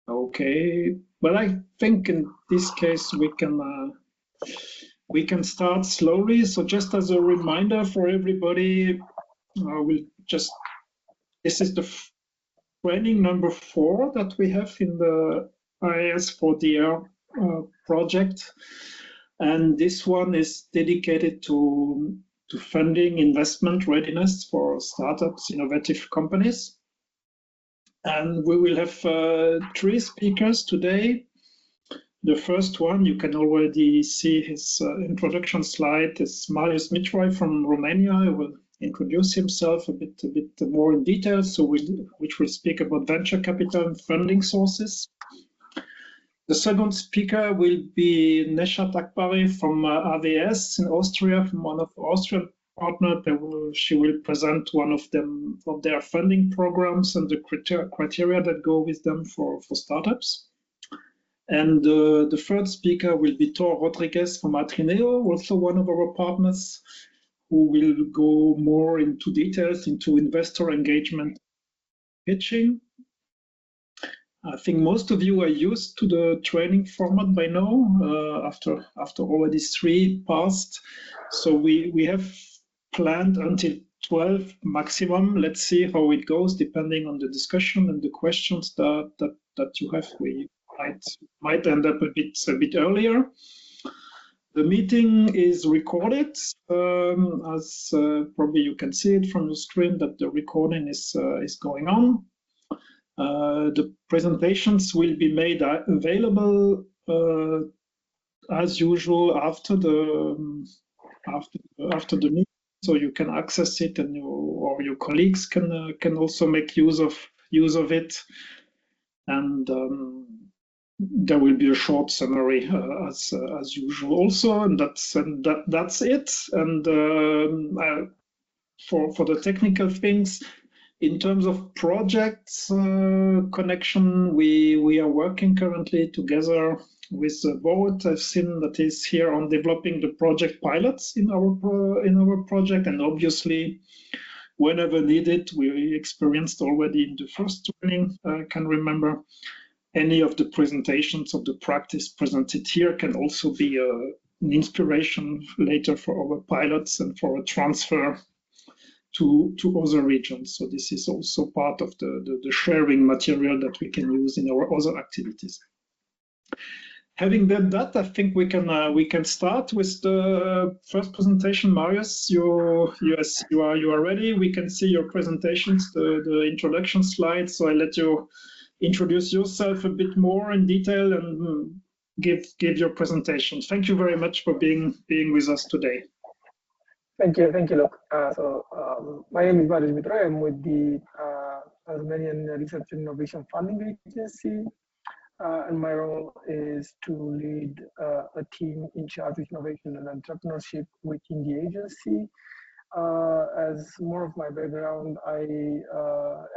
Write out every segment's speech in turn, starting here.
Okay, well, I think in this case we can start slowly. So just as a reminder for everybody, we'll just this is the training number 4 that we have in the IaaS4DR project, and this one is dedicated to funding investment readiness for startups, innovative companies. And we will have 3 speakers today. The first one, you can already see his introduction slide, is Marius Mitroy from Romania. He will introduce himself a bit more in detail, which will speak about venture capital and funding sources. The second speaker will be Neshat Akbari from AWS in Austria, from one of the Austrian partners. She will present one of their funding programs and the criteria that go with them for startups. And the third speaker will be Thor Rodriguez from Atrineo, also one of our partners, who will go more into details into investor engagement pitching. I think most of you are used to the training format by now, after already 3 passed. So we have planned until 12 maximum. Let's see how it goes, depending on the discussion and the questions that you have. We might end up a bit earlier. The meeting is recorded, as probably you can see it from the screen that the recording is going on. The presentations will be made available as usual after the meeting, so you can access it, and your colleagues can also make use of it. And there will be a short summary as usual also, and that's it. And for the technical things, in terms of projects connection, we are working currently together with the board. I've seen that is here on developing the project pilots in our project, and obviously, whenever needed, we experienced already in the first training. I can remember any of the presentations of the practice presented here can also be an inspiration later for our pilots and for a transfer to other regions. So this is also part of the sharing material that we can use in our other activities. Having done that, I think we can start with the first presentation. Marius, you are ready. We can see your presentations, the introduction slides. So I let you introduce yourself a bit more in detail and give your presentation. Thank you very much for being with us today. Thank you, Luke. My name is Marius Mitroy. I'm with the Armenian Research and Innovation Funding Agency, and my role is to lead a team in charge of innovation and entrepreneurship within the agency. As more of my background, I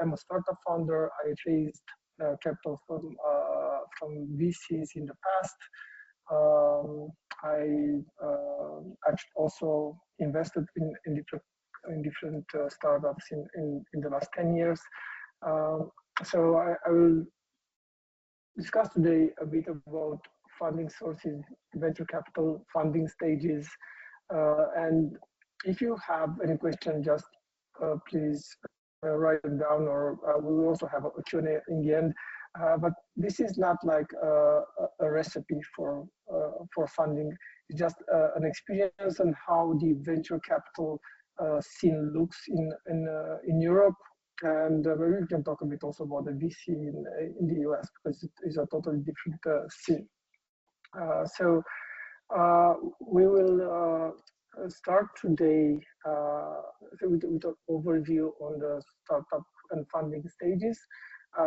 am a startup founder. I raised capital from VCs in the past. I actually also invested in different startups in the last 10 years. So I will discuss today a bit about funding sources, venture capital funding stages, and if you have any question, just please write them down, or we will also have a Q&A in the end. But this is not like a recipe for funding. It's just an experience on how the venture capital scene looks in Europe, and maybe we can talk a bit also about the VC in the US, because it is a totally different scene. So we will start today with an overview on the startup and funding stages.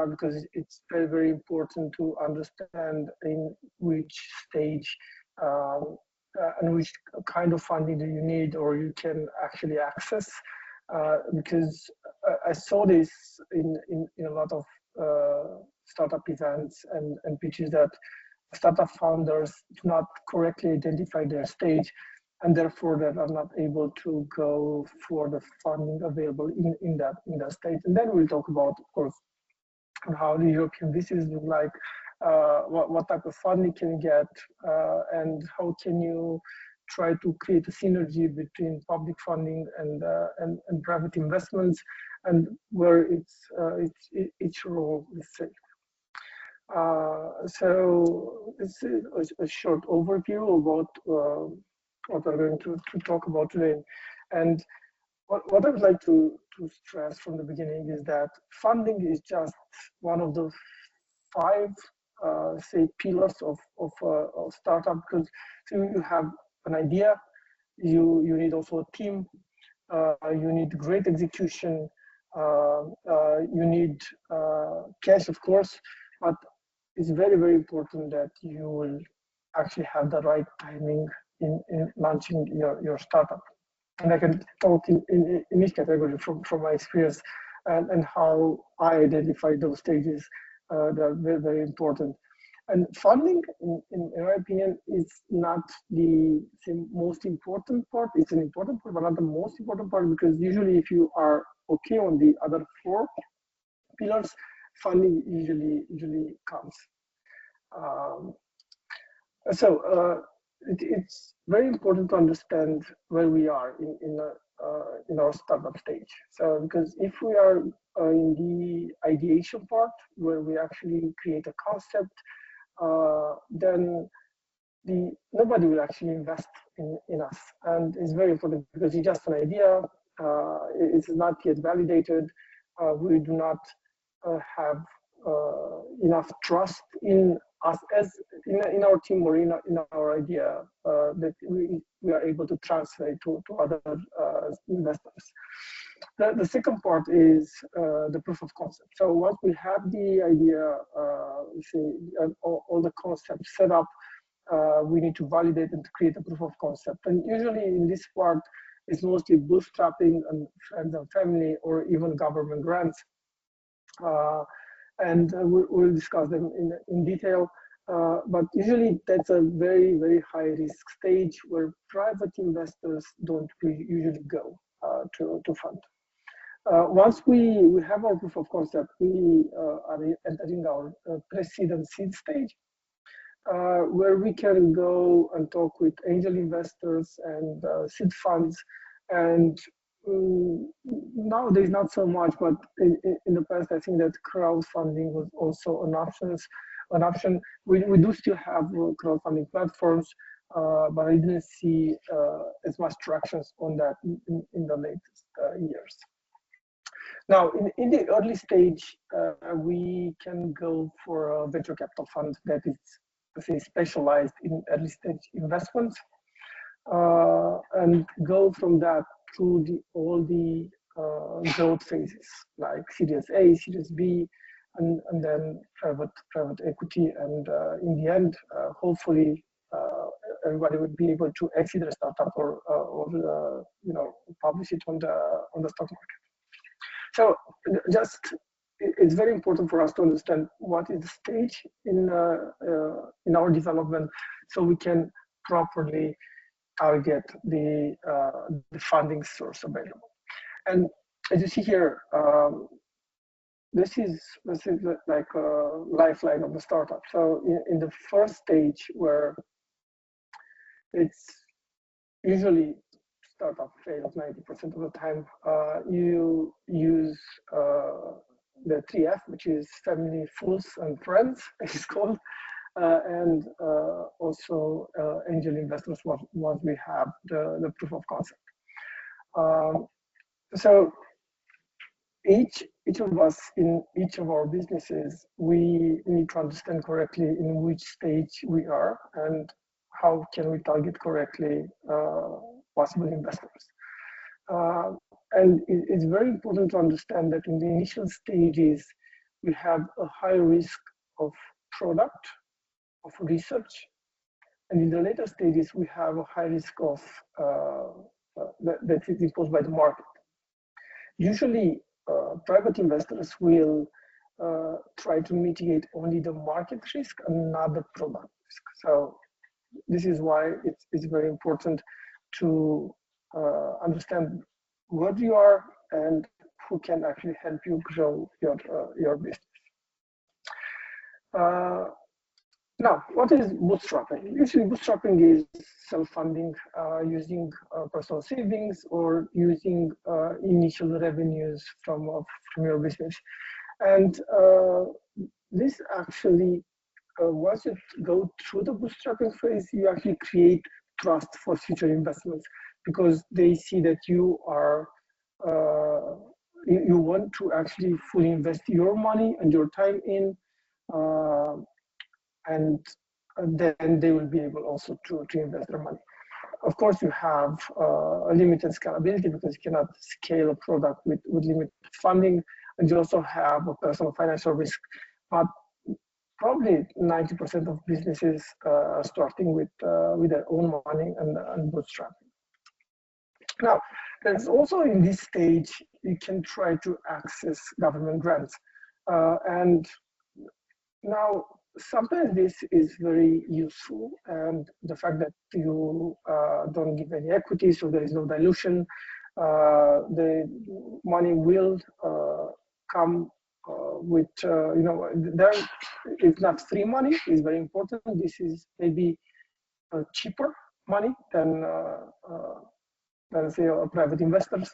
Because it's very, very important to understand in which stage and which kind of funding do you need or you can actually access. Because I saw this in a lot of startup events and pitches, that startup founders do not correctly identify their stage, and therefore they are not able to go for the funding available in that stage. And then we'll talk about, of course, on how the European VCs look like, what type of funding can you get, and how can you try to create a synergy between public funding and private investments, and where it's each role is safe. So this is a short overview about what we're going to talk about today. And what I would like to stress from the beginning is that funding is just one of the 5, say, pillars of startup, because so you have an idea, you need also a team, you need great execution, you need cash, of course, but it's very, very important that you will actually have the right timing in launching your startup. And I can talk in each category from my experience and how I identify those stages that are very, very important. And funding, in my opinion, is not the most important part. It's an important part, but not the most important part, because usually if you are okay on the other 4 pillars, funding usually comes. It's very important to understand where we are in our startup stage. So because if we are in the ideation part, where we actually create a concept, then nobody will actually invest in us. And it's very important because it's just an idea, it's not yet validated, we do not have enough trust in us as in our team or in our idea that we are able to translate to other investors. The second part is the proof of concept. So once we have the idea, all the concepts set up, we need to validate and create a proof of concept. And usually in this part, it's mostly bootstrapping and friends and family, or even government grants. And we'll discuss them in detail. But usually that's a very, very high risk stage where private investors don't usually go to fund. Once we have our proof of concept, we are entering our pre-seed and seed stage, where we can go and talk with angel investors and seed funds. And nowadays not so much, but in the past I think that crowdfunding was also an option. We do still have crowdfunding platforms, but I didn't see as much traction on that in the latest years. Now, in the early stage, we can go for a venture capital fund that is, let's say, specialized in early stage investments, and go from that through all the growth phases, like Series A, Series B, and then private equity, and in the end, hopefully, everybody would be able to exit the startup or publish it on the stock market. So it's very important for us to understand what is the stage in our development, so we can properly target the funding source available. And as you see here, this is like a lifeline of the startup. So in the first stage, where it's usually startup fails 90% of the time, you use the 3F, which is family, fools, and friends, it's called, and also angel investors once we have the proof of concept. So each of us in each of our businesses, we need to understand correctly in which stage we are and how can we target correctly possible investors. And it's very important to understand that in the initial stages, we have a high risk of product, of research, and in the later stages, we have a high risk of that is imposed by the market. Usually, private investors will try to mitigate only the market risk and not the product risk. So this is why it's very important to understand where you are and who can actually help you grow your business. Now, what is bootstrapping? Usually, bootstrapping is self-funding using personal savings or using initial revenues from your business. And this actually, once you go through the bootstrapping phase, you actually create trust for future investments because they see that you are you want to actually fully invest your money and your time in. And then they will be able also to invest their money. Of course, you have a limited scalability because you cannot scale a product with limited funding, and you also have a personal financial risk. But probably 90% of businesses are starting with their own money and bootstrapping. Now, there's also in this stage, you can try to access government grants. And now, sometimes this is very useful, and the fact that you don't give any equity, so there is no dilution, the money will come with, there it's not free money, it's very important. This is maybe cheaper money than say private investors,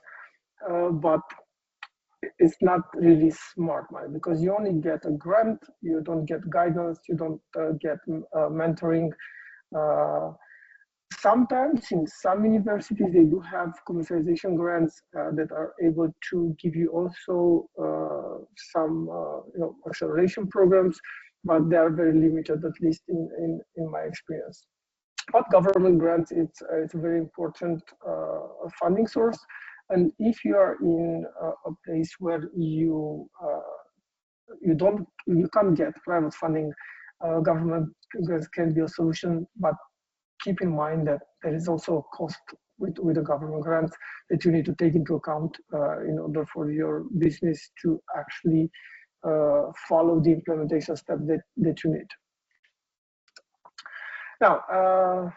but it's not really smart money because you only get a grant, you don't get guidance, you don't get mentoring. Sometimes in some universities, they do have commercialization grants that are able to give you also some acceleration programs, but they are very limited, at least in my experience. But government grants, it's a very important funding source. And if you are in a place where you can't get private funding, government can be a solution. But keep in mind that there is also a cost with a government grant that you need to take into account in order for your business to actually follow the implementation step that you need. Now,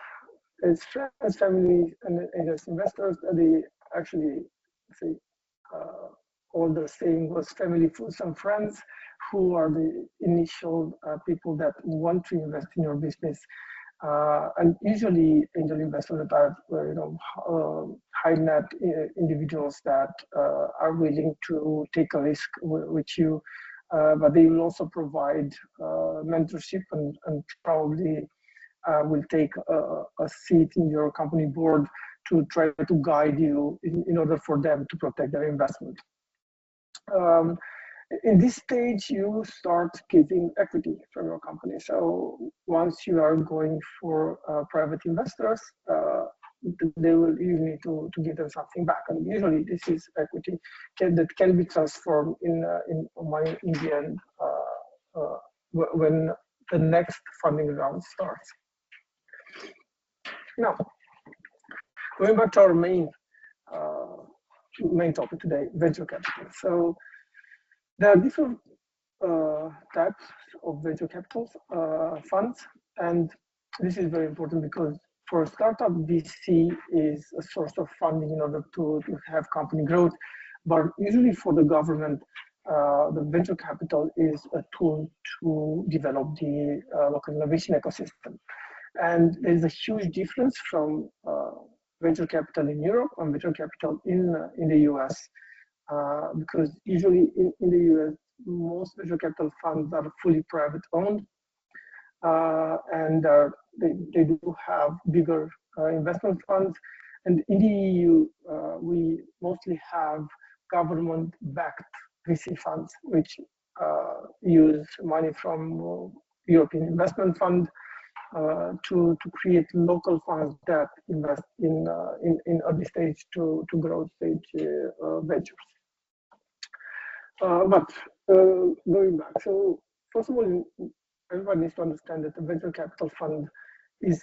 as friends, family, and as investors, they actually say all they're saying was family, fools, and friends, who are the initial people that want to invest in your business. And usually angel investors that are high net individuals that are willing to take a risk with you, but they will also provide mentorship and probably will take a seat in your company board to try to guide you in order for them to protect their investment. In this stage, you start giving equity from your company. So once you are going for private investors, you need to give them something back. And usually this is equity that can be transformed in money in the end when the next funding round starts. Now, going back to our main topic today, venture capital. So there are different types of venture capital funds, and this is very important because for a startup, VC is a source of funding in order to have company growth, but usually for the government, the venture capital is a tool to develop the local innovation ecosystem. And there's a huge difference from venture capital in Europe and venture capital in the US. Because usually in the US, most venture capital funds are fully private owned, and they do have bigger investment funds. And in the EU, we mostly have government-backed VC funds, which use money from European Investment Fund to create local funds that invest in early stage to growth stage ventures. But going back, so first of all, everyone needs to understand that the venture capital fund is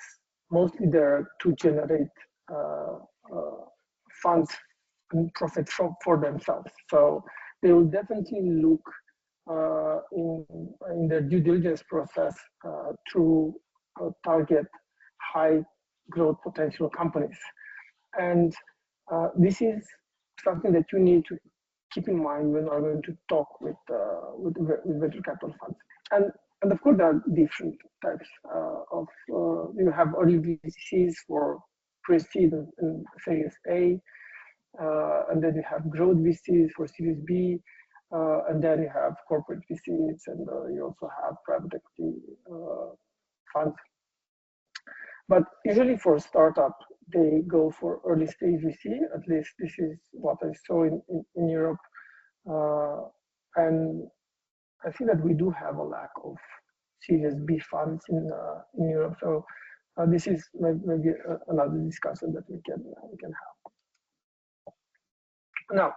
mostly there to generate funds and profit for themselves. So they will definitely look in their due diligence process to target high growth potential companies. And this is something that you need to keep in mind when we're going to talk with venture capital funds. And And of course, there are different types of, you have early VCs for pre-seed and Series A, and then you have growth VCs for Series B, and then you have corporate VCs, and you also have private equity funds. But usually for a startup, they go for early stage VC. At least this is what I saw in Europe. And I think that we do have a lack of Series B funds in Europe. So this is maybe another discussion that we can have. Now,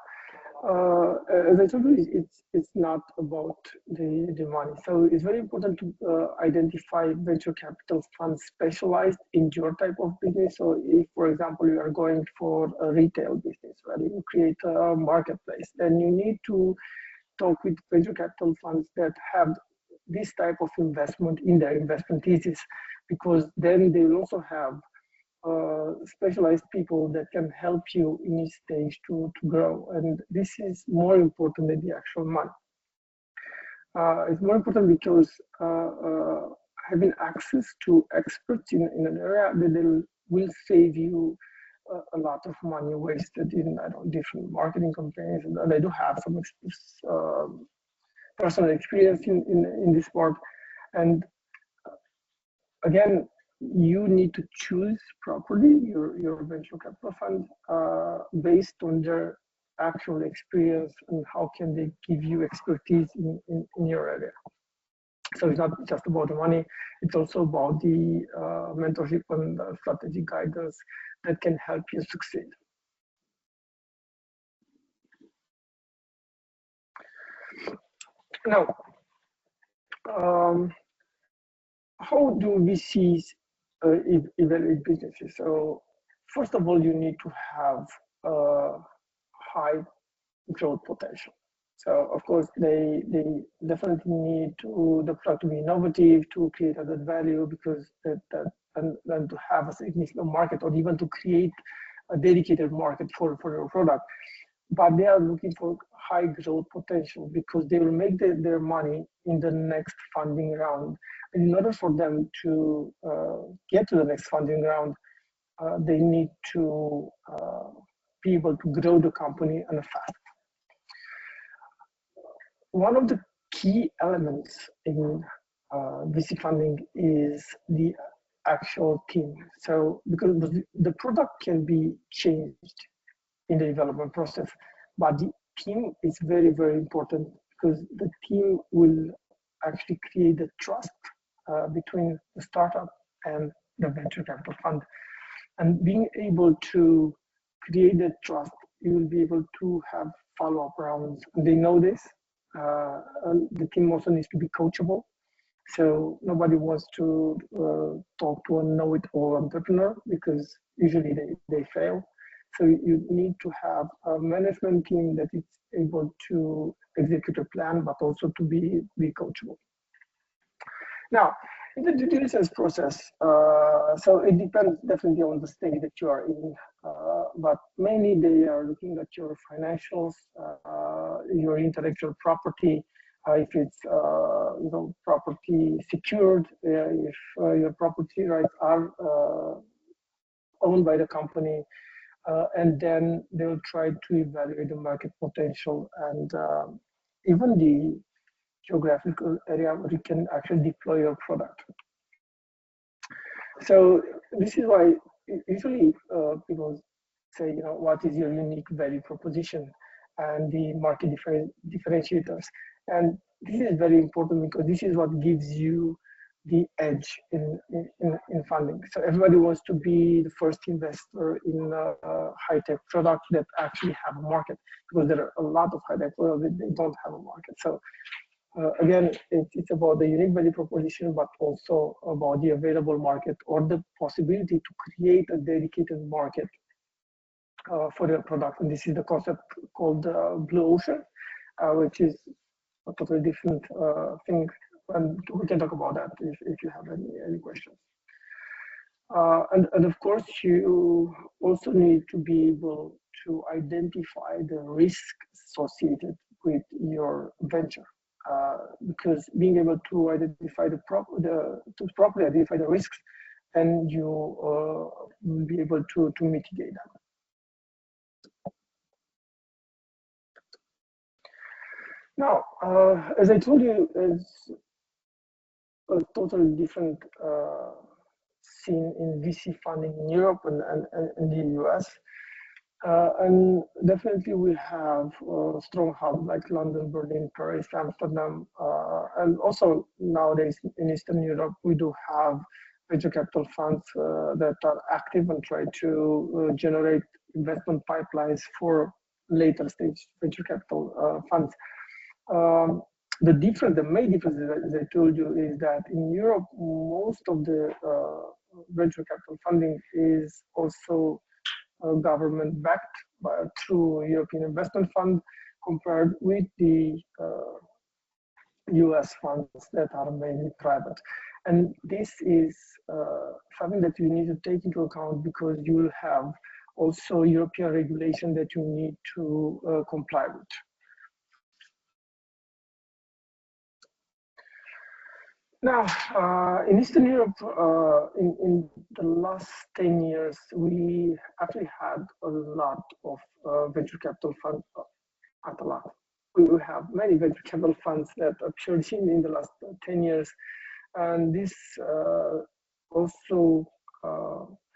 as I told you, it's not about the money. So it's very important to identify venture capital funds specialized in your type of business. So if, for example, you are going for a retail business, where you create a marketplace, then you need to talk with venture capital funds that have this type of investment in their investment thesis, because then they will also have specialized people that can help you in each stage to grow. And this is more important than the actual money. It's more important because having access to experts in an area that will save you a lot of money wasted in different marketing campaigns. And I do have some personal experience in this part. And again, you need to choose properly your venture capital fund based on their actual experience and how can they give you expertise in your area. So it's not just about the money, it's also about the mentorship and strategic guidance that can help you succeed. Now, how do VCs evaluate businesses? So first of all, you need to have high growth potential. So of course, they definitely need the product to be innovative, to create added value, because and then to have a significant market, or even to create a dedicated market for your product. But they are looking for high growth potential because they will make their money in the next funding round. And in order for them to get to the next funding round, they need to be able to grow the company and fast. One of the key elements in VC funding is the actual team. So because the product can be changed in the development process, but the team is very, very important, because the team will actually create the trust between the startup and the venture capital fund. And being able to create that trust, you will be able to have follow-up rounds. They know this. The team also needs to be coachable. So nobody wants to talk to a know-it-all entrepreneur, because usually they fail. So you need to have a management team that is able to execute a plan, but also to be coachable. Now, in the due diligence process, so it depends definitely on the stage that you are in, but mainly they are looking at your financials, your intellectual property, if it's property secured, if your property rights are owned by the company, and then they'll try to evaluate the market potential and even the geographical area where you can actually deploy your product. So this is why usually people say, what is your unique value proposition and the market differentiators. And this is very important, because this is what gives you the edge in funding. So everybody wants to be the first investor in a high-tech product that actually have a market, because there are a lot of high-tech products that they don't have a market. So again, it's about the unique value proposition, but also about the available market, or the possibility to create a dedicated market for your product. And this is the concept called Blue Ocean, which is a totally different thing. And we can talk about that if you have any questions. And of course, you also need to be able to identify the risk associated with your venture. because being able to identify to properly identify the risks, and you will be able to mitigate that. Now, as I told you, it's a totally different scene in VC funding in Europe and in the US. And definitely we have strong hubs like London, Berlin, Paris, Amsterdam, and also nowadays in Eastern Europe, we do have venture capital funds that are active and try to generate investment pipelines for later stage venture capital funds. The main difference, as I told you, is that in Europe, most of the venture capital funding is also government backed through European Investment Fund, compared with the US funds that are mainly private. And this is something that you need to take into account, because you will have also European regulation that you need to comply with. Now, in Eastern Europe, in the last 10 years, we actually had a lot of venture capital funds, not a lot. We have many venture capital funds that appeared in the last 10 years. And this also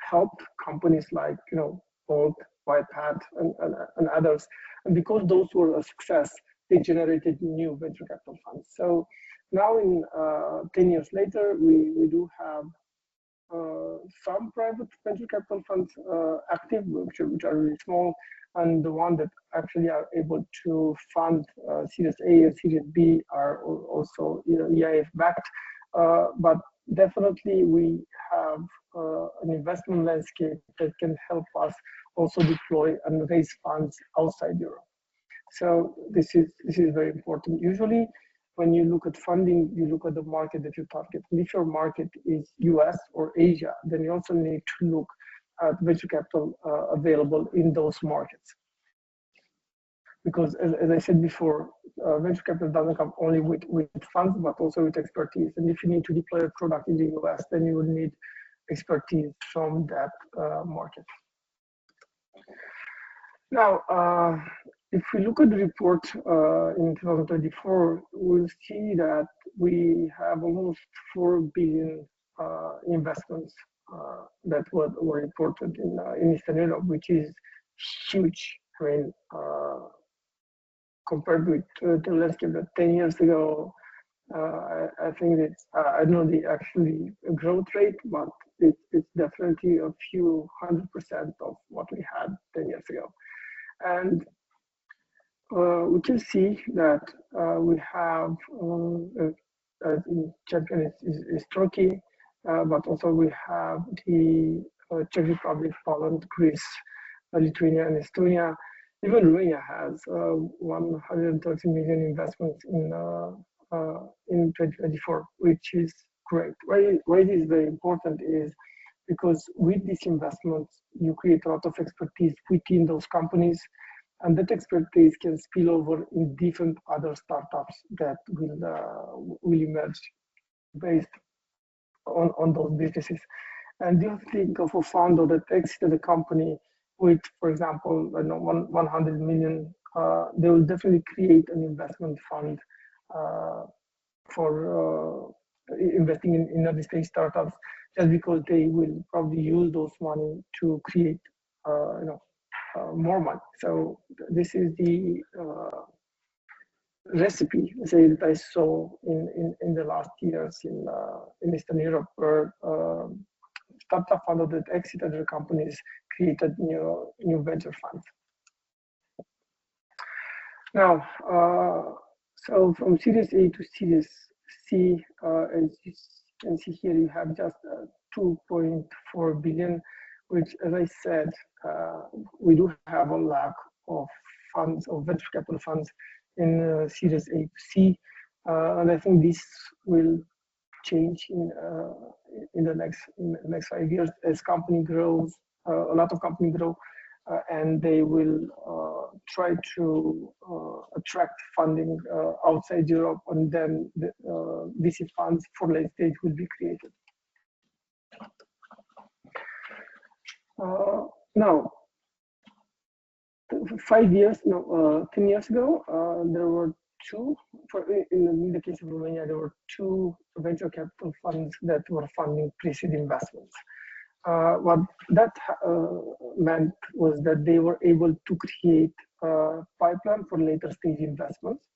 helped companies like, Bolt, Whitehat, and others. And because those were a success, they generated new venture capital funds. So now, in 10 years later, we do have some private venture capital funds active, which are really small, and the one that actually are able to fund Series A and Series B are also EIF backed. But definitely, we have an investment landscape that can help us also deploy and raise funds outside Europe. So this is very important. Usually, when you look at funding, you look at the market that you target. And if your market is US or Asia, then you also need to look at venture capital available in those markets. Because as I said before, venture capital doesn't come only with funds, but also with expertise. And if you need to deploy a product in the US, then you will need expertise from that market. Now, if we look at the report in 2024, we'll see that we have almost 4 billion investments that were reported in Eastern Europe, which is huge. I mean, compared with the landscape that 10 years ago, I think it's, I don't know the actually growth rate, but it's definitely a few 100% of what we had 10 years ago. And we can see that we have champion is Turkey, but also we have the Czech Republic, Poland, Greece, Lithuania, and Estonia. Even Romania has 130 million investments in 2024, which is great. Why it is very important is because with these investments, you create a lot of expertise within those companies, and that expertise can spill over in different other startups that will emerge based on those businesses. And you think of a founder that exited a company with, for example, 100 million, they will definitely create an investment fund for investing in early stage startups, just because they will probably use those money to create more money. So this is the recipe, say, that I saw in the last years in Eastern Europe, where startup funders that exited their companies created new venture funds. Now, so from Series A to Series C, as you can see here, you have just 2.4 billion, which, as I said, we do have a lack of funds, of venture capital funds in Series A to C, and I think this will change in the next 5 years as company grows. A lot of companies grow, and they will try to attract funding outside Europe, and then the VC funds for late stage will be created. Now, 10 years ago, there were two, in the case of Romania, there were two venture capital funds that were funding pre-seed investments. What that meant was that they were able to create a pipeline for later stage investments.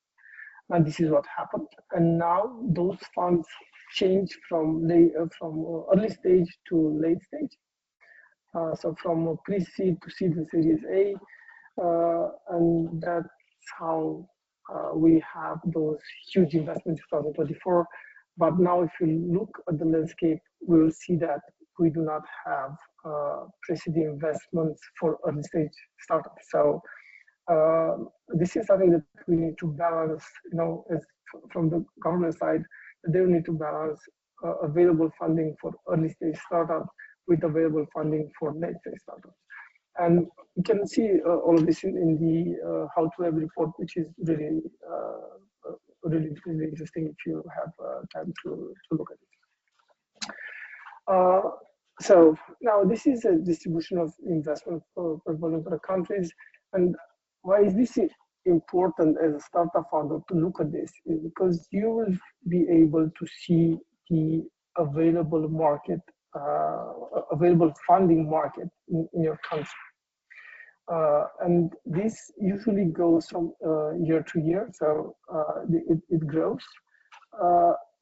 And this is what happened. And now those funds change from early stage to late stage. So from pre-seed to seed and Series A. And that's how we have those huge investments in 2024. But now if you look at the landscape, we will see that we do not have pre-seed investments for early stage startups. So this is something that we need to balance, as from the government side, they will need to balance available funding for early stage startups with available funding for late stage startups. And you can see all of this in the How to Have report, which is really, really interesting if you have time to look at it. So now this is a distribution of investment for volume for the countries. And why is this important as a startup founder to look at this? Is because you will be able to see the available market, available funding market in your country. And this usually goes from year to year, so it grows.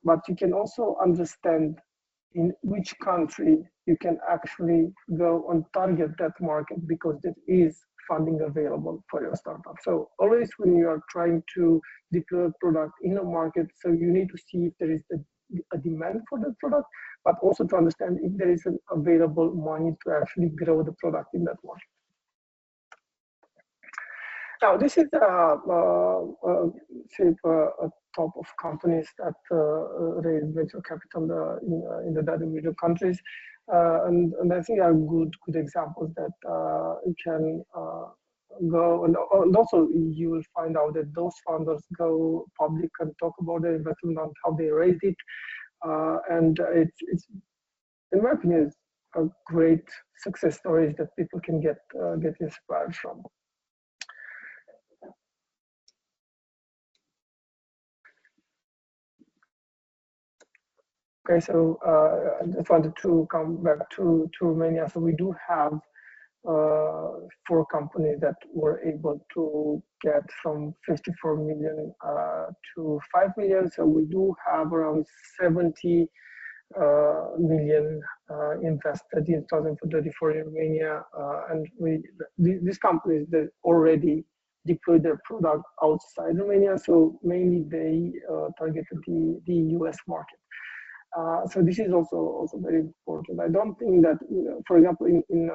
But you can also understand in which country you can actually go and target that market because there is funding available for your startup. So always when you are trying to deploy a product in a market, so you need to see if there is a demand for that product, but also to understand if there is an available money to actually grow the product in that market. Now, this is a top of companies that raise venture capital in the developing countries, and I think are good examples that you can go, and also you will find out that those founders go public and talk about their investment and how they raised it, and it's in my opinion a great success stories that people can get inspired from. Okay, so I just wanted to come back to Romania. So we do have 4 companies that were able to get from 54 million to 5 million. So we do have around 70 million invested in 2034 in Romania, and these companies that already deployed their product outside Romania. So mainly they targeted the US market. So this is also very important. I don't think that, for example, in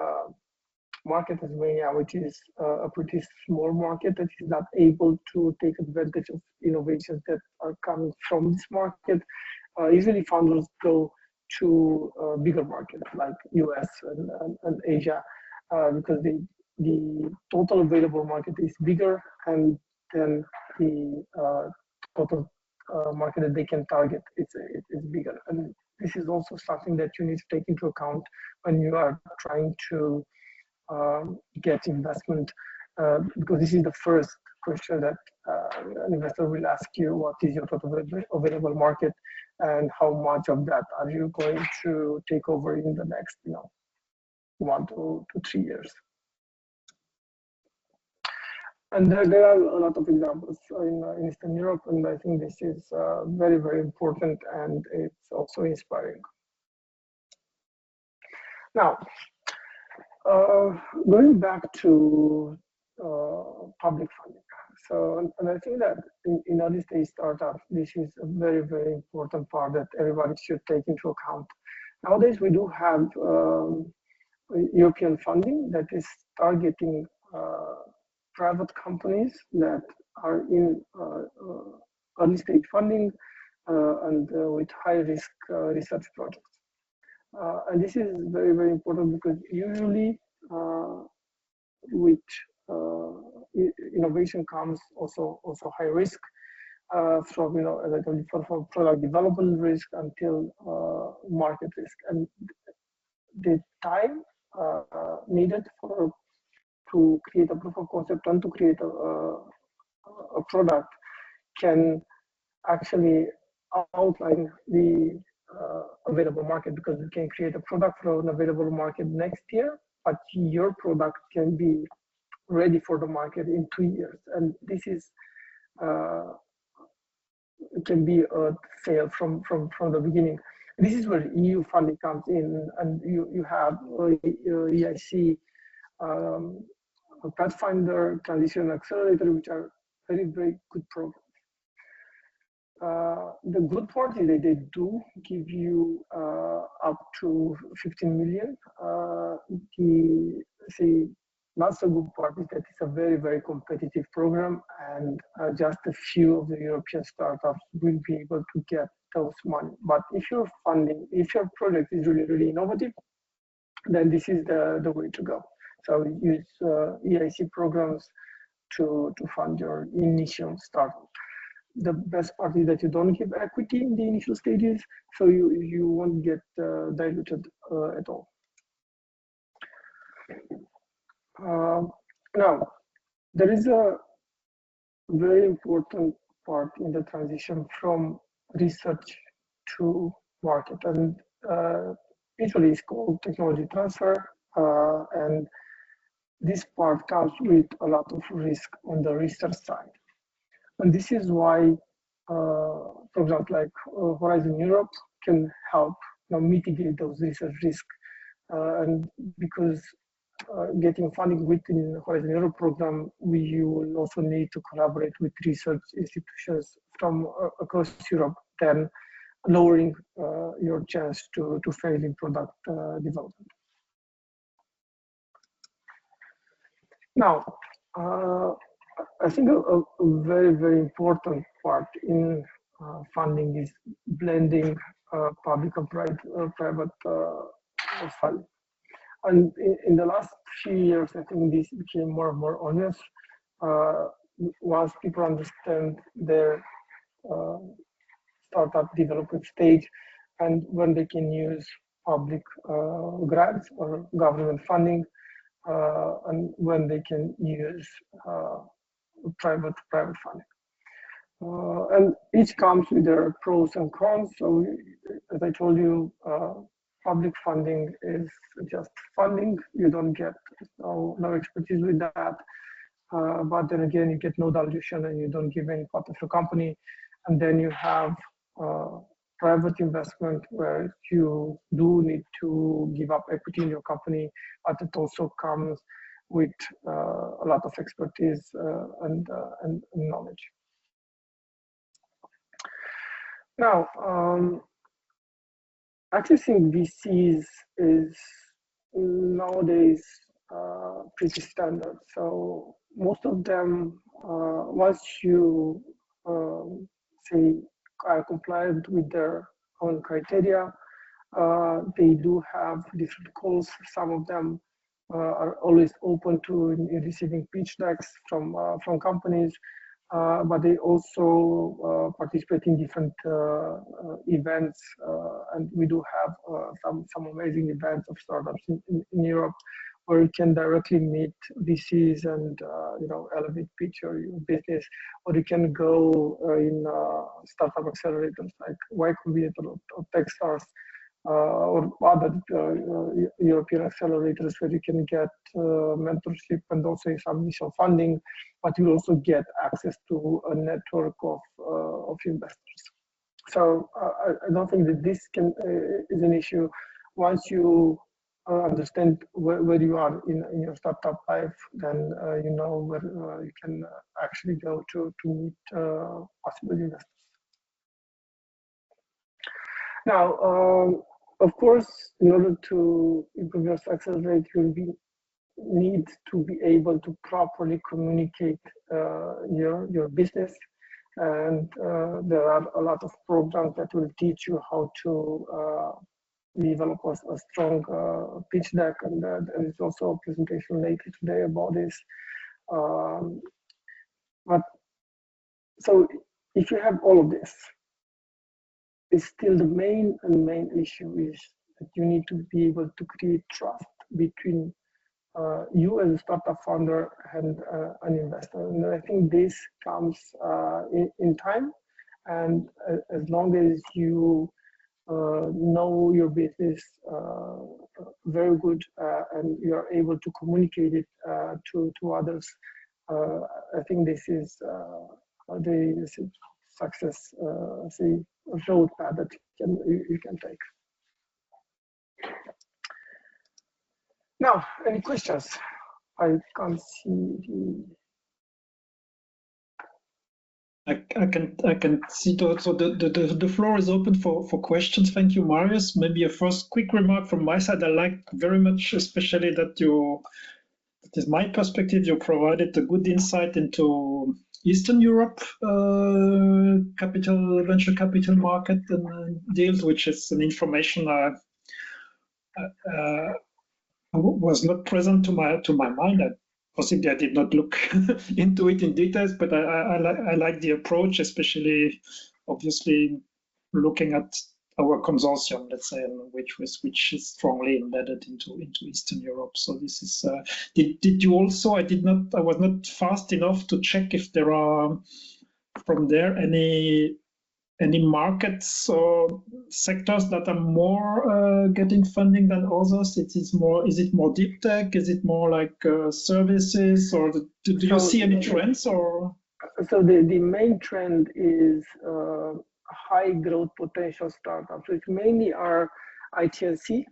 market as Romania, which is a pretty small market that is not able to take advantage of innovations that are coming from this market, usually founders go to bigger markets like US and Asia, because the total available market is bigger, and then the total market that they can target is bigger. And this is also something that you need to take into account when you are trying to get investment, because this is the first question that an investor will ask you: what is your total available market, and how much of that are you going to take over in the next 1 to 3 years? And there are a lot of examples in Eastern Europe, and I think this is very, very important, and it's also inspiring. Now, going back to public funding. So, and I think that in early stage startups, this is a very, very important part that everybody should take into account. Nowadays, we do have European funding that is targeting private companies that are in early stage funding and with high risk research projects. And this is very, very important because usually with innovation comes also high risk, from, as I told you, from product development risk until market risk, and the time needed to create a proof of concept and to create a product can actually outline the available market, because you can create a product for an available market next year, but your product can be ready for the market in 2 years, and this is can be a fail from the beginning. This is where EU funding comes in, and you have EIC, Pathfinder, Transition Accelerator, which are very good programs. The good part is that they do give you up to 15 million. The not so good part is that it's a very competitive program, and just a few of the European startups will be able to get those money. But if your project is really innovative, then this is the way to go. So use EIC programs to fund your initial startup. The best part is that you don't give equity in the initial stages, so you won't get diluted at all. Now, there is a very important part in the transition from research to market, and usually it's called technology transfer, and this part comes with a lot of risk on the research side. And this is why, for example, like Horizon Europe can help mitigate those research risks, and because getting funding within the Horizon Europe program, you will also need to collaborate with research institutions from across Europe, then lowering your chance to fail in product development. Now, I think a very important part in funding is blending public and private funding. And in the last few years, I think this became more and more obvious. Once people understand their startup development stage, and when they can use public grants or government funding, and when they can use private funding. And each comes with their pros and cons. So as I told you, public funding is just funding. You don't get no expertise with that. But then again, you get no dilution and you don't give any part of your company. And then you have private investment where you do need to give up equity in your company, but it also comes with a lot of expertise and knowledge. Now, accessing VCs is nowadays pretty standard. So most of them, once you say are compliant with their own criteria, they do have different calls. Some of them are always open to receiving pitch decks from companies, but they also participate in different events, and we do have some amazing events of startups in Europe where you can directly meet VCs and elevate pitch your business, or you can go in startup accelerators like Y Combinator or Techstars, or other European accelerators where you can get mentorship and also some initial funding, but you also get access to a network of investors. So I don't think that this is an issue. Once you understand where you are in your startup life, then you know where you can actually go to meet possible investors. Now, of course, in order to improve your success rate, you need to be able to properly communicate your business. And there are a lot of programs that will teach you how to develop a strong pitch deck, and there is also a presentation later today about this. But so if you have all of this, it's still the main issue is that you need to be able to create trust between you as a startup founder and an investor. And I think this comes in time. And as long as you know your business very good and you're able to communicate it to others, I think this is the success road path that you can take. Now, any questions? I can't see the. I can see that. So the floor is open for questions. Thank you, Marius. Maybe a first quick remark from my side. I like very much, especially that that is my perspective. You provided a good insight into Eastern Europe venture capital market and deals, which is an information was not present to my mind. Possibly I did not look into it in details, but I like the approach, especially obviously looking at our consortium, let's say, which is strongly embedded into Eastern Europe. So this is. Did you also? I was not fast enough to check if there are from there any markets or sectors that are more getting funding than others? Is it more deep tech? Is it more like services, or do you see any trends? Or so the main trend is high growth potential startups, which mainly are ITNC,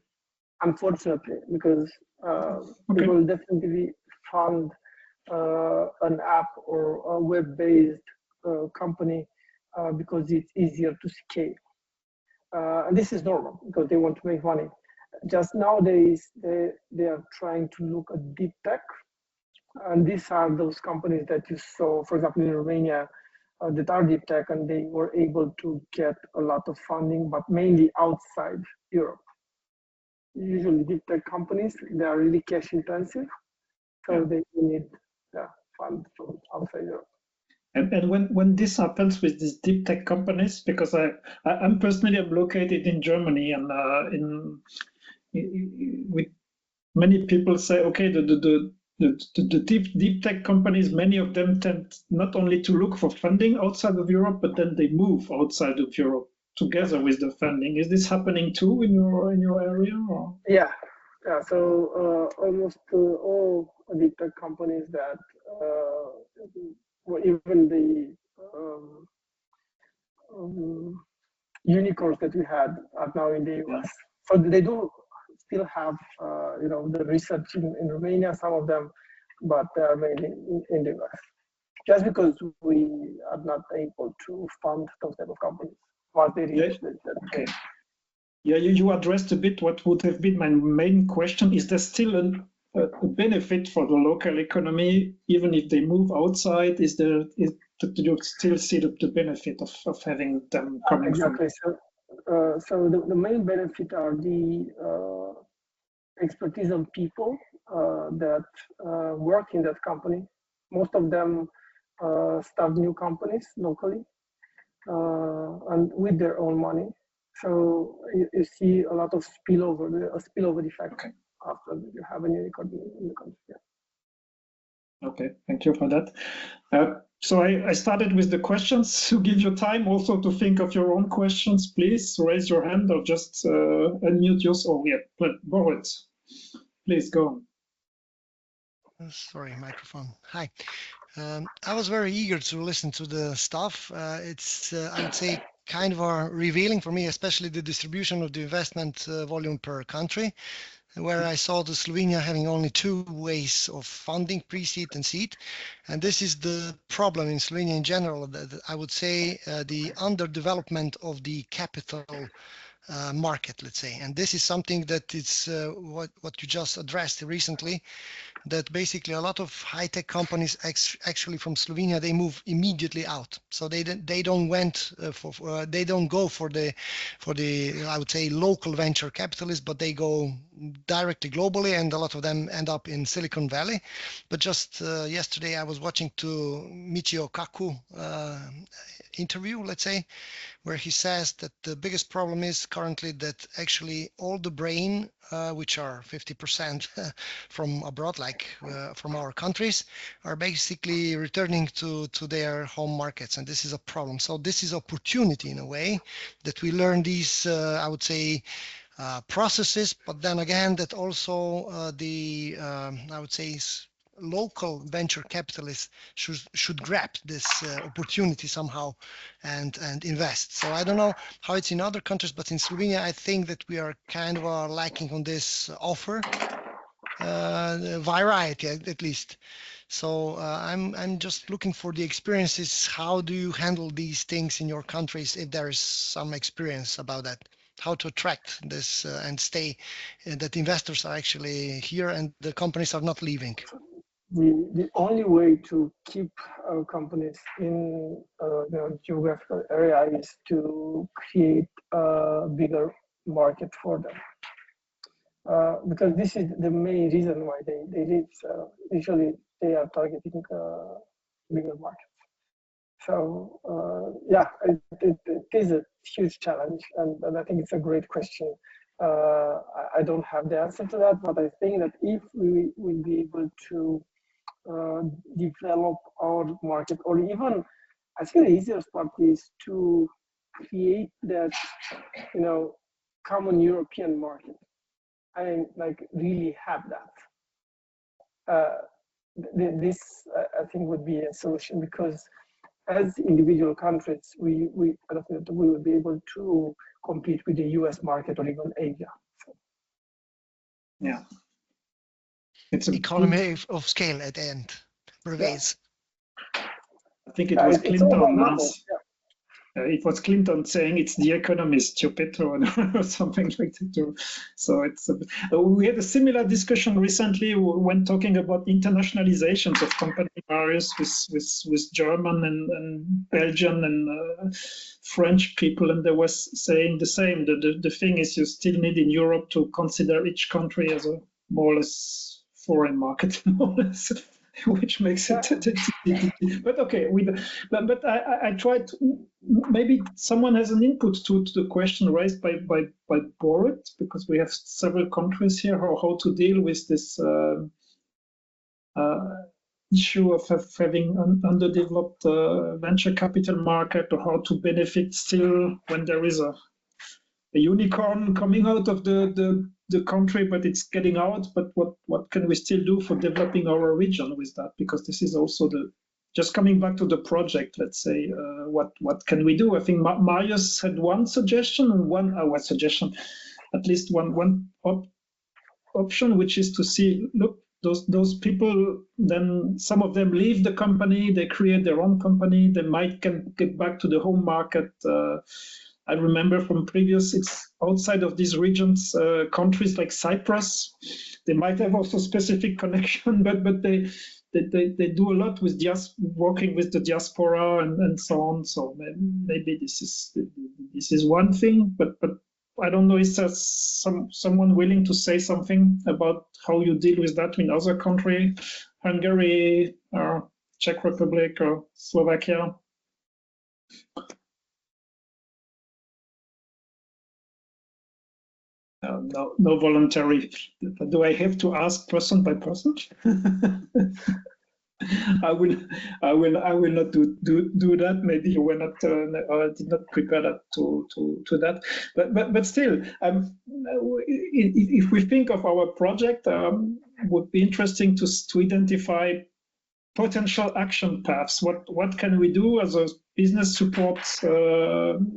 unfortunately, because they will definitely fund an app or a web-based company because it's easier to scale. And this is normal because they want to make money. Just nowadays, they are trying to look at deep tech. And these are those companies that you saw, for example, in Romania, that are deep tech, and they were able to get a lot of funding, but mainly outside Europe. Usually deep tech companies, they are really cash intensive. So they need funds from outside Europe. And when this happens with these deep tech companies, because I'm personally located in Germany, and with many people say, okay, the deep tech companies, many of them tend not only to look for funding outside of Europe, but then they move outside of Europe together with the funding. Is this happening too in your area? Or? Yeah. So almost all deep tech companies that or even the unicorns that we had are now in the US. So they do still have the research in Romania, some of them, but they are mainly in the US. Just because we are not able to fund those type of companies once they reach that. Okay. Yeah, you addressed a bit what would have been my main question. Is there still a benefit for the local economy, even if they move outside? Do you still see the benefit of having them coming? Exactly. So the main benefit are the expertise of people that work in that company. Most of them start new companies locally and with their own money. So you see a lot of spillover effect after you have a unicorn in the country. Yeah. Okay, thank you for that. So I started with the questions. To give you time also to think of your own questions, please raise your hand or just unmute yourself. Yeah, Boris, please go on. Sorry, microphone. Hi. I was very eager to listen to the stuff. It's, I would say, kind of revealing for me, especially the distribution of the investment volume per country, where I saw the Slovenia having only 2 ways of funding, pre-seed and seed. And this is the problem in Slovenia in general, that I would say the underdevelopment of the capital market, let's say. And this is something that is what you just addressed recently, that basically a lot of high-tech companies actually from Slovenia, they move immediately out. So they don't go for the I would say local venture capitalists, but they go directly globally, and a lot of them end up in Silicon Valley. But just yesterday I was watching to Michio Kaku interview, let's say, where he says that the biggest problem is currently that actually all the brain, which are 50% from abroad, like from our countries, are basically returning to their home markets, and this is a problem. So this is opportunity in a way that we learn these, I would say, processes, but then again, that also I would say, local venture capitalists should grab this opportunity somehow and invest. So I don't know how it's in other countries, but in Slovenia, I think that we are kind of lacking on this offer variety, at least. So I'm just looking for the experiences. How do you handle these things in your countries, if there is some experience about that? How to attract this and stay, that investors are actually here and the companies are not leaving? The only way to keep companies in geographical area is to create a bigger market for them, because this is the main reason why they leave. So usually they are targeting bigger markets. So yeah, it is a huge challenge, and I think it's a great question. I don't have the answer to that, but I think that if we will be able to develop our market, or even, I think the easiest part is to create that, common European market. I like really have that. This I think would be a solution, because as individual countries, I don't think that we will be able to compete with the US market or even Asia. So. Yeah. It's an economy of scale at the end. Prevails. Yeah. I think it was Clinton. It was Clinton saying it's the economy stupid, or something like that. So it's we had a similar discussion recently when talking about internationalizations of company barriers with German and Belgian and French people, and they was saying the same. The thing is, you still need in Europe to consider each country as a more or less foreign market, more or less. Which makes it, but okay. But I tried. Maybe someone has an input to the question raised by Borit, because we have several countries here. How to deal with this issue of having underdeveloped venture capital market, or how to benefit still when there is a unicorn coming out of the country, but it's getting out. But what can we still do for developing our region with that? Because this is also just coming back to the project, let's say, what can we do? I think Marius had one suggestion, and at least one option, which is to see, look, those people, then some of them leave the company, they create their own company, they might get back to the home market. I remember from previous, it's outside of these regions, countries like Cyprus, they might have also specific connection, but they do a lot with working with the diaspora and so on. So maybe this is one thing, but I don't know, is there someone willing to say something about how you deal with that in other countries, Hungary or Czech Republic or Slovakia? No voluntary. Do I have to ask person by person? I will not do that. Maybe you were not, did not prepare that to that. But still, if we think of our project, would be interesting to identify potential action paths. What can we do as a business support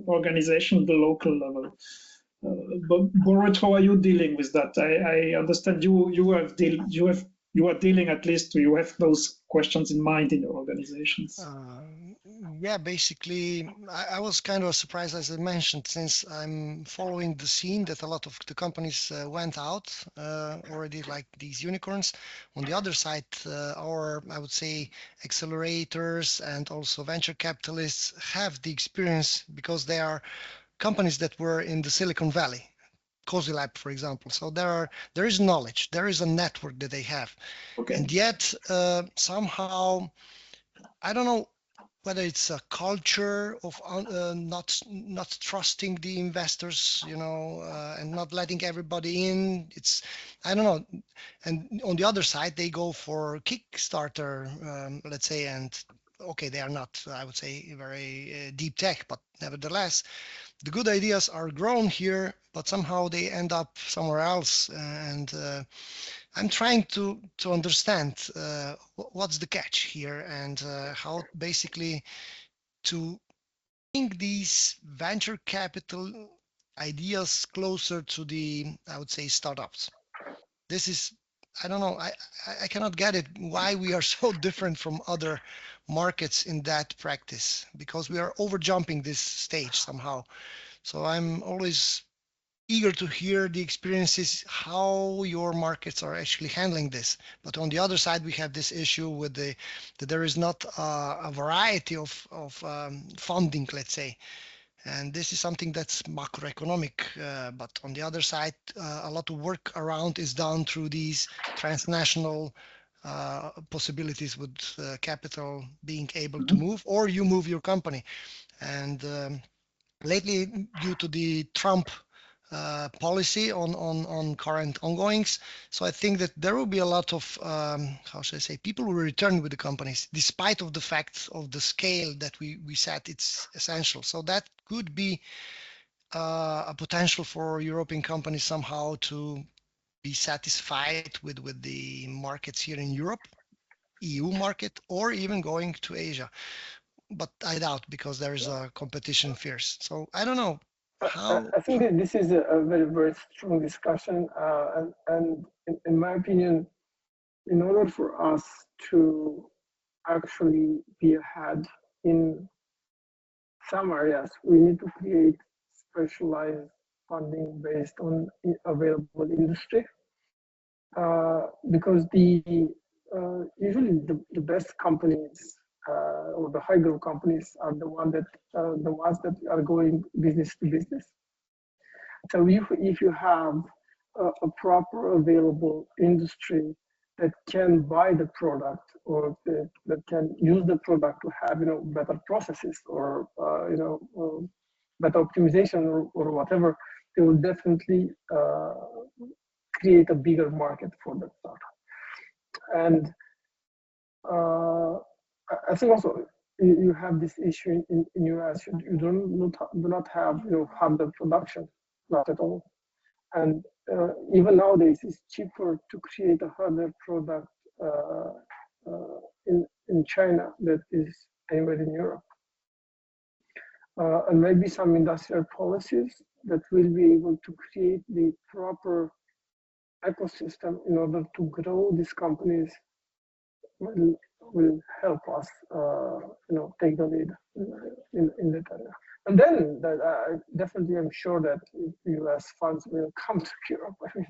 organization at the local level? Borit, how are you dealing with that? I understand you have you are dealing, at least you have those questions in mind in your organizations? Yeah, basically, I was kind of surprised, as I mentioned, since I'm following the scene that a lot of the companies went out already, like these unicorns. On the other side, I would say, accelerators and also venture capitalists have the experience because they are companies that were in the Silicon Valley. Cozy Lab, for example. So there is knowledge, there is a network that they have, Okay. and yet somehow I don't know whether it's a culture of not trusting the investors, and not letting everybody in. I don't know. And on the other side, they go for Kickstarter, let's say, and okay, they are not, I would say, very deep tech, but nevertheless, the good ideas are grown here, but somehow they end up somewhere else. And I'm trying to understand what's the catch here, and how basically to bring these venture capital ideas closer to the, I would say, startups. This is, I don't know, I cannot get it why we are so different from other markets in that practice, because we are over jumping this stage somehow. So I'm always eager to hear the experiences, how your markets are actually handling this. But on the other side, we have this issue with that there is not a variety of funding, let's say. And this is something that's macroeconomic. But on the other side, a lot of work around is done through these transnational possibilities with capital being able to move, or you move your company. And lately, due to the Trump policy on current ongoings, so I think that there will be a lot of how should I say, people will return with the companies, despite of the fact of the scale that we set. It's essential. So that could be a potential for European companies somehow to be satisfied with the markets here in Europe, EU market, or even going to Asia. But I doubt, because there is a competition fierce. So I don't know how. I think that this is a very, very strong discussion. And in my opinion, in order for us to actually be ahead in some areas, we need to create specialized funding based on available industry. Because usually the best companies or the high growth companies are the ones that are going business to business. So if you have a proper available industry that can buy the product, or that can use the product to have better processes, or better optimization, or whatever, they will definitely create a bigger market for that startup. And I think also you have this issue in US. You do not have hardware production, not at all. And even nowadays, it's cheaper to create a hardware product in China that is anywhere in Europe. And maybe some industrial policies that will be able to create the proper ecosystem in order to grow these companies will help us, take the lead in that area. And then I definitely am sure that US funds will come to Europe. I mean,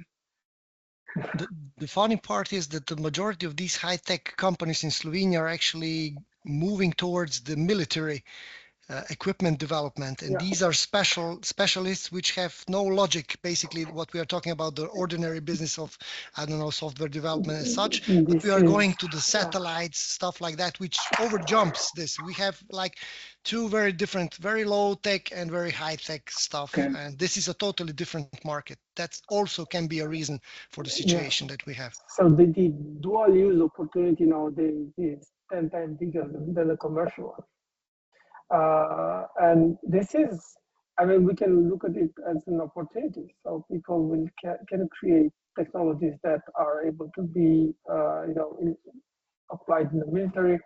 The funny part is that the majority of these high-tech companies in Slovenia are actually moving towards the military equipment development, and these are specialists which have no logic. Basically, what we are talking about, the ordinary business of, I don't know, software development as such, but we are going to the satellites, stuff like that, which overjumps this. We have like two very different, very low tech and very high tech stuff, and this is a totally different market. That also can be a reason for the situation that we have. So the dual use opportunity nowadays is 10 times bigger than the commercial one. And this is, I mean, we can look at it as an opportunity. So people can create technologies that are able to be, applied in the military,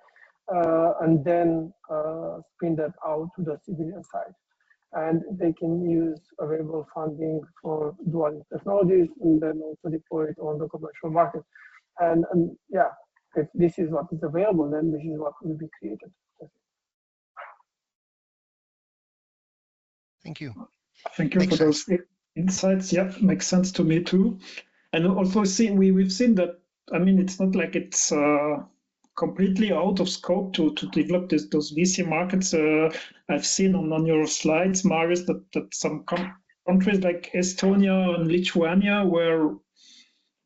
and then spin that out to the civilian side. And they can use available funding for dual technologies, and then also deploy it on the commercial market. And yeah, if this is what is available, then this is what will be created. Thank you. Thank you Makes for those insights. Yeah, makes sense to me too. And also we've seen that, I mean, it's not like it's completely out of scope to develop those VC markets. I've seen on your slides, Marius, that some countries like Estonia and Lithuania were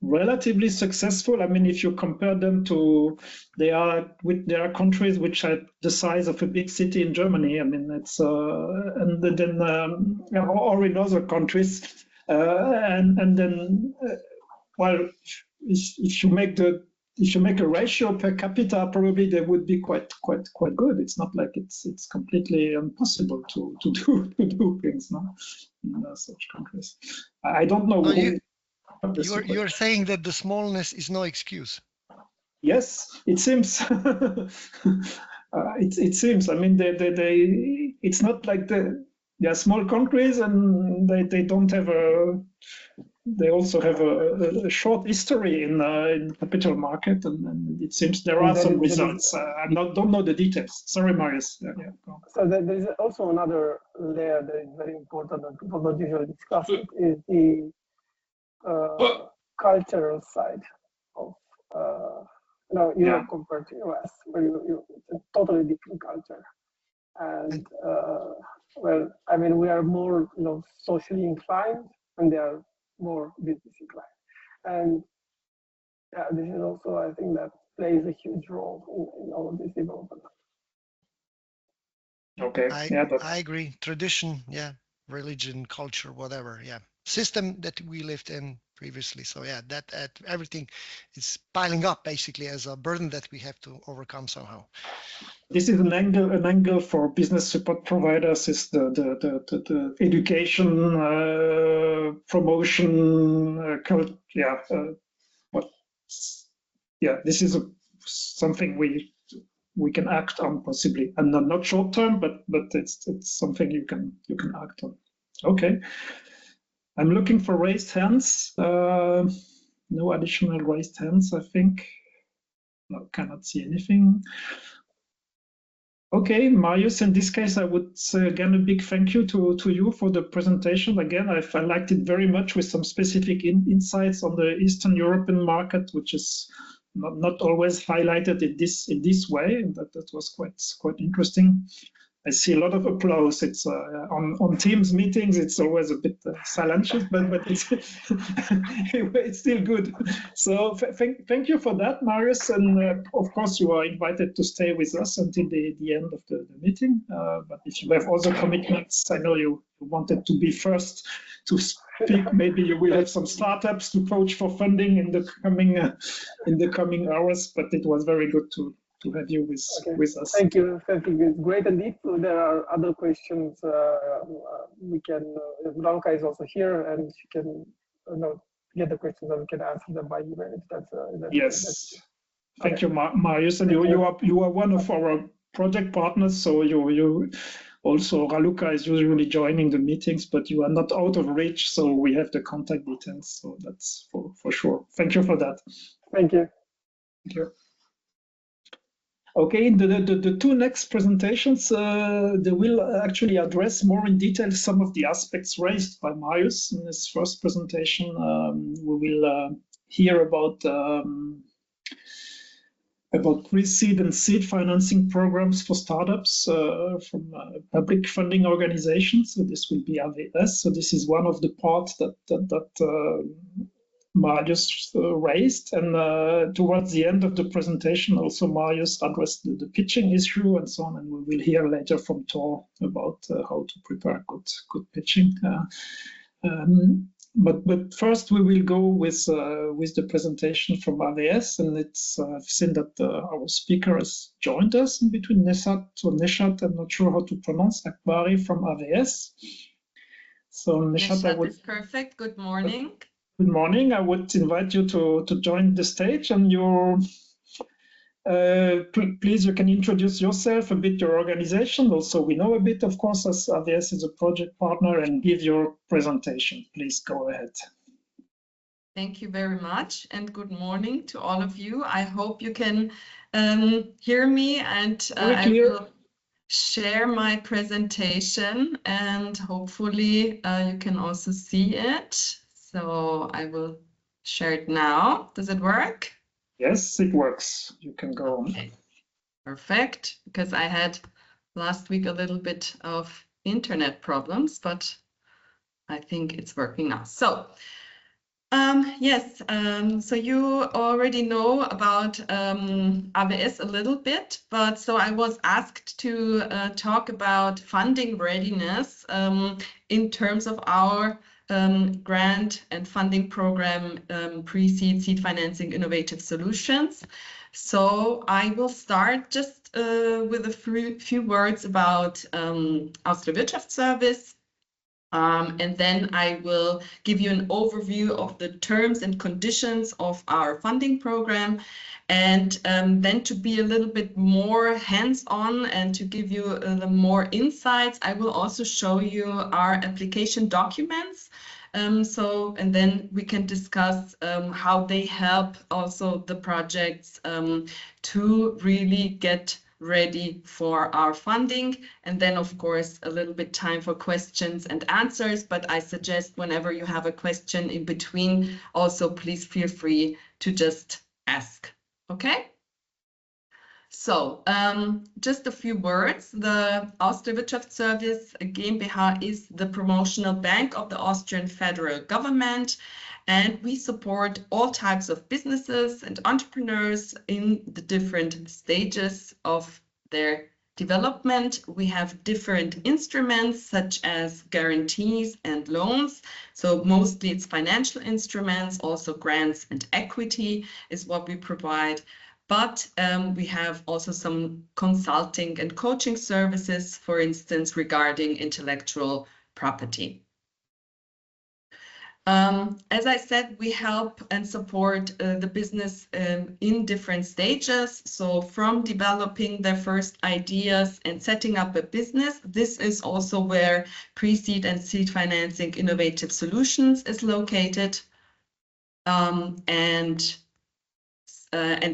relatively successful. I mean, if you compare them to, there are countries which are the size of a big city in Germany. I mean, it's and then or in other countries, and then well, if you make a ratio per capita, probably they would be quite good. It's not like it's completely impossible to do things, no, in such countries. I don't know. You're saying that the smallness is no excuse. Yes, it seems. It seems. I mean, they it's not like they are small countries and they don't have a. They also have a short history in capital market, and it seems there are some results. I don't know the details. Sorry, Marius. Yeah, so there is also another layer that is very important and people don't usually discuss it, is the cultural side of Europe compared to US, where it's a totally different culture. And well, I mean, we are more socially inclined, and they are more business inclined. And yeah, this is also, I think, that plays a huge role in all of this development. Okay. I agree. Tradition, yeah, religion, culture, whatever, yeah. System that we lived in previously. So yeah, that everything is piling up basically as a burden that we have to overcome somehow. This is an angle for business support providers, is the education, promotion, this is something we can act on possibly, and not short term, but it's something you can act on. Okay, I'm looking for raised hands. No additional raised hands, I think. No, cannot see anything. Okay, Marius, in this case, I would say again a big thank you to you for the presentation. Again, I liked it very much, with some specific insights on the Eastern European market, which is not always highlighted in this way, and that was quite interesting. I see a lot of applause. It's on Teams meetings. It's always a bit silent, but it's it's still good. So thank you for that, Marius. And of course, you are invited to stay with us until the end of the meeting. But if you have other commitments, I know you wanted to be first to speak. Maybe you will have some startups to approach for funding in the coming hours. But it was very good to have you with us. Thank you. It's great indeed. There are other questions. We can. Blanca is also here, and she can get the questions, and we can answer them by email. If that's yes. Thank you, Marius, and you are one of our project partners. So you also, Raluca is usually joining the meetings, but you are not out of reach. So we have the contact details. So that's for sure. Thank you for that. Thank you. Thank you. Okay, the two next presentations, they will actually address more in detail some of the aspects raised by Marius in his first presentation. We will hear about pre-seed and seed financing programs for startups from public funding organizations. So this will be IaaS. So this is one of the parts that Marius raised, and towards the end of the presentation, also Marius addressed the pitching issue and so on, and we will hear later from Tor about how to prepare good pitching. But first we will go with the presentation from IaaS, and it's I've seen that our speaker has joined us in between, Neshat, I'm not sure how to pronounce, Akbari from IaaS. So Neshat is perfect. Good morning. Good morning. I would invite you to join the stage, and please, you can introduce yourself a bit, your organization. Also, we know a bit, of course, as IaaS is a project partner, and give your presentation. Please go ahead. Thank you very much, and good morning to all of you. I hope you can hear me, and I will share my presentation, and hopefully you can also see it. So I will share it now. Does it work? Yes, it works. You can go on. Okay. Perfect, because I had last week a little bit of internet problems, but I think it's working now. So yes, so you already know about IaaS a little bit, but so I was asked to talk about funding readiness in terms of our grant and funding program, pre-seed, seed financing, innovative solutions. So I will start just with a few words about IaaS4DR Wirtschaftsservice. And then I will give you an overview of the terms and conditions of our funding program. And then to be a little bit more hands-on and to give you more insights, I will also show you our application documents. And then we can discuss how they help also the projects to really get ready for our funding. And then, of course, a little bit time for questions and answers. But I suggest whenever you have a question in between, also please feel free to just ask. Okay? So just a few words. The IaaS4DR Wirtschaftsservice GmbH is the promotional bank of the Austrian federal government, and we support all types of businesses and entrepreneurs in the different stages of their development. We have different instruments such as guarantees and loans. So mostly it's financial instruments, also grants and equity is what we provide. But we have also some consulting and coaching services, for instance, regarding intellectual property. As I said, we help and support the business in different stages. So from developing their first ideas and setting up a business, this is also where pre-seed and seed financing innovative solutions is located. And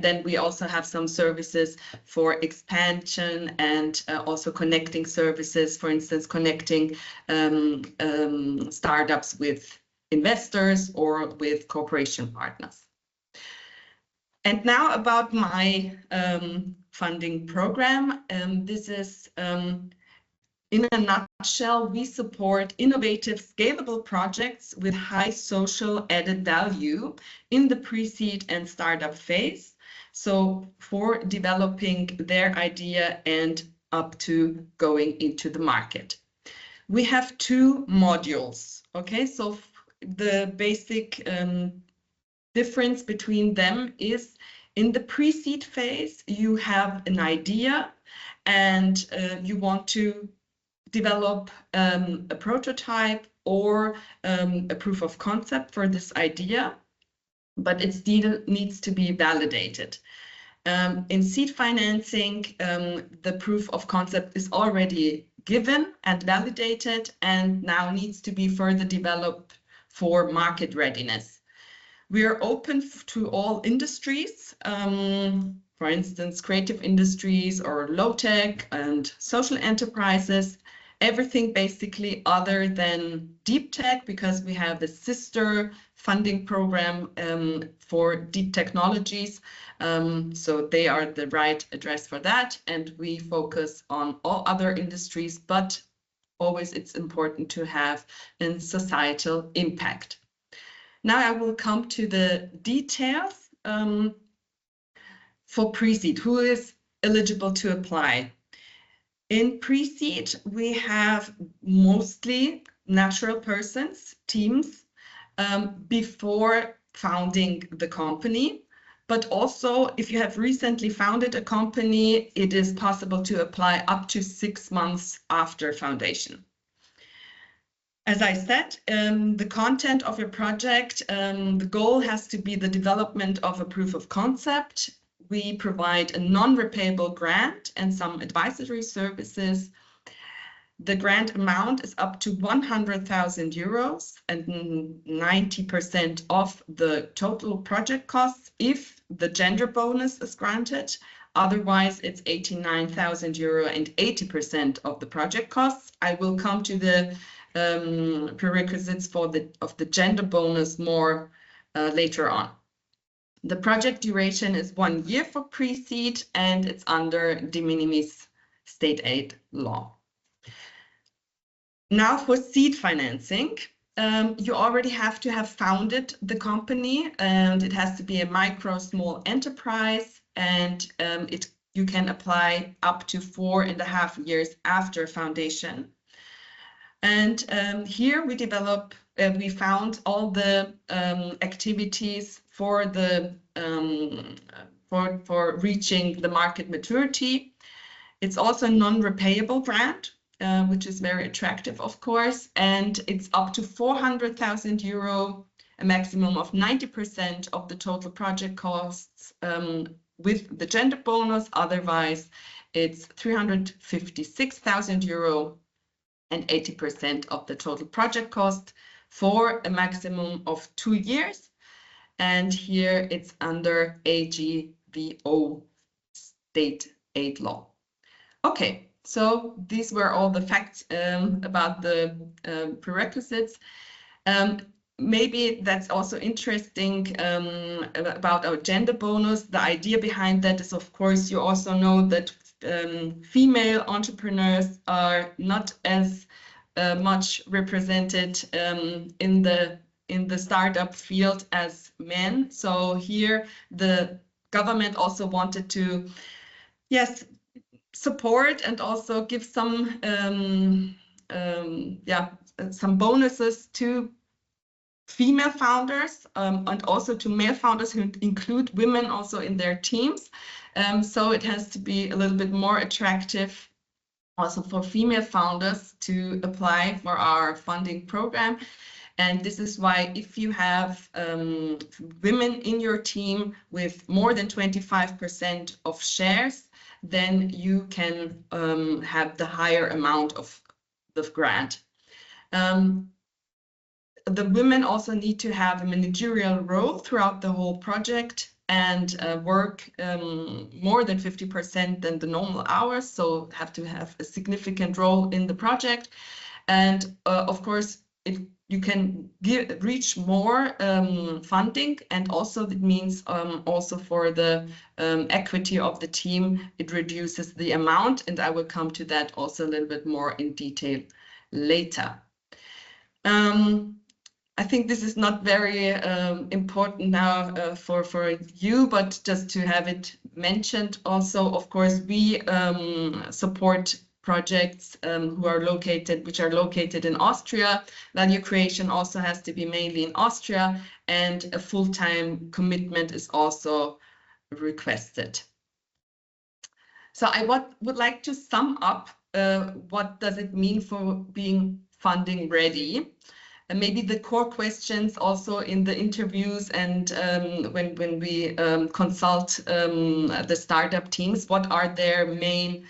then we also have some services for expansion and also connecting services, for instance, connecting startups with investors or with cooperation partners. And now about my funding program. This is in a nutshell, we support innovative, scalable projects with high social added value in the pre-seed and startup phase. So for developing their idea and up to going into the market. We have two modules, okay? So the basic difference between them is in the pre-seed phase, you have an idea and you want to develop a prototype or a proof of concept for this idea, but it still needs to be validated. In seed financing, the proof of concept is already given and validated and now needs to be further developed for market readiness. We are open to all industries, for instance, creative industries or low-tech and social enterprises. Everything basically other than deep tech, because we have the sister funding program for deep technologies. So they are the right address for that. And we focus on all other industries, but always it's important to have a societal impact. Now I will come to the details for pre-seed. Who is eligible to apply? In pre-seed, we have mostly natural persons, teams, before founding the company. But also, if you have recently founded a company, it is possible to apply up to 6 months after foundation. As I said, the content of your project, the goal has to be the development of a proof of concept. We provide a non-repayable grant and some advisory services. The grant amount is up to 100,000 euros and 90% of the total project costs if the gender bonus is granted. Otherwise, it's 89,000 euro and 80% of the project costs. I will come to the prerequisites of the gender bonus more later on. The project duration is 1 year for pre-seed, and it's under de minimis state aid law. Now for seed financing, you already have to have founded the company, and it has to be a micro small enterprise, and you can apply up to 4.5 years after foundation. And here we found all the activities for reaching the market maturity. It's also a non-repayable grant, which is very attractive, of course, and it's up to 400,000 euro, a maximum of 90% of the total project costs with the gender bonus. Otherwise, it's 356,000 euro and 80% of the total project cost for a maximum of 2 years. And here it's under AGVO state aid law. Okay, so these were all the facts about the prerequisites. Maybe that's also interesting about our gender bonus. The idea behind that is, of course, you also know that female entrepreneurs are not as much represented in the startup field as men. So here the government also wanted to, yes, support and also give some bonuses to female founders and also to male founders who include women also in their teams. So it has to be a little bit more attractive also for female founders to apply for our funding program. And this is why if you have women in your team with more than 25% of shares, then you can have the higher amount of the grant. The women also need to have a managerial role throughout the whole project and work more than 50% than the normal hours, so have to have a significant role in the project. And of course, you can reach more funding, and also that means also for the equity of the team, it reduces the amount, and I will come to that also a little bit more in detail later. I think this is not very important now for you, but just to have it mentioned also, of course, we support projects which are located in Austria. Value creation also has to be mainly in Austria, and a full-time commitment is also requested. So I would like to sum up what does it mean for being funding ready. And maybe the core questions also in the interviews and when we consult the startup teams, what are their main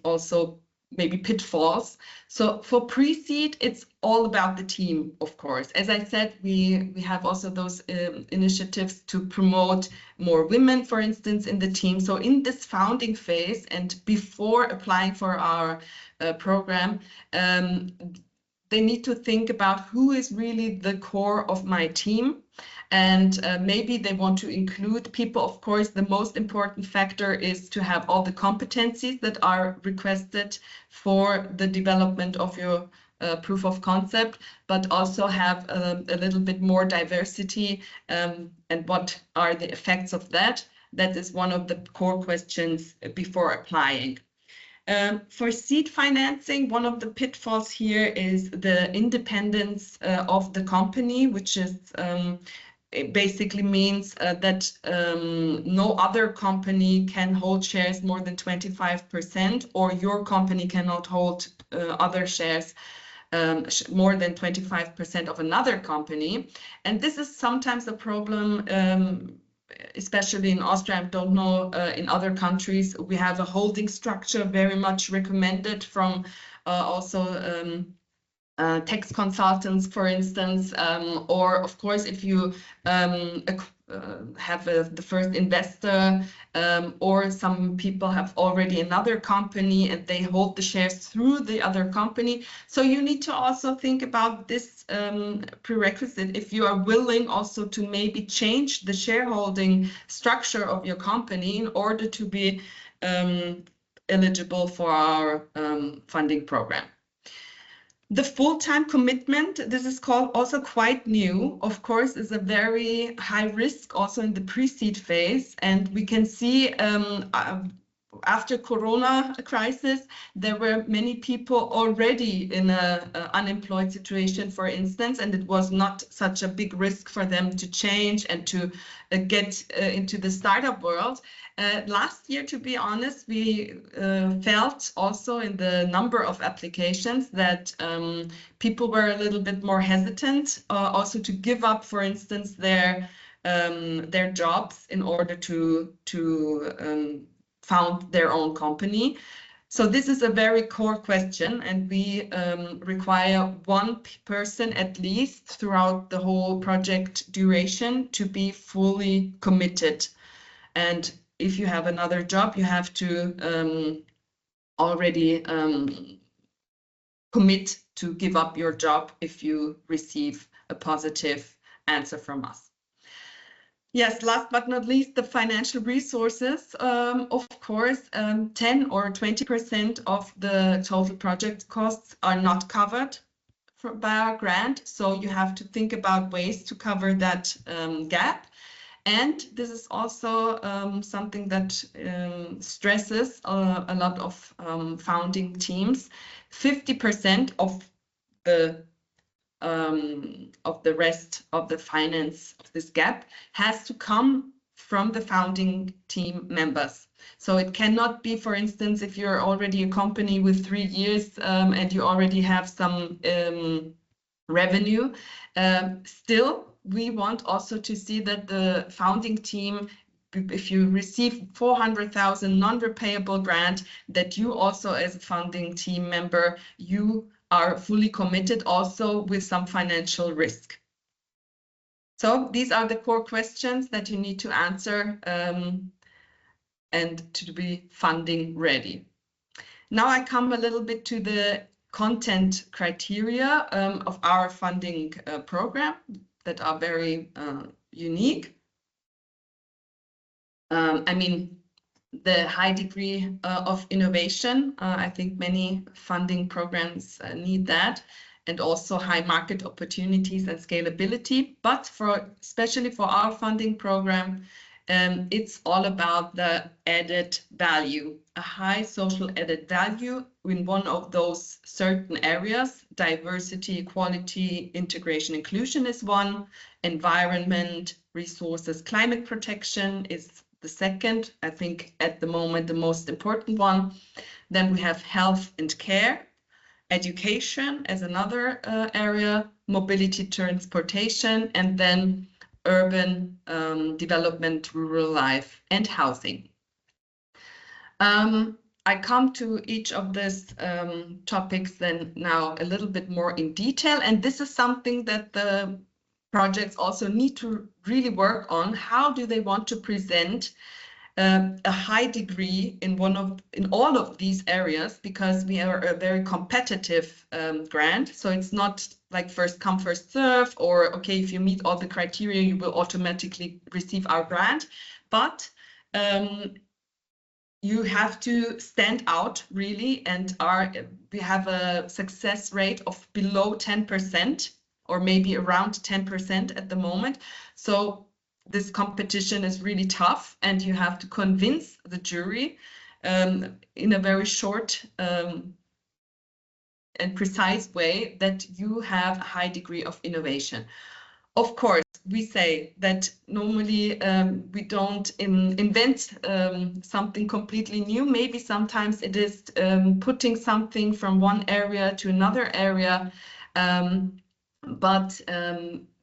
also maybe pitfalls. So for pre-seed, it's all about the team, of course. As I said, we have also those initiatives to promote more women, for instance, in the team. So in this founding phase and before applying for our program, they need to think about who is really the core of my team. And maybe they want to include people. Of course, the most important factor is to have all the competencies that are requested for the development of your proof of concept, but also have a little bit more diversity and what are the effects of that. That is one of the core questions before applying. For seed financing, one of the pitfalls here is the independence of the company, which is it basically means that no other company can hold shares more than 25%, or your company cannot hold other shares more than 25% of another company. And this is sometimes a problem, especially in Austria. I don't know in other countries. We have a holding structure very much recommended from also tax consultants, for instance, or of course, if you have the first investor, or some people have already another company and they hold the shares through the other company. So you need to also think about this prerequisite if you are willing also to maybe change the shareholding structure of your company in order to be eligible for our funding program. The full-time commitment, this is called also quite new, of course, is a very high risk also in the pre-seed phase. And we can see after Corona crisis, there were many people already in a unemployed situation, for instance, and it was not such a big risk for them to change and to get into the startup world. Last year, to be honest, we felt also in the number of applications that people were a little bit more hesitant also to give up, for instance, their jobs in order to found their own company. So this is a very core question, and we require one person at least throughout the whole project duration to be fully committed. And if you have another job, you have to already commit to give up your job if you receive a positive answer from us. Yes, last but not least, the financial resources. Of course, 10 or 20% of the total project costs are not covered by our grant. So you have to think about ways to cover that gap. And this is also something that stresses a lot of founding teams. 50% of the rest of the finance of this gap has to come from the founding team members. So it cannot be, for instance, if you're already a company with 3 years and you already have some revenue, still we want also to see that the founding team, if you receive 400,000 non-repayable grant, that you also as a founding team member, you are fully committed also with some financial risk. So these are the core questions that you need to answer and to be funding ready. Now I come a little bit to the content criteria of our funding program that are very unique. I mean, the high degree of innovation, I think many funding programs need that, and also high market opportunities and scalability. But especially for our funding program, it's all about the added value, a high social added value in one of those certain areas. Diversity, equality, integration, inclusion is one. Environment, resources, climate protection is the second. I think at the moment the most important one. Then we have health and care, education as another area, mobility, transportation, and then urban development, rural life, and housing. I come to each of these topics then now a little bit more in detail, and this is something that the projects also need to really work on. How do they want to present a high degree in all of these areas, because we are a very competitive grant. So it's not like first come, first serve, or okay, if you meet all the criteria, you will automatically receive our grant. But you have to stand out really, and we have a success rate of below 10%, or maybe around 10% at the moment. So this competition is really tough, and you have to convince the jury in a very short and precise way that you have a high degree of innovation. Of course, we say that normally we don't invent something completely new. Maybe sometimes it is putting something from one area to another area, but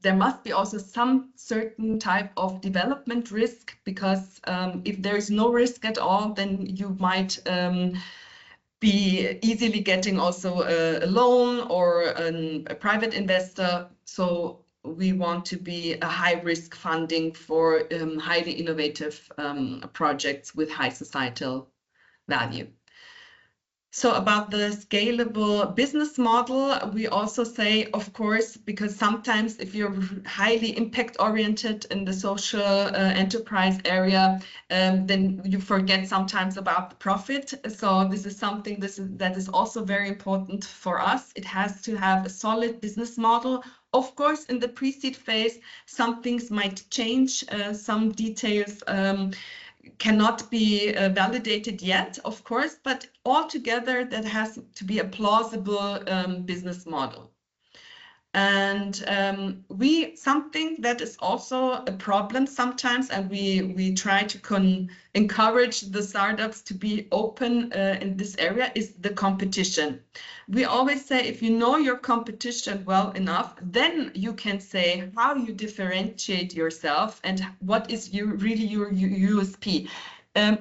there must be also some certain type of development risk, because if there is no risk at all, then you might be easily getting also a loan or a private investor. So we want to be a high-risk funding for highly innovative projects with high societal value. So about the scalable business model, we also say, of course, because sometimes if you're highly impact oriented in the social enterprise area, then you forget sometimes about the profit. So this is something that is also very important for us. It has to have a solid business model. Of course, in the pre-seed phase, some things might change, some details cannot be validated yet, of course, but altogether that has to be a plausible business model. And something that is also a problem sometimes, and we try to encourage the startups to be open in this area, is the competition. We always say, if you know your competition well enough, then you can say how you differentiate yourself and what is really your USP.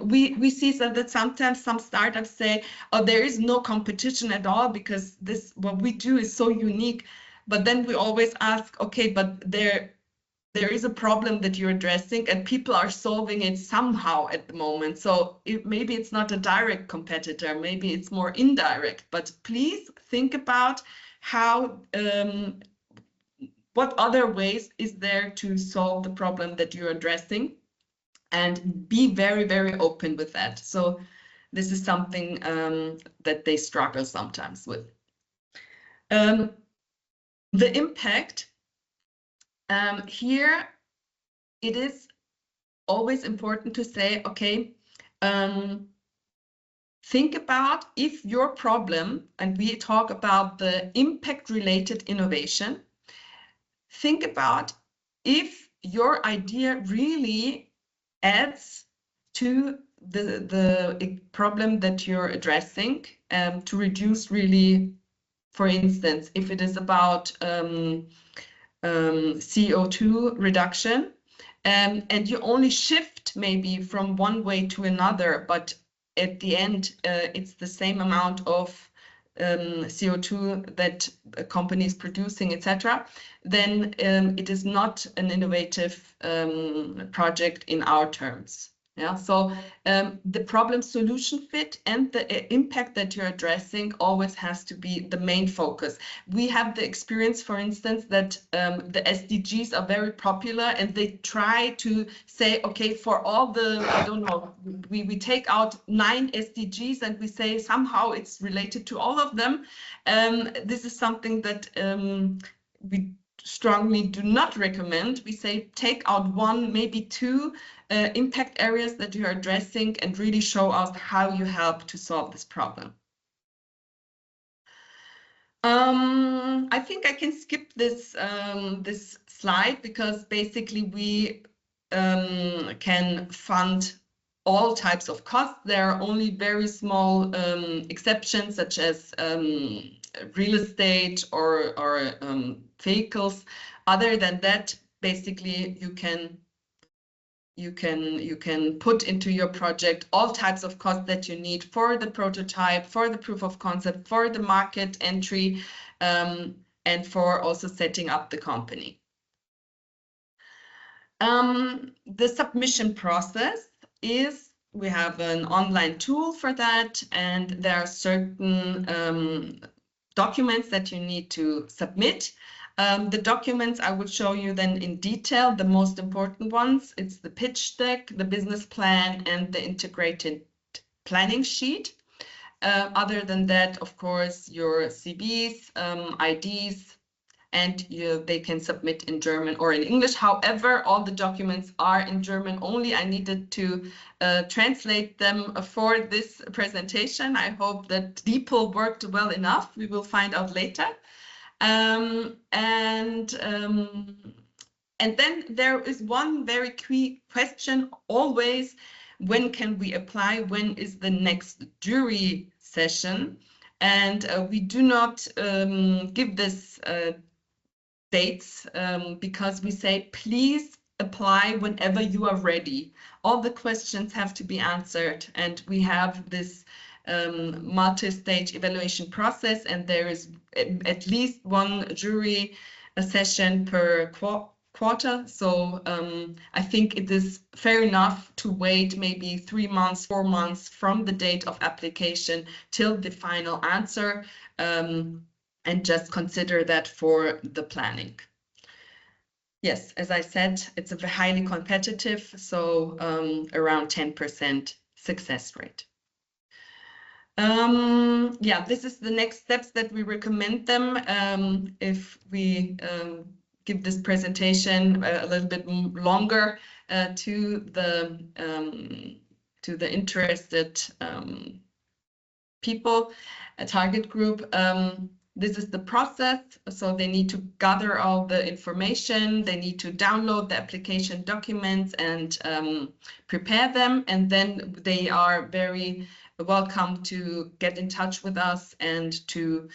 We see that sometimes some startups say, oh, there is no competition at all because what we do is so unique. But then we always ask, okay, but there is a problem that you're addressing and people are solving it somehow at the moment. So maybe it's not a direct competitor, maybe it's more indirect, but please think about how, what other ways is there to solve the problem that you're addressing, and be very, very open with that. So this is something that they struggle sometimes with. The impact, here it is always important to say, okay, think about if your problem, and we talk about the impact related innovation, think about if your idea really adds to the problem that you're addressing, to reduce really, for instance, if it is about CO2 reduction, and you only shift maybe from one way to another, but at the end it's the same amount of CO2 that a company is producing, etc., then it is not an innovative project in our terms. Yeah, so the problem solution fit and the impact that you're addressing always has to be the main focus. We have the experience, for instance, that the SDGs are very popular and they try to say, okay, for all the, I don't know, we take out 9 SDGs and we say somehow it's related to all of them. This is something that we strongly do not recommend. We say take out 1, maybe 2 impact areas that you are addressing and really show us how you help to solve this problem. I think I can skip this this slide because basically we can fund all types of costs. There are only very small exceptions, such as real estate or vehicles. Other than that, basically you can put into your project all types of costs that you need for the prototype, for the proof of concept, for the market entry, and for also setting up the company. The submission process is, we have an online tool for that, and there are certain documents that you need to submit. The documents I will show you then in detail, the most important ones. It's the pitch deck, the business plan, and the integrated planning sheet. Other than that, of course, your CVs, IDs, and they can submit in German or in English. However, all the documents are in German only. I needed to translate them for this presentation. I hope that DeepL worked well enough. We will find out later. And then there is one very key question always: when can we apply? When is the next jury session? And we do not give this dates because we say, please apply whenever you are ready. All the questions have to be answered, and we have this multi-stage evaluation process, and there is at least one jury session per quarter. So I think it is fair enough to wait maybe 3 months, 4 months from the date of application till the final answer, and just consider that for the planning. Yes, as I said, it's a highly competitive, so around 10% success rate. Yeah, this is the next steps that we recommend them if we give this presentation a little bit longer to the interested people, a target group. This is the process. So they need to gather all the information. They need to download the application documents and prepare them. And then they are very welcome to get in touch with us and to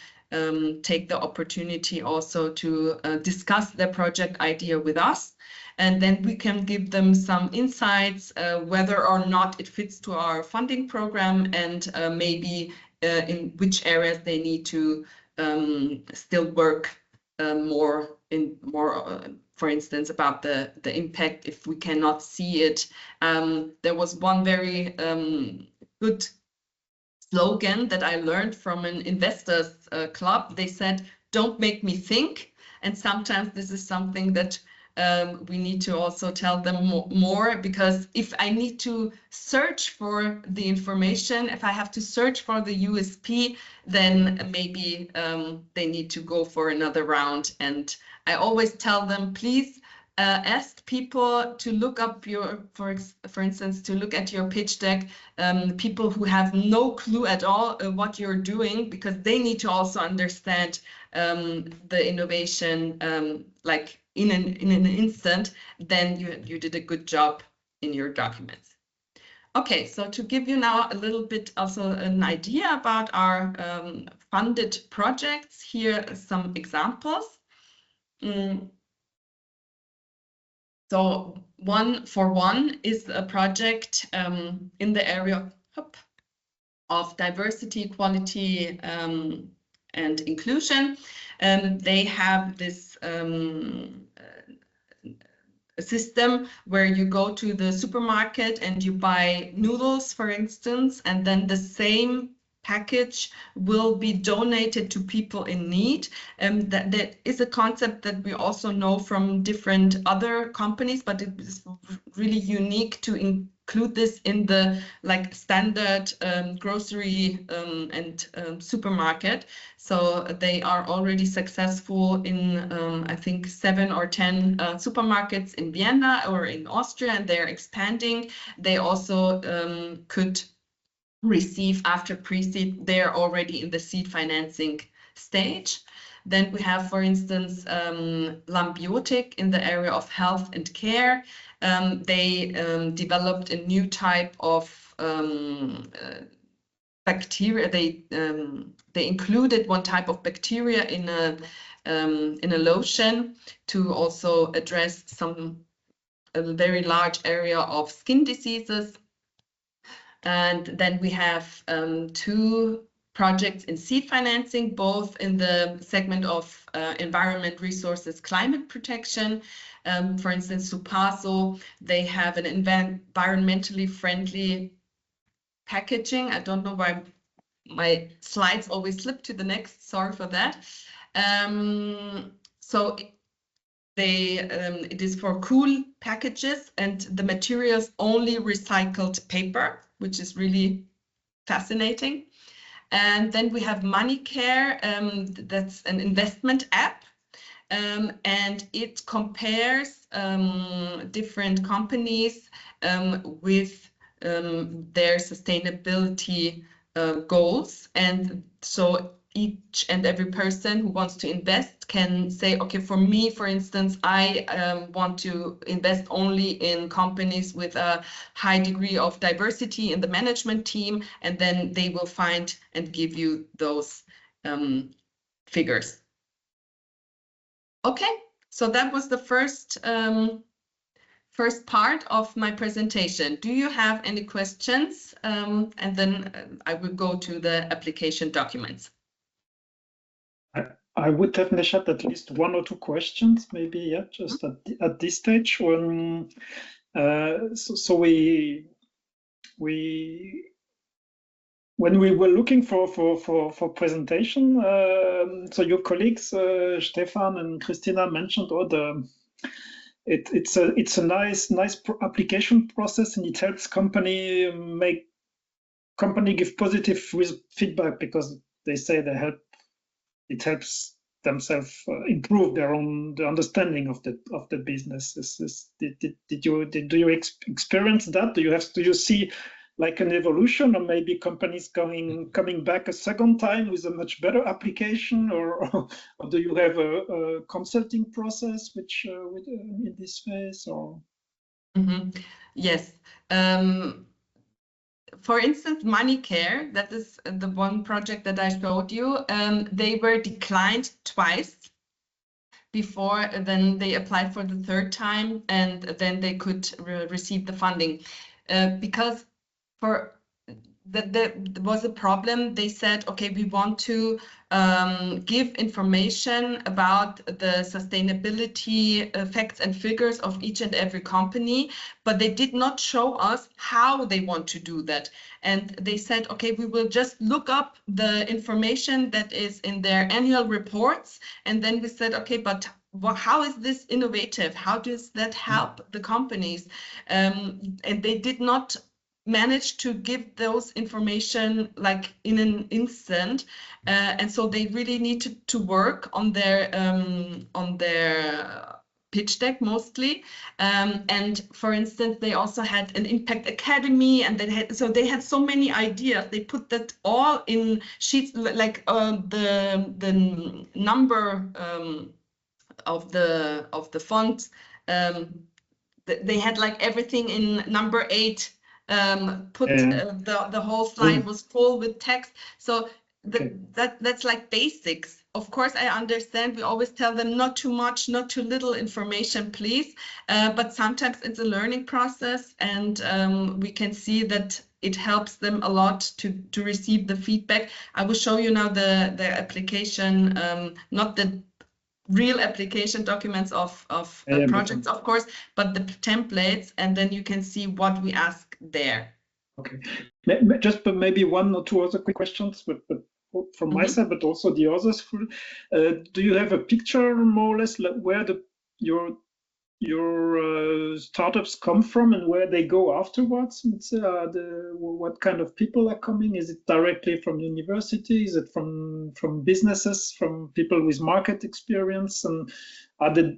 take the opportunity also to discuss their project idea with us. And then we can give them some insights, whether or not it fits to our funding program, and maybe in which areas they need to still work more, for instance, about the impact if we cannot see it. There was one very good slogan that I learned from an investors club. They said, "Don't make me think." And sometimes this is something that we need to also tell them more, because if I need to search for the information, if I have to search for the USP, then maybe they need to go for another round. And I always tell them, please ask people to look up your, for instance, to look at your pitch deck, people who have no clue at all what you're doing, because they need to also understand the innovation like in an instant. Then you did a good job in your documents. Okay, so to give you now a little bit also an idea about our funded projects, here are some examples. So 1for1 is a project in the area of diversity, equality, and inclusion. They have this system where you go to the supermarket and you buy noodles, for instance, and then the same package will be donated to people in need. That is a concept that we also know from different other companies, but it is really unique to include this in the like standard grocery and supermarket. So they are already successful in I think 7 or 10 supermarkets in Vienna or in Austria, and they're expanding. They also could receive after pre-seed. They're already in the seed financing stage. Then we have, for instance, Lambiotic in the area of health and care. They developed a new type of bacteria. They included one type of bacteria in a lotion to also address a very large area of skin diseases. And then we have 2 projects in seed financing, both in the segment of environment, resources, climate protection. For instance, Supaso, they have an environmentally friendly packaging. I don't know why my slides always slip to the next, sorry for that. So it is for cool packages, and the materials only recycled paper, which is really fascinating. And then we have Money Care, that's an investment app, and it compares different companies with their sustainability goals. And so each and every person who wants to invest can say, okay, for me, for instance, I want to invest only in companies with a high degree of diversity in the management team, and then they will find and give you those figures. Okay, so that was the first first part of my presentation. Do you have any questions? And then I will go to the application documents. I would definitely have at least one or two questions, maybe, yeah, just at this stage. When when we were looking for presentation, so your colleagues Stefan and Christina mentioned, it's a nice application process, and it helps company give positive feedback, because they say it helps themselves improve the understanding of the business. Do you experience that? Do you see like an evolution, or maybe companies coming back a second time with a much better application, or do you have a consulting process which in this phase, or? Yes. For instance, MoneyCare, that is the one project that I showed you, they were declined twice before then they applied for the third time, and then they could receive the funding. Because there was a problem. They said, okay, we want to give information about the sustainability facts and figures of each and every company, but they did not show us how they want to do that. And they said, okay, we will just look up the information that is in their annual reports. And then we said, okay, but how is this innovative? How does that help the companies? And they did not manage to give those information like in an instant, and so they really needed to work on their pitch deck mostly, and for instance they also had an impact academy, and they had so many ideas. They put that all in sheets, like the number of the font. They had like everything in number 8. The whole slide was full with text. So that's like basics. Of course, I understand. We always tell them not too much, not too little information, please. But sometimes it's a learning process, and we can see that it helps them a lot to receive the feedback. I will show you now the application, not the real application documents of projects, of course, but the templates, and then you can see what we ask there. Okay, just maybe one or two other quick questions, but from my side, but also the others. Do you have a picture more or less like where your startups come from and where they go afterwards? What kind of people are coming? Is it directly from university? Is it from businesses, from people with market experience? And are they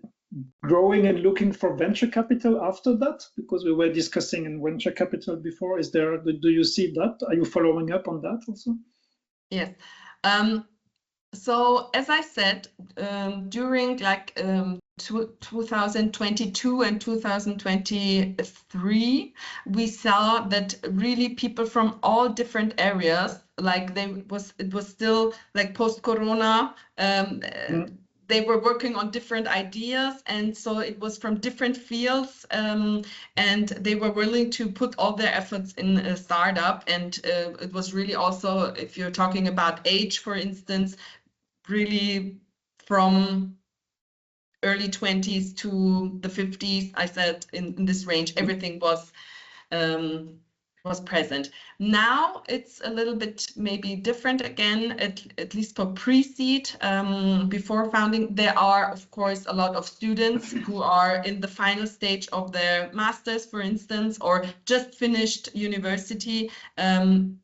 growing and looking for venture capital after that? Because we were discussing in venture capital before. Do you see that? Are you following up on that also? Yes. So as I said, during like 2022 and 2023, we saw that really people from all different areas, like it was still like post-corona, they were working on different ideas, and so it was from different fields, and they were willing to put all their efforts in a startup. And it was really also, if you're talking about age, for instance, really from early 20s to the 50s, I said in this range, everything was present. Now it's a little bit maybe different again, at least for pre-seed. Before founding, there are of course a lot of students who are in the final stage of their masters, for instance, or just finished university. I'm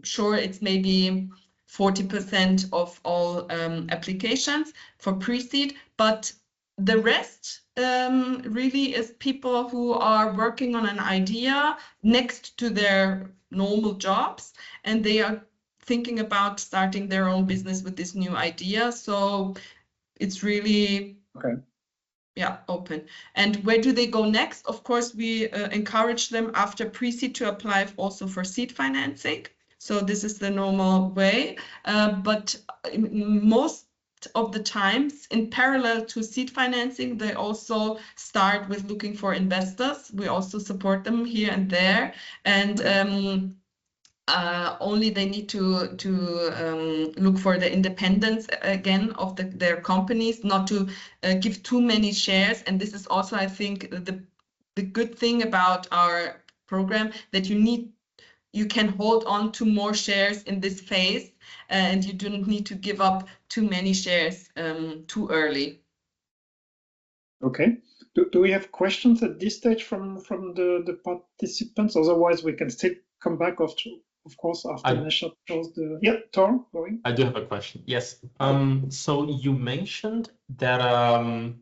sure it's maybe 40% of all applications for pre-seed, but the rest really is people who are working on an idea next to their normal jobs, and they are thinking about starting their own business with this new idea. So it's really open. And where do they go next? Of course, we encourage them after pre-seed to apply also for seed financing. So this is the normal way, but most of the times, in parallel to seed financing, they also start with looking for investors. We also support them here and there, and only they need to look for the independence again of their companies, not to give too many shares. And this is also, I think, the good thing about our program, that you can hold on to more shares in this phase, and you don't need to give up too many shares too early. Okay. Do we have questions at this stage from the participants? Otherwise, we can still come back after, of course, after Neshat shows the. Yeah, Tor, going. I do have a question. Yes. So you mentioned that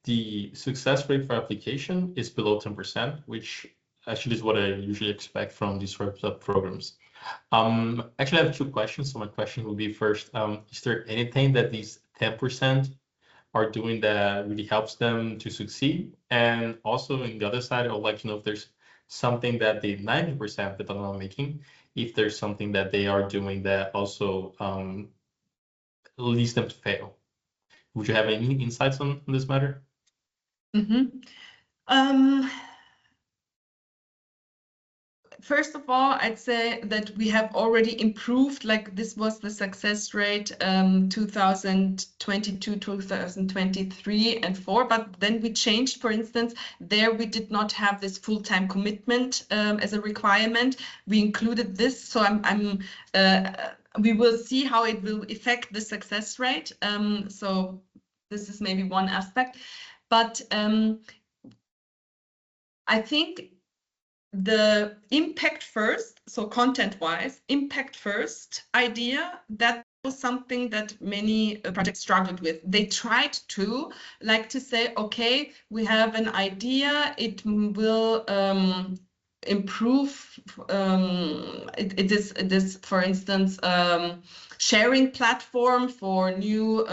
the success rate for application is below 10%, which actually is what I usually expect from these sorts of programs. Actually, I have two questions. So my question will be first, is there anything that these 10% are doing that really helps them to succeed? And also, on the other side, I would like to know if there's something that the 90% that are not making, if there's something that they are doing that also leads them to fail. Would you have any insights on this matter? First of all, I'd say that we have already improved, like this was the success rate 2022, 2023 and 4, but then we changed. For instance, there we did not have this full-time commitment as a requirement. We included this, so we will see how it will affect the success rate. So this is maybe one aspect, but I think the impact first, so content-wise, impact first idea, that was something that many projects struggled with. They tried to say, okay, we have an idea, it will improve, it is, for instance, sharing platform for new,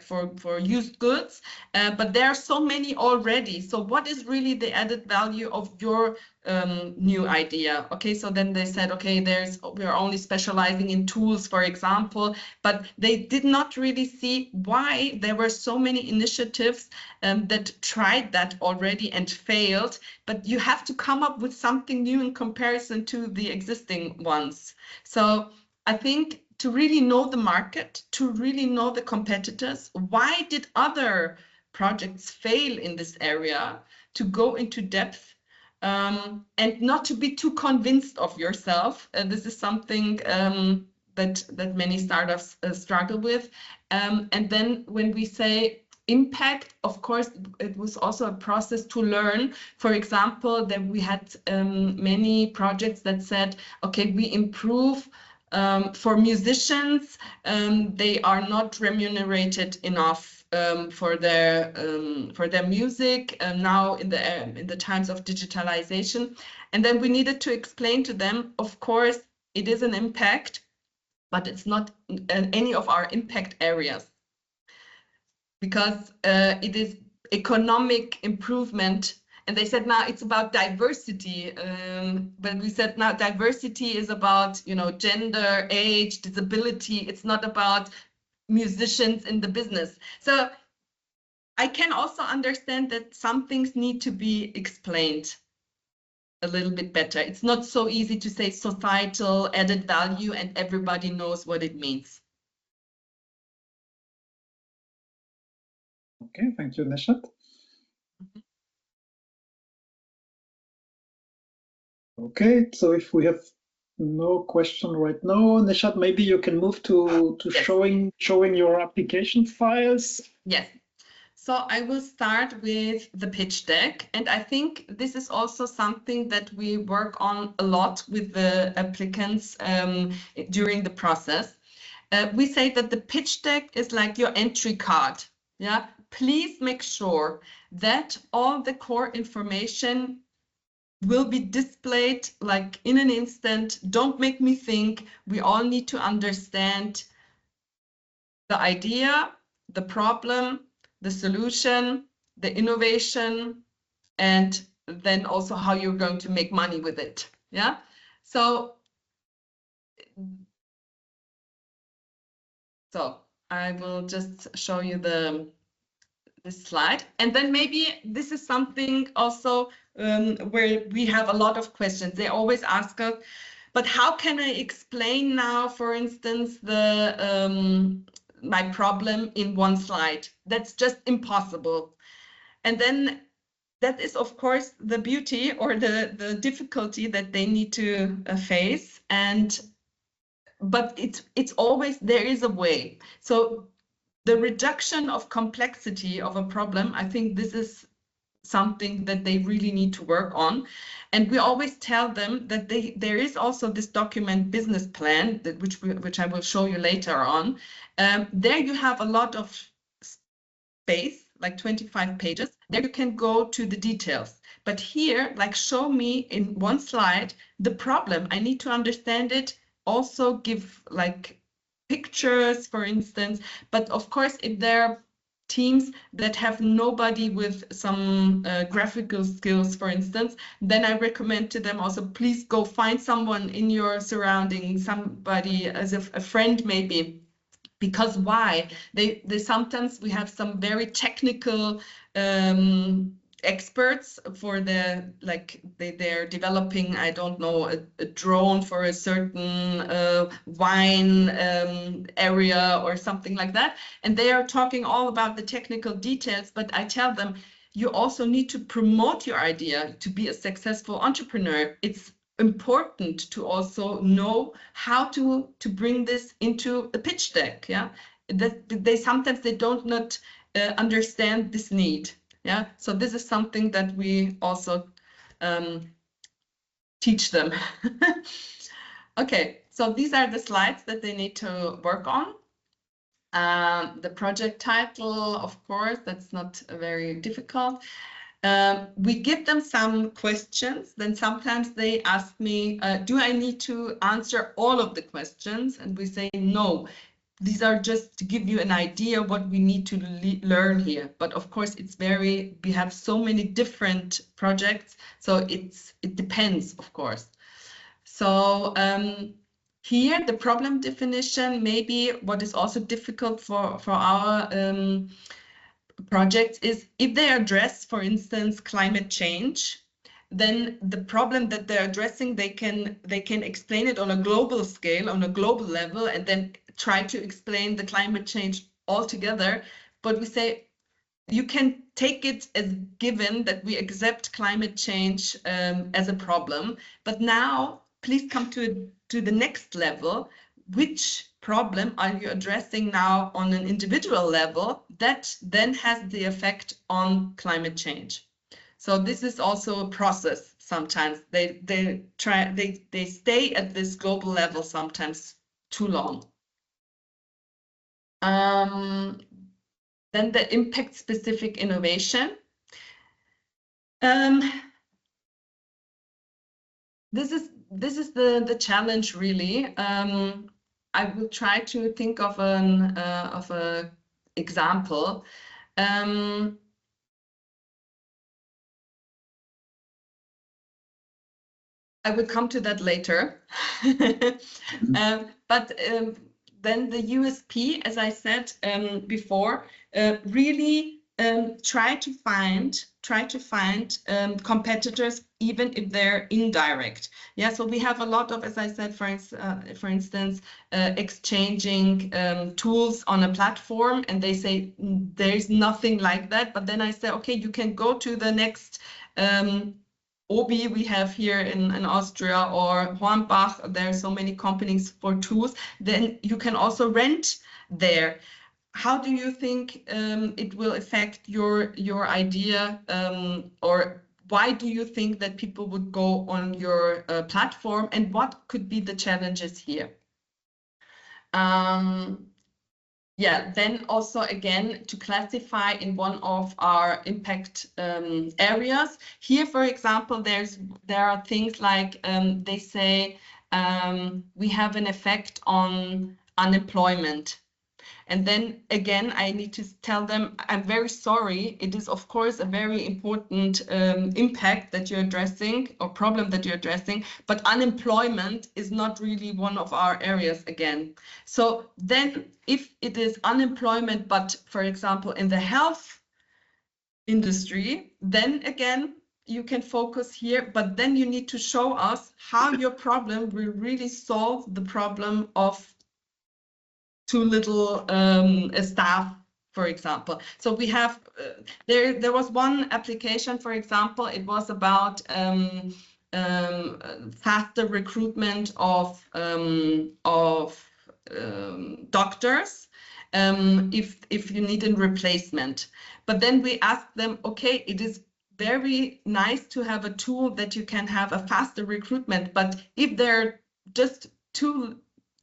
for used goods, but there are so many already. So what is really the added value of your new idea? Okay, so then they said, okay, we are only specializing in tools, for example, but they did not really see why there were so many initiatives that tried that already and failed. But you have to come up with something new in comparison to the existing ones. So I think to really know the market, to really know the competitors, why did other projects fail in this area, to go into depth, and not to be too convinced of yourself. This is something that many startups struggle with. And then when we say impact, of course, it was also a process to learn. For example, that we had many projects that said, okay, we improve for musicians, they are not remunerated enough for their music now in the times of digitalization. And then we needed to explain to them, of course, it is an impact, but it's not any of our impact areas, because it is economic improvement. And they said, now it's about diversity. But we said, now diversity is about, gender, age, disability. It's not about musicians in the business. So I can also understand that some things need to be explained a little bit better. It's not so easy to say societal added value and everybody knows what it means. Okay, thank you, Neshat. Okay, so if we have no question right now, Neshat, maybe you can move to Yes. showing your application files. Yes. So I will start with the pitch deck. And I think this is also something that we work on a lot with the applicants during the process. We say that the pitch deck is like your entry card. Yeah. Please make sure that all the core information will be displayed like in an instant. Don't make me think. We all need to understand the idea, the problem, the solution, the innovation, and then also how you're going to make money with it. Yeah. So I will just show you this slide. And then maybe this is something also where we have a lot of questions. They always ask us, but how can I explain now, for instance, my problem in one slide? That's just impossible. And then that is, of course, the beauty or the difficulty that they need to face. But it's always, there is a way. So the reduction of complexity of a problem, I think this is something that they really need to work on. And we always tell them that there is also this document business plan, that which I will show you later on. There you have a lot of space, like 25 pages. There you can go to the details. But here, like, show me in one slide the problem. I need to understand it. Also give like pictures, for instance. But of course, if there are teams that have nobody with some graphical skills, for instance, then I recommend to them also, please go find someone in your surrounding, somebody as a friend maybe. Because why? They sometimes we have some very technical experts for they're developing, I don't know, a drone for a certain wine area or something like that. And they are talking all about the technical details, but I tell them, you also need to promote your idea to be a successful entrepreneur. It's important to also know how to bring this into a pitch deck. Yeah, that they sometimes they don't not understand this need. Yeah, so this is something that we also teach them. Okay, so these are the slides that they need to work on. The project title, of course, that's not very difficult. We give them some questions, then sometimes they ask me, do I need to answer all of the questions? And we say, no, these are just to give you an idea what we need to learn here. But of course, we have so many different projects, so it depends, of course. So here, the problem definition, maybe what is also difficult for our projects is if they address, for instance, climate change, then the problem that they're addressing, they can explain it on a global scale, on a global level, and then try to explain the climate change altogether. But we say you can take it as given that we accept climate change as a problem, but now please come to the next level. Which problem are you addressing now on an individual level that then has the effect on climate change? So this is also a process. Sometimes they stay at this global level sometimes too long. Then the impact specific innovation. This is the challenge really. I will try to think of a example. I will come to that later. But then the USP, as I said before, really try to find competitors even if they're indirect. Yeah, so we have a lot of, as I said, for instance, exchanging tools on a platform, and they say there's nothing like that. But then I say, okay, you can go to the next Obi we have here in Austria, or Hornbach. There are so many companies for tools. Then you can also rent there. How do you think it will affect your idea, or why do you think that people would go on your platform, and what could be the challenges here? Yeah, then also again to classify in one of our impact areas. Here, for example, there are things like they say we have an effect on unemployment. And then again, I need to tell them, I'm very sorry. It is, of course, a very important impact that you're addressing or problem that you're addressing, but unemployment is not really one of our areas again. So then if it is unemployment, but for example, in the health industry, then again, you can focus here, but then you need to show us how your problem will really solve the problem of too little staff, for example. So we have, there was one application, for example, it was about faster recruitment of doctors if you need a replacement. But then we asked them, okay, it is very nice to have a tool that you can have a faster recruitment, but if there are just too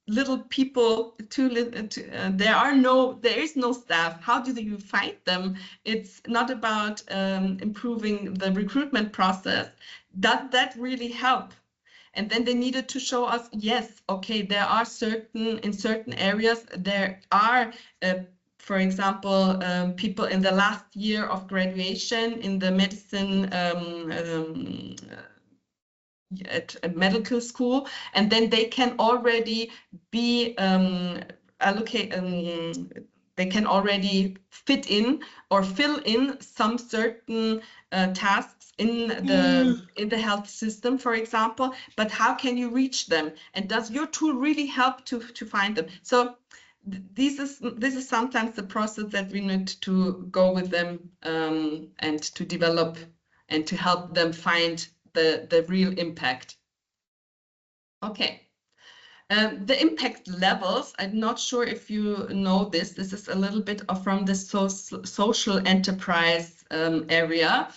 little people, there is no staff, how do you find them? It's not about improving the recruitment process. Does that really help? And then they needed to show us, yes, okay, there are in certain areas, there are, for example, people in the last year of graduation in the medicine at a medical school, and then they can already be they can already fit in or fill in some certain tasks in the health system, for example. But how can you reach them? And does your tool really help to find them? So this is sometimes the process that we need to go with them and to develop and to help them find the real impact. Okay. The impact levels, I'm not sure if you know this. This is a little bit from the social enterprise area.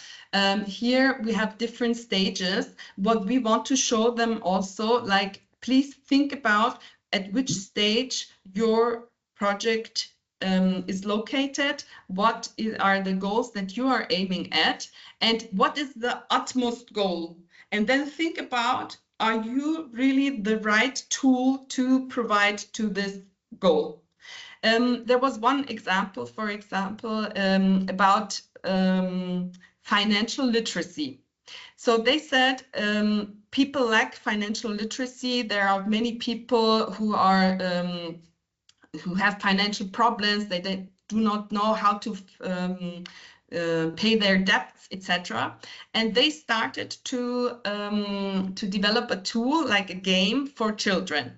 Here we have different stages. What we want to show them also, like, please think about at which stage your project is located, what are the goals that you are aiming at, and what is the utmost goal. And then think about, are you really the right tool to provide to this goal? There was one example, for example, about financial literacy. So they said people lack financial literacy. There are many people who are who have financial problems. They do not know how to pay their debts, etc. And they started to develop a tool, like a game for children.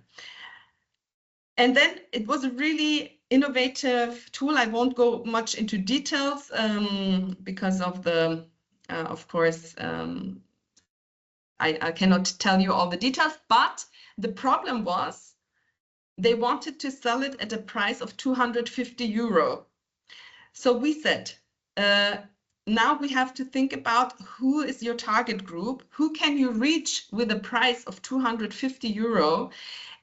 And then it was a really innovative tool. I won't go much into details because of the, of course, I cannot tell you all the details, but the problem was they wanted to sell it at a price of 250 euro. So we said, now we have to think about who is your target group, who can you reach with a price of 250 euro,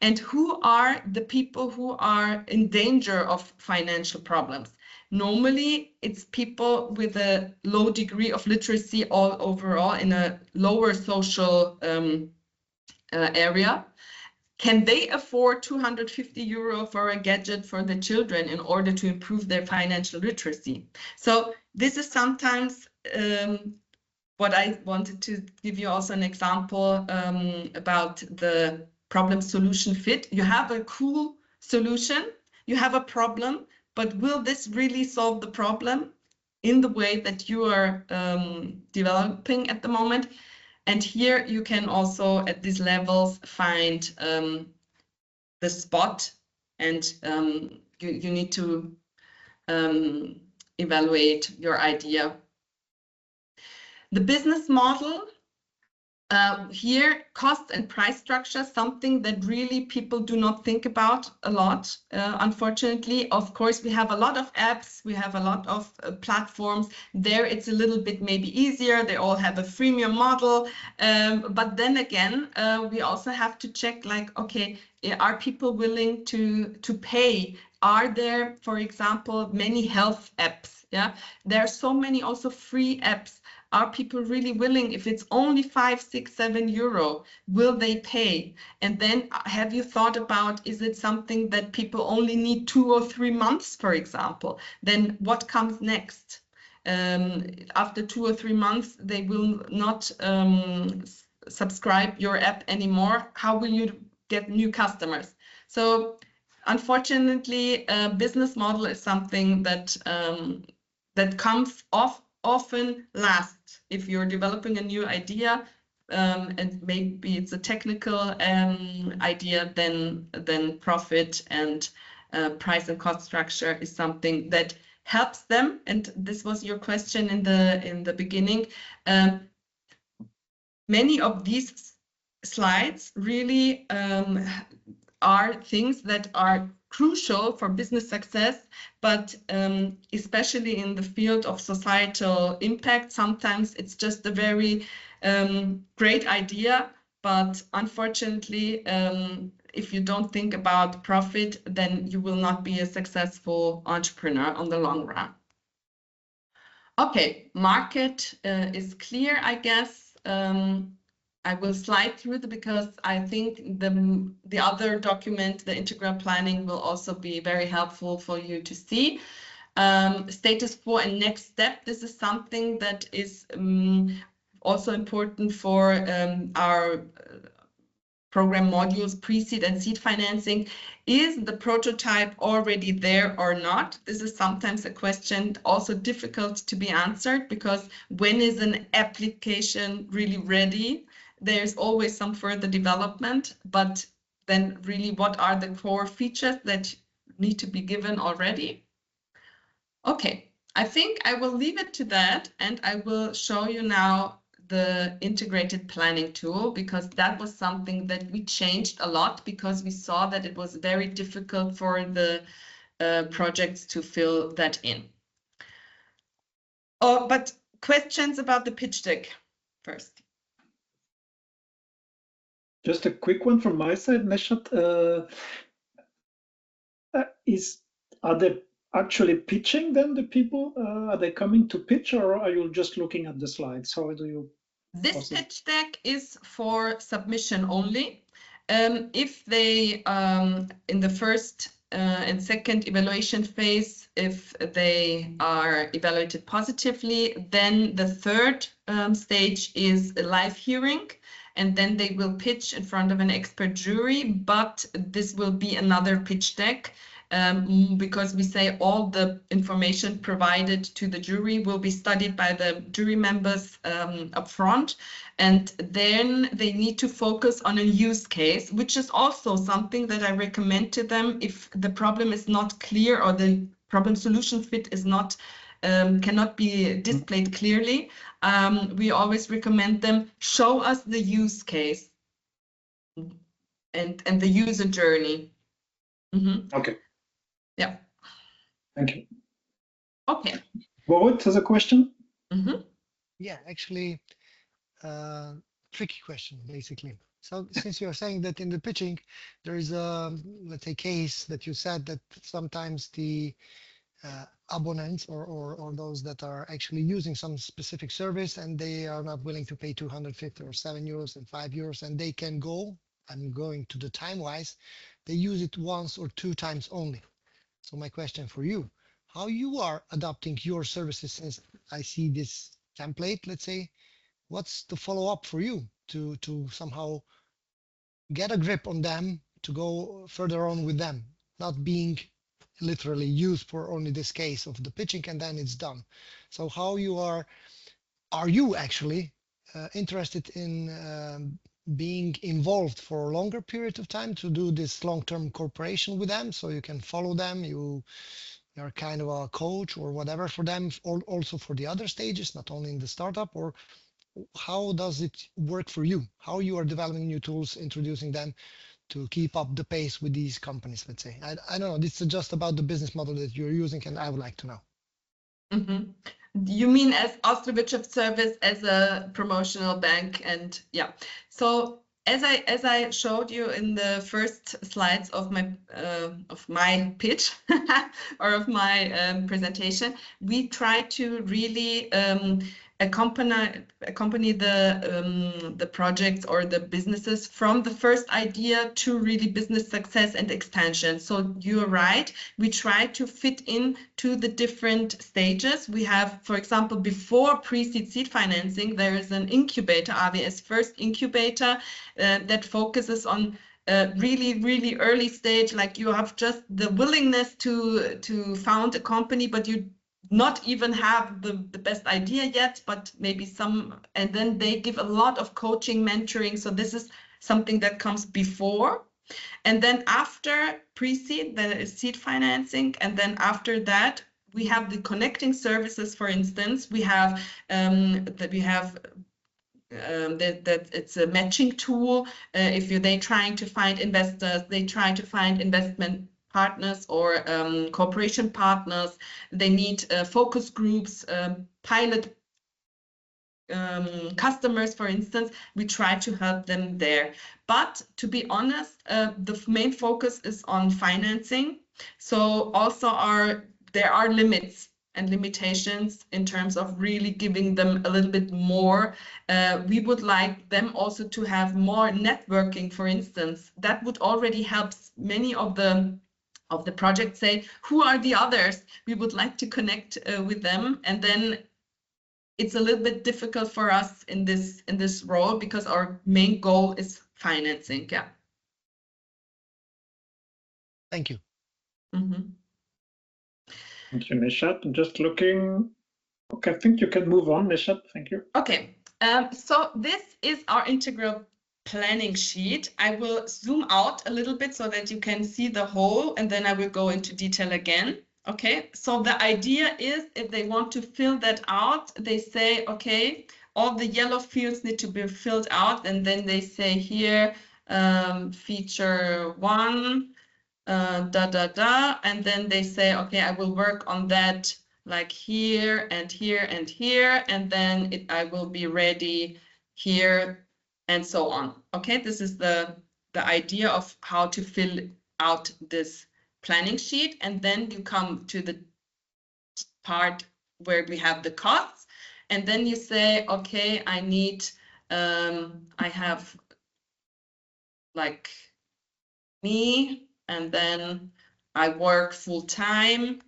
and who are the people who are in danger of financial problems. Normally, it's people with a low degree of literacy all overall in a lower social area. Can they afford 250 euro for a gadget for the children in order to improve their financial literacy? So this is sometimes what I wanted to give you also an example about the problem solution fit. You have a cool solution, you have a problem, but will this really solve the problem in the way that you are developing at the moment? And here you can also at these levels find the spot, and you need to evaluate your idea. The business model, here, cost and price structure, something that really people do not think about a lot. Unfortunately, of course, we have a lot of apps, we have a lot of platforms. There it's a little bit maybe easier. They all have a freemium model. But then again, we also have to check, like, okay, are people willing to pay? Are there, for example, many health apps? Yeah, there are so many also free apps. Are people really willing? If it's only 5, 6, 7 euro, will they pay? And then have you thought about, is it something that people only need 2 or 3 months, for example? Then what comes next? After 2 or 3 months, they will not subscribe your app anymore. How will you get new customers? So unfortunately, business model is something that that comes often last. If you're developing a new idea, and maybe it's a technical idea, then profit and price and cost structure is something that helps them. And this was your question in the beginning. Many of these slides really are things that are crucial for business success, but especially in the field of societal impact, sometimes it's just a very great idea, but unfortunately, if you don't think about profit, then you will not be a successful entrepreneur on the long run. Okay, market is clear, I guess. I will slide through it because I think the other document, the integral planning, will also be very helpful for you to see. Status quo and next step. This is something that is also important for our program modules, pre-seed and seed financing. Is the prototype already there or not? This is sometimes a question also difficult to be answered, because when is an application really ready? There's always some further development, but then really what are the core features that need to be given already? Okay, I think I will leave it to that, and I will show you now the integrated planning tool, because that was something that we changed a lot because we saw that it was very difficult for the projects to fill that in. Oh, but questions about the pitch deck first. Just a quick one from my side, Neshat. Are they actually pitching then, the people? Are they coming to pitch, or are you just looking at the slides? How do you? This pitch deck is for submission only. If they, in the first and second evaluation phase, if they are evaluated positively, then the third stage is a live hearing, and then they will pitch in front of an expert jury, but this will be another pitch deck. Because we say all the information provided to the jury will be studied by the jury members up front, and then they need to focus on a use case, which is also something that I recommend to them if the problem is not clear or the problem solution fit is not cannot be displayed clearly. We always recommend them show us the use case and the user journey. Mm-hmm. Okay. Yeah. Thank you. Okay. Boris has a question. Mm-hmm. Yeah, actually, tricky question, basically. So since you're saying that in the pitching, there is a, let's say, case that you said that sometimes the abonnents or those that are actually using some specific service and they are not willing to pay 250 or 7 euros and 5 euros, and they can go, I'm going to the time-wise, they use it once or 2 times only. So my question for you, how you are adopting your services, since I see this template, let's say, what's the follow-up for you to somehow get a grip on them, to go further on with them, not being literally used for only this case of the pitching and then it's done. So how you are you actually interested in being involved for a longer period of time to do this long-term cooperation with them, so you can follow them, you're kind of a coach or whatever for them, or also for the other stages, not only in the startup? Or how does it work for you? How you are developing new tools, introducing them to keep up the pace with these companies, let's say? I don't know, this is just about the business model that you're using, and I would like to know. Mm-hmm. You mean as Austria Wirtschaftsservice, as a promotional bank? And yeah, so as I showed you in the first slides of my pitch or of my presentation, we try to really accompany the projects or the businesses from the first idea to really business success and expansion. So you're right, we try to fit in to the different stages. We have, for example, before pre-seed seed financing, there is an incubator, IaaS first incubator, that focuses on really early stage, like you have just the willingness to found a company, but you not even have the best idea yet, but maybe some, and then they give a lot of coaching, mentoring. So this is something that comes before. And then after pre-seed, there is seed financing. And then after that, we have the connecting services, for instance. We have that it's a matching tool. If they trying to find investors, they try to find investment partners or cooperation partners. They need focus groups, pilot customers, for instance. We try to help them there. But to be honest, the main focus is on financing. So also there are limits and limitations in terms of really giving them a little bit more. We would like them also to have more networking, for instance. That would already help many of the projects say, who are the others? We would like to connect with them. And then it's a little bit difficult for us in this role because our main goal is financing. Yeah. Thank you. Mm-hmm. Thank you, Nishat. I'm just looking. Okay, I think you can move on, Nishat. Thank you. Okay. So this is our integral planning sheet. I will zoom out a little bit so that you can see the whole, and then I will go into detail again. Okay, so the idea is if they want to fill that out, they say, okay, all the yellow fields need to be filled out, and then they say here, feature 1, and then they say, okay, I will work on that like here and here and here, and then I will be ready here and so on. Okay, this is the idea of how to fill out this planning sheet. And then you come to the part where we have the costs, and then you say, okay, I need, I have like me, and then I work full time,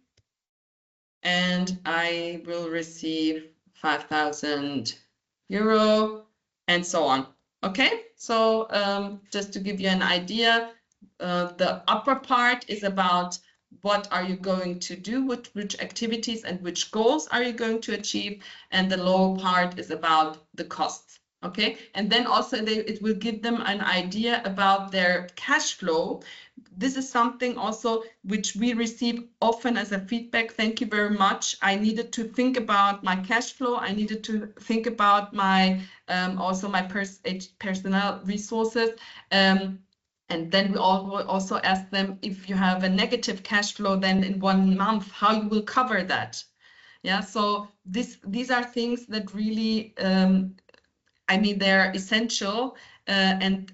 and I will receive 5,000 euro, and so on. Okay, so just to give you an idea, the upper part is about what are you going to do, which activities and which goals are you going to achieve, and the lower part is about the costs. Okay, and then also it will give them an idea about their cash flow. This is something also which we receive often as a feedback. Thank you very much. I needed to think about my cash flow. I needed to think about my also my personnel resources. And then we also ask them, if you have a negative cash flow, then in 1 month, how you will cover that. Yeah, so these are things that really, I mean, they're essential, and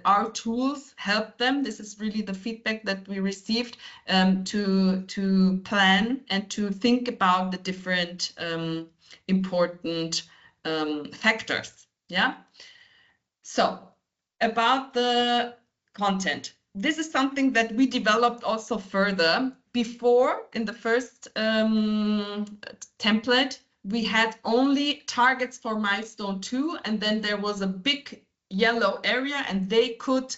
our tools help them. This is really the feedback that we received, to plan and to think about the different important factors. Yeah. So about the content. This is something that we developed also further. Before, in the first template, we had only targets for milestone 2, and then there was a big yellow area, and they could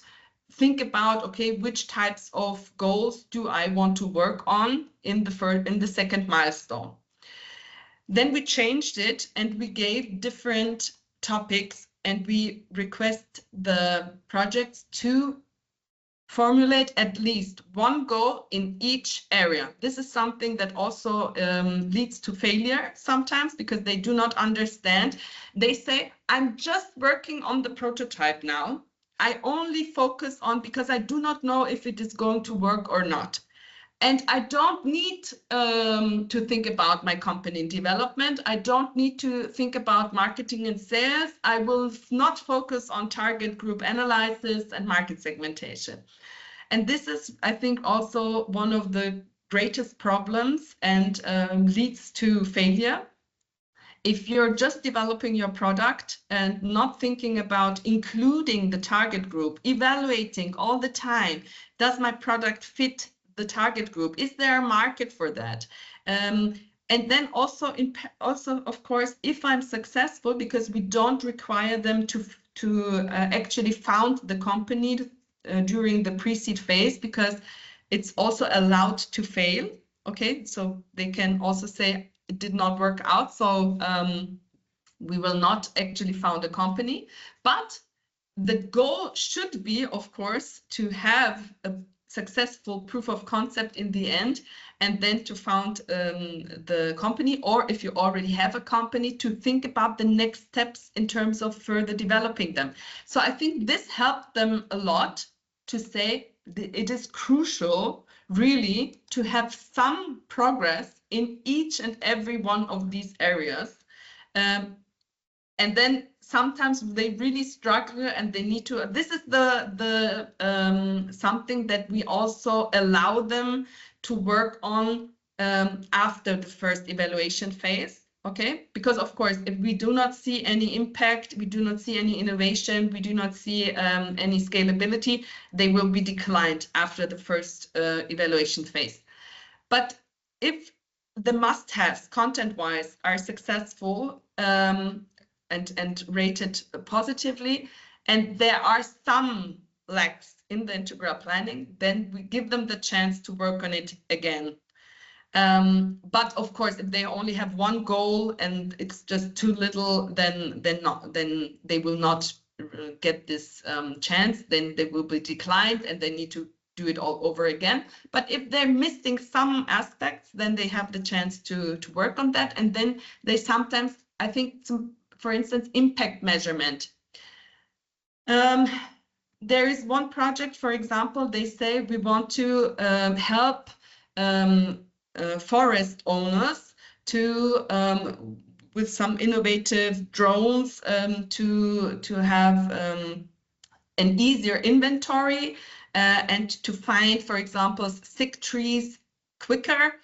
think about, okay, which types of goals do I want to work on in the second milestone. Then we changed it, and we gave different topics, and we request the projects to formulate at least 1 goal in each area. This is something that also leads to failure sometimes, because they do not understand. They say, I'm just working on the prototype now. I only focus on, because I do not know if it is going to work or not. And I don't need to think about my company development. I don't need to think about marketing and sales. I will not focus on target group analysis and market segmentation. And this is, I think, also one of the greatest problems, and leads to failure. If you're just developing your product and not thinking about including the target group, evaluating all the time, does my product fit the target group? Is there a market for that? And then also, of course, if I'm successful, because we don't require them to actually found the company during the pre-seed phase, because it's also allowed to fail. Okay, so they can also say it did not work out, so we will not actually found a company. But the goal should be, of course, to have a successful proof of concept in the end, and then to found the company, or if you already have a company, to think about the next steps in terms of further developing them. So I think this helped them a lot to say it is crucial really to have some progress in each and every one of these areas. And then sometimes they really struggle and they need to, this is something that we also allow them to work on after the first evaluation phase, okay? Because of course, if we do not see any impact, we do not see any innovation, we do not see any scalability, they will be declined after the first evaluation phase. But if the must-haves content-wise are successful, and rated positively, and there are some lacks in the integral planning, then we give them the chance to work on it again. But of course, if they only have one goal and it's just too little, then they will not get this chance. Then they will be declined, and they need to do it all over again. But if they're missing some aspects, then they have the chance to work on that, and then they sometimes, I think, for instance, impact measurement. There is one project, for example, they say we want to help forest owners to, with some innovative drones, to have an easier inventory and to find, for example, sick trees quicker.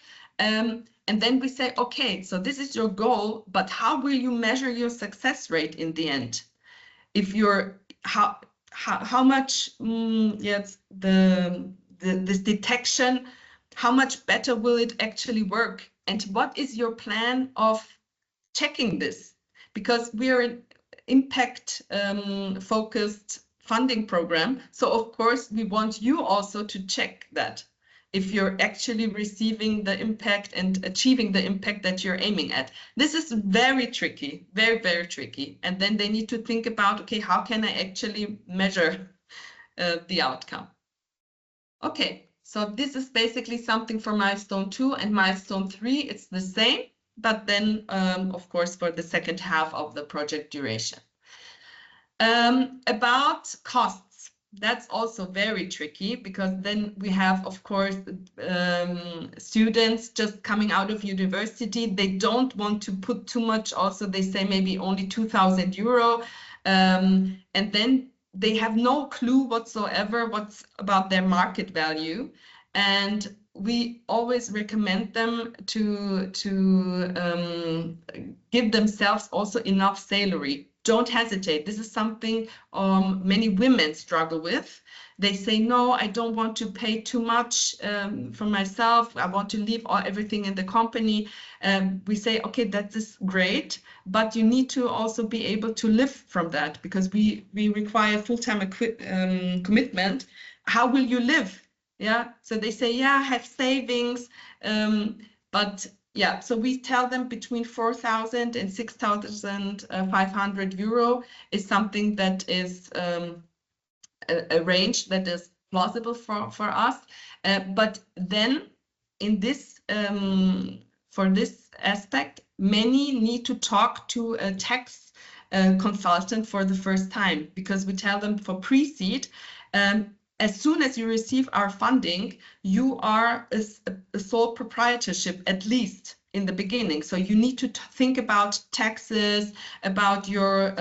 And then we say, okay, so this is your goal, but how will you measure your success rate in the end? If you're, how much, yes, this detection, how much better will it actually work? And what is your plan of checking this? Because we're an impact focused funding program. So of course, we want you also to check that, if you're actually receiving the impact and achieving the impact that you're aiming at. This is very tricky, very, very tricky. And then they need to think about, okay, how can I actually measure the outcome? Okay, so this is basically something for milestone 2 and milestone 3. It's the same, but then, of course, for the second half of the project duration. About costs. That's also very tricky, because then we have, of course, students just coming out of university. They don't want to put too much. Also, they say maybe only 2,000 euro. And then they have no clue whatsoever what's about their market value. And we always recommend them to give themselves also enough salary. Don't hesitate. This is something many women struggle with. They say, no, I don't want to pay too much for myself. I want to leave everything in the company. We say, okay, that is great, but you need to also be able to live from that, because we require full-time commitment. How will you live? Yeah. So they say, yeah, I have savings, but yeah, so we tell them between 4,000 and 6,500 euro is something that is a range that is plausible for us. But then in this, for this aspect, many need to talk to a tax consultant for the first time, because we tell them for pre-seed, as soon as you receive our funding, you are a sole proprietorship, at least in the beginning. So you need to think about taxes, about your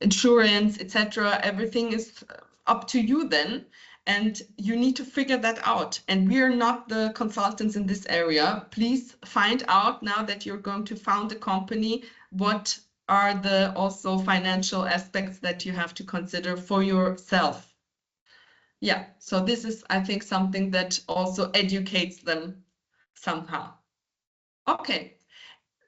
insurance, etc. Everything is up to you then. and you need to figure that out. And we are not the consultants in this area. Please find out, now that you're going to found a company, what are the also financial aspects that you have to consider for yourself. Yeah, so this is, I think, something that also educates them somehow. Okay,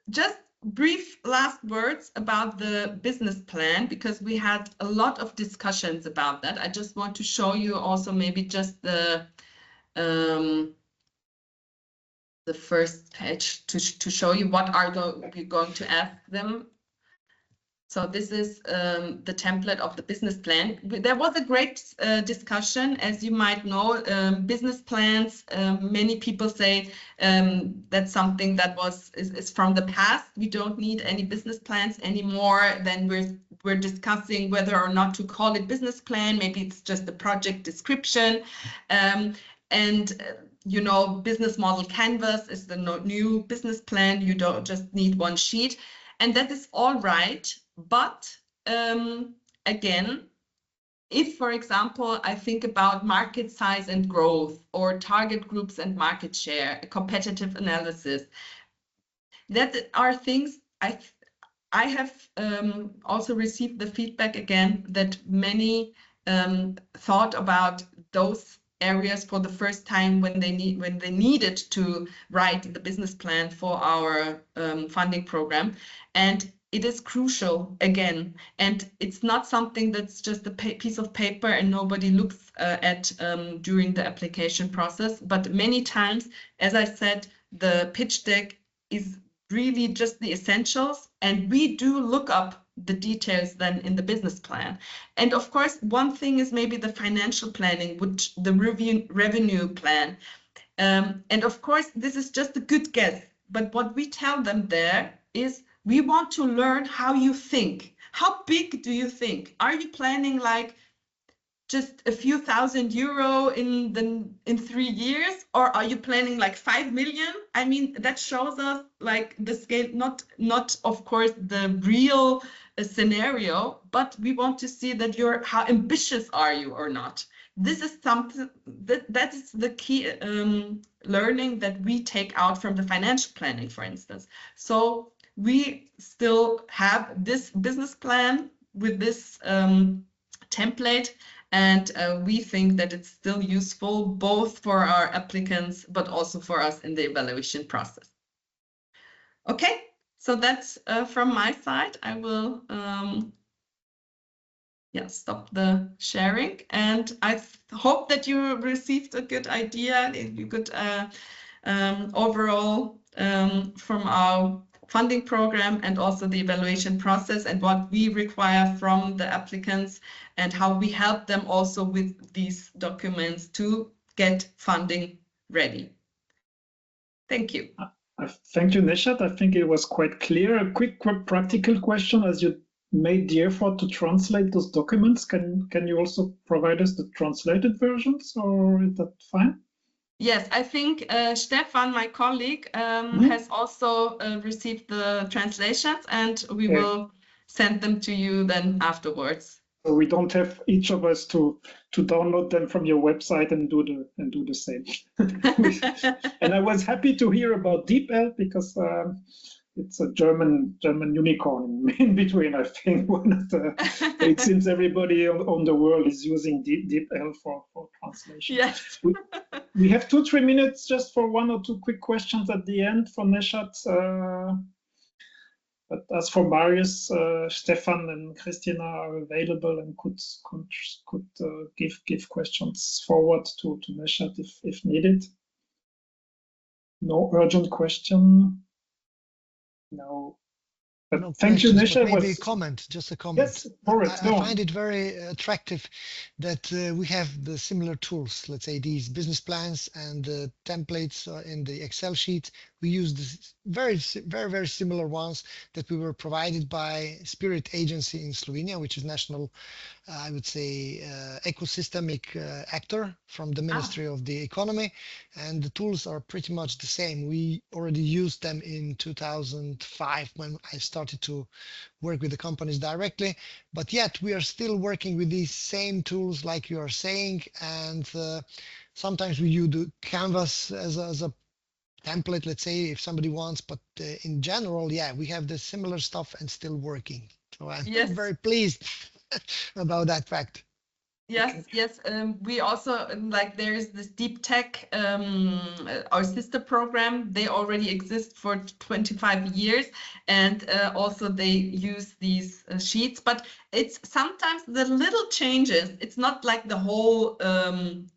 just brief last words about the business plan, because we had a lot of discussions about that. I just want to show you also maybe just the first page to show you what are we going to ask them. So this is the template of the business plan. There was a great discussion, as you might know. Business plans, many people say that's something that is from the past. We don't need any business plans anymore. Then we're discussing whether or not to call it business plan. Maybe it's just a project description. You know, business model canvas is the new business plan. You don't just need one sheet. And that is all right. But again, if, for example, I think about market size and growth, or target groups and market share, a competitive analysis, that are things I have also received the feedback again that many thought about those areas for the first time when they needed to write the business plan for our funding program. And it is crucial again, and it's not something that's just a piece of paper and nobody looks at during the application process. But many times, as I said, the pitch deck is really just the essentials, and we do look up the details then in the business plan. And of course, one thing is maybe the financial planning, which the revenue plan. And of course, this is just a good guess, but what we tell them there is, we want to learn how you think. How big do you think? Are you planning like just a few €1,000 in 3 years, or are you planning like 5 million? I mean, that shows us like the scale, not of course the real scenario, but we want to see that how ambitious are you or not. This is something that is the key learning that we take out from the financial planning, for instance. So we still have this business plan with this template, and we think that it's still useful both for our applicants, but also for us in the evaluation process. Okay, so that's from my side. I will stop the sharing, and I hope that you received a good idea, a good overall from our funding program, and also the evaluation process, and what we require from the applicants, and how we help them also with these documents to get funding ready. Thank you. Thank you, Neshat. I think it was quite clear. A quick practical question: as you made the effort to translate those documents, can you also provide us the translated versions, or is that fine? Yes, I think Stefan, my colleague, has also received the translations, and we will send them to you then afterwards. So we don't have each of us to download them from your website and do the same. And I was happy to hear about DeepL, because it's a German unicorn in between. I think it seems everybody on the world is using DeepL for translation. Yes. We have 2-3 minutes just for 1 or 2 quick questions at the end for Neshat. But as for Marius, Stefan and Christina are available and could give questions forward to Neshat if needed. No urgent question. No. But No thank you, Neshat. Maybe just a comment. Yes, correct. I find it very attractive that we have the similar tools, let's say these business plans and the templates in the Excel sheet. We use this very similar ones that we were provided by Spirit Agency in Slovenia, which is national, I would say, ecosystemic actor from the Ministry of the Economy. And the tools are pretty much the same. We already used them in 2005 when I started started to work with the companies directly, but yet we are still working with these same tools like you are saying, and sometimes we use the Canvas as a template, let's say, if somebody wants, but in general, yeah, we have the similar stuff and still working. So I'm Yes. very pleased about that fact. Yes, Okay. yes. We also like there is this deep tech, our sister program. They already exist for 25 years, and also they use these sheets. But it's sometimes the little changes. It's not like the whole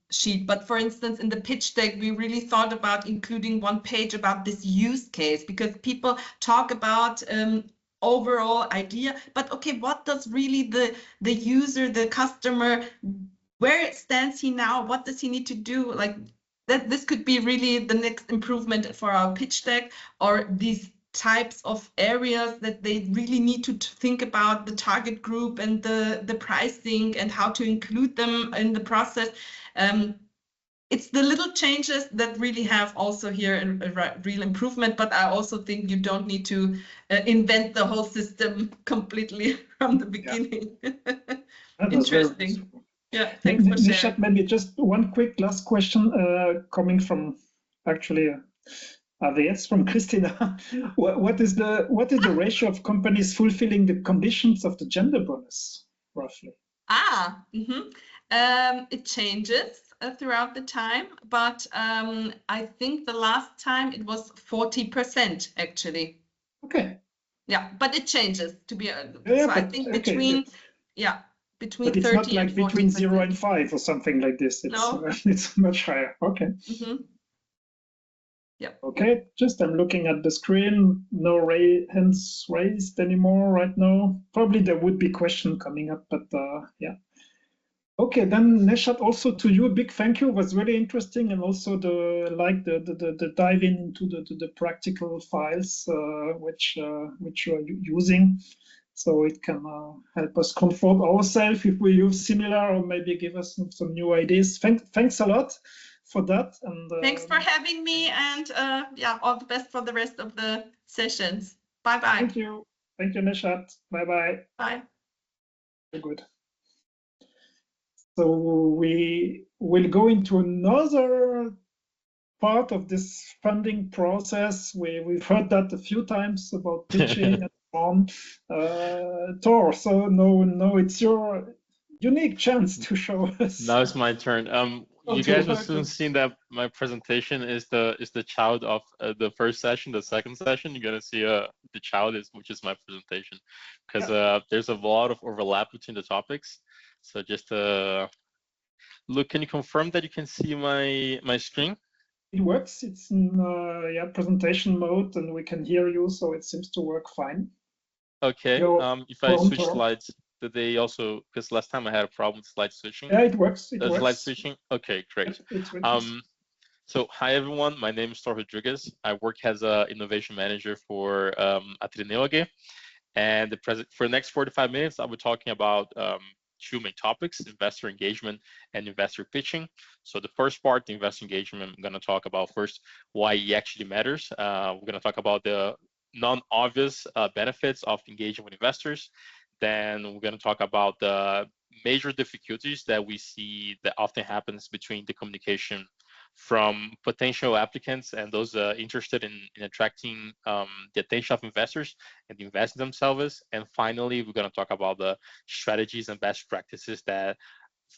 sheet. But for instance, in the pitch deck, we really thought about including one page about this use case, because people talk about overall idea, but okay, what does really the user, the customer, where stands he now? What does he need to do? Like that, this could be really the next improvement for our pitch deck, or these types of areas that they really need to think about the target group and the pricing and how to include them in the process. It's the little changes that really have also here a real improvement, but I also think you don't need to invent the whole system completely from the beginning. Interesting. Yeah, thanks for sharing. Nishat, maybe just one quick last question coming from actually AWS from Christina. What is the ratio of companies fulfilling the conditions of the gender bonus, roughly? It changes throughout the time, but I think the last time it was 40% actually. Okay. Yeah, but it changes to be. Yeah, so I think between between but it's 30 not like and 40%. between 0 and 5 or something like this. It's No. It's much higher. Okay. Yeah. Okay, just I'm looking at the screen. No hands raised anymore right now. Probably there would be question coming up, but yeah. Okay, then Neshat, also to you, a big thank you. It was really interesting, and also the dive into the practical files which you are using, so it can help us comfort ourselves if we use similar, or maybe give us some new ideas. Thanks a lot for that, and thanks for having me, and yeah, all the best for the rest of the sessions. Bye bye. Thank you, Neshat. Bye bye. Bye. Very good. So we will go into another part of this funding process. We've heard that a few times about pitching and so on. Tor, so no, it's your unique chance to show us. Now it's my turn. You guys will soon see that my presentation is the child of the first session, the second session. You're gonna see the child which is my presentation, because there's a lot of overlap between the topics. So just look, can you confirm that you can see my screen? It works. It's in presentation mode, and we can hear you, so it seems to work fine. Okay. If I switch slides, did they also? Because last time I had a problem with slide switching. Yeah, it works. It works. Slide switching. Okay, great. So hi everyone. My name is Tor Rodriguez. I work as an innovation manager for Atrineo AG. And for the next 45 minutes, I'll be talking about two main topics: investor engagement and investor pitching. So the first part, the investor engagement, I'm going to talk about first why it actually matters. We're going to talk about the non-obvious benefits of engaging with investors. Then we're going to talk about the major difficulties that we see that often happens between the communication from potential applicants and those interested in attracting the attention of investors and investing themselves. And finally, we're going to talk about the strategies and best practices that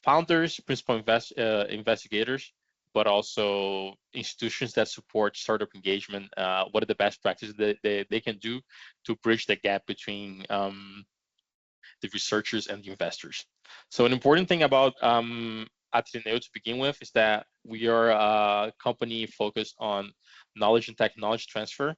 founders, principal investigators, but also institutions that support startup engagement, what are the best practices that they can do to bridge the gap between the researchers and the investors. So an important thing about Atrineo to begin with is that we are a company focused on knowledge and technology transfer,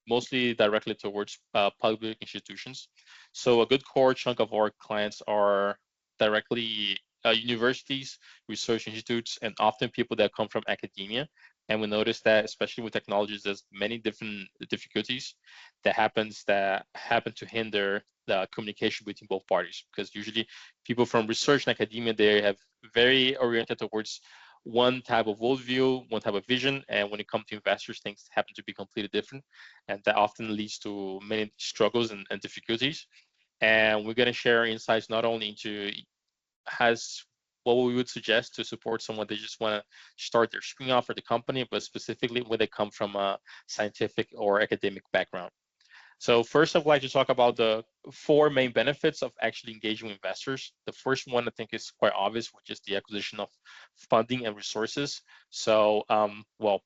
mostly directly towards public institutions. So a good core chunk of our clients are directly universities, research institutes, and often people that come from academia. And we notice that, especially with technologies, there's many different difficulties that happen to hinder the communication between both parties. Because usually people from research and academia, they have very oriented towards one type of worldview, one type of vision, and when it comes to investors, things happen to be completely different, and that often leads to many struggles and difficulties. And we're going to share insights not only into what we would suggest to support someone that just want to start their spin off for the company, but specifically when they come from a scientific or academic background. So first, I'd like to talk about the 4 main benefits of actually engaging with investors. The first one I think is quite obvious, which is the acquisition of funding and resources. So, well,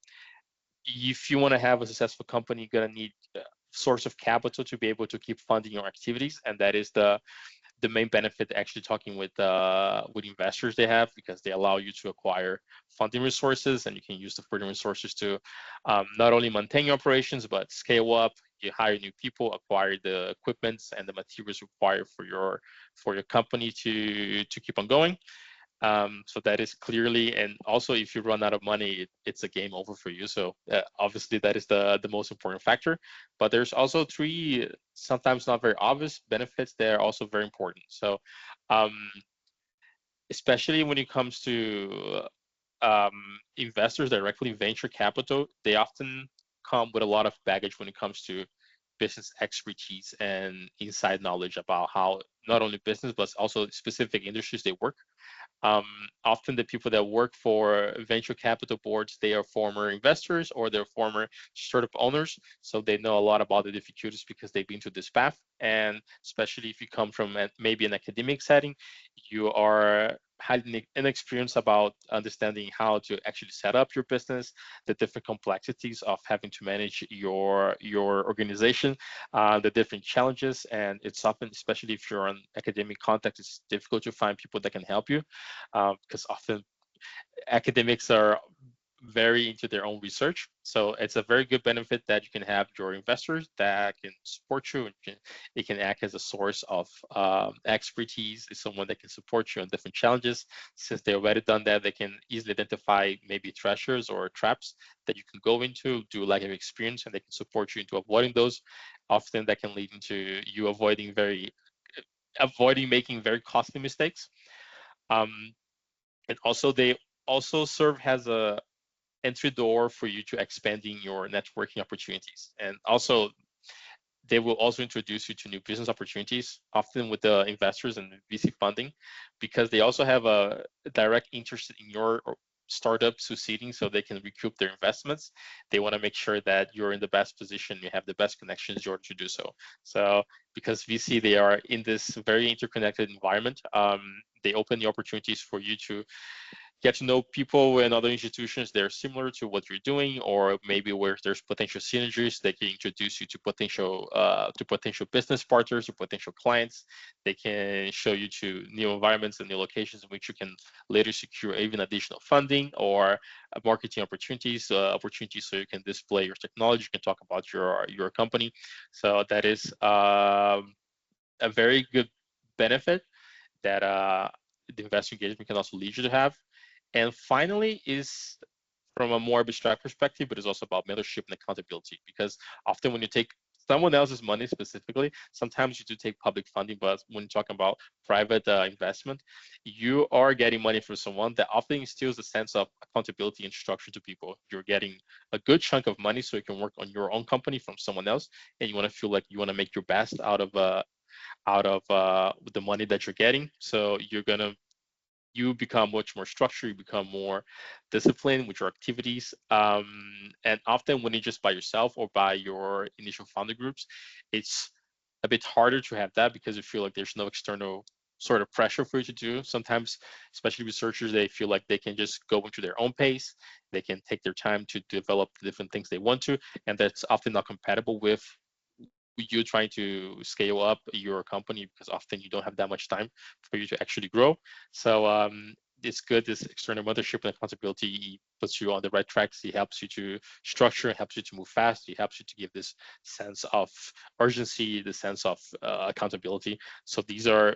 if you want to have a successful company, you're going to need a source of capital to be able to keep funding your activities, and that is the main benefit actually talking with investors they have, because they allow you to acquire funding resources, and you can use the funding resources to not only maintain your operations but scale up. You hire new people, acquire the equipment and the materials required for your company to keep on going. So that is clearly, and also if you run out of money, it's a game over for you. So obviously that is the most important factor. But there's also 3 sometimes not very obvious benefits that are also very important. So especially when it comes to investors directly, venture capital, they often come with a lot of baggage when it comes to business expertise and inside knowledge about how not only business but also specific industries they work. Often the people that work for venture capital boards, they are former investors or they're former startup owners. So they know a lot about the difficulties because they've been to this path. And especially if you come from maybe an academic setting, you are highly inexperienced about understanding how to actually set up your business, the different complexities of having to manage your organization, the different challenges. And it's often, especially if you're in academic context, it's difficult to find people that can help you, because often academics are very into their own research. So it's a very good benefit that you can have your investors that can support you, and it can act as a source of expertise. It's someone that can support you on different challenges. Since they've already done that, they can easily identify maybe treasures or traps that you can go into, do lack of experience, and they can support you into avoiding those. Often that can lead into you avoiding making very costly mistakes. And also they also serve as a entry door for you to expanding your networking opportunities. And also they will also introduce you to new business opportunities, often with the investors and VC funding, because they also have a direct interest in your startup succeeding, so they can recoup their investments. They want to make sure that you're in the best position, you have the best connections in order to do so. So because VC, they are in this very interconnected environment, they open the opportunities for you to get to know people in other institutions that are similar to what you're doing, or maybe where there's potential synergies. They can introduce you to potential business partners or potential clients. They can show you to new environments and new locations in which you can later secure even additional funding or marketing opportunities so you can display your technology, you can talk about your company. So that is a very good benefit that the investor engagement can also lead you to have. And finally is from a more abstract perspective, but it's also about mentorship and accountability, because often when you take someone else's money specifically, sometimes you do take public funding, but when you're talking about private investment, you are getting money from someone that often instills a sense of accountability and structure to people. You're getting a good chunk of money so you can work on your own company from someone else, and you want to feel like you want to make your best out of the money that you're getting. So you become much more structured, you become more disciplined with your activities. And often when you're just by yourself or by your initial founder groups, it's a bit harder to have that because you feel like there's no external sort of pressure for you to do. Sometimes, especially researchers, they feel like they can just go into their own pace. They can take their time to develop the different things they want to, and that's often not compatible with you trying to scale up your company, because often you don't have that much time for you to actually grow. So it's good, this external mentorship and accountability puts you on the right tracks. It helps you to structure, it helps you to move fast, it helps you to give this sense of urgency, the sense of accountability. So these are,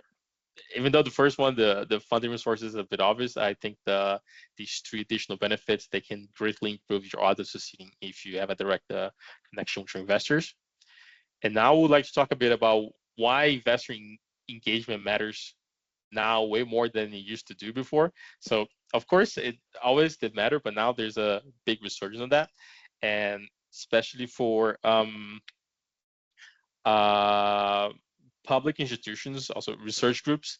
even though the first one, the funding resources is a bit obvious, I think these 3 additional benefits, they can greatly improve your odds of succeeding if you have a direct connection with your investors. And now I would like to talk a bit about why investor engagement matters now way more than it used to do before. So of course, it always did matter, but now there's a big resurgence of that, and especially for public institutions, also research groups.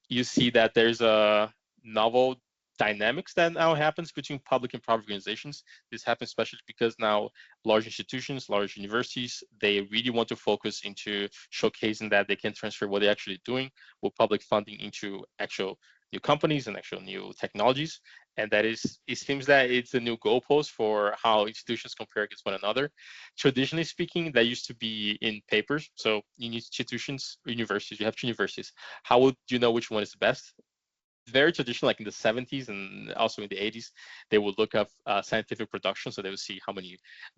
You see that there's a novel dynamics that now happens between public and private organizations. This happens especially because now large institutions, large universities, they really want to focus into showcasing that they can transfer what they're actually doing with public funding into actual new companies and actual new technologies. And that is, it seems that it's a new goalpost for how institutions compare against one another. Traditionally speaking, that used to be in papers. So in institutions, universities, you have two universities. How would you know which one is the best? Very traditional, like in the 70s and also in the 80s, they would look up scientific production. So they would see how many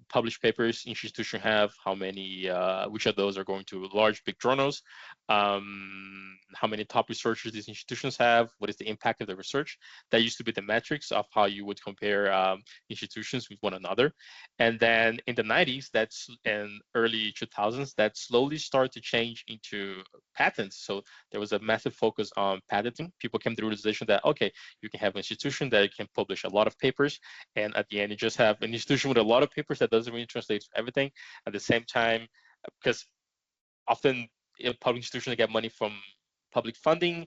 published papers institution have, how many, which of those are going to large, big journals, how many top researchers these institutions have, what is the impact of the research. That used to be the metrics of how you would compare institutions with one another. And then in the 90s, that's and early 2000s, that slowly started to change into patents. So there was a massive focus on patenting. People came to the realization that, okay, you can have an institution that can publish a lot of papers, and at the end, you just have an institution with a lot of papers that doesn't really translate to everything. At the same time, because often public institutions get money from public funding,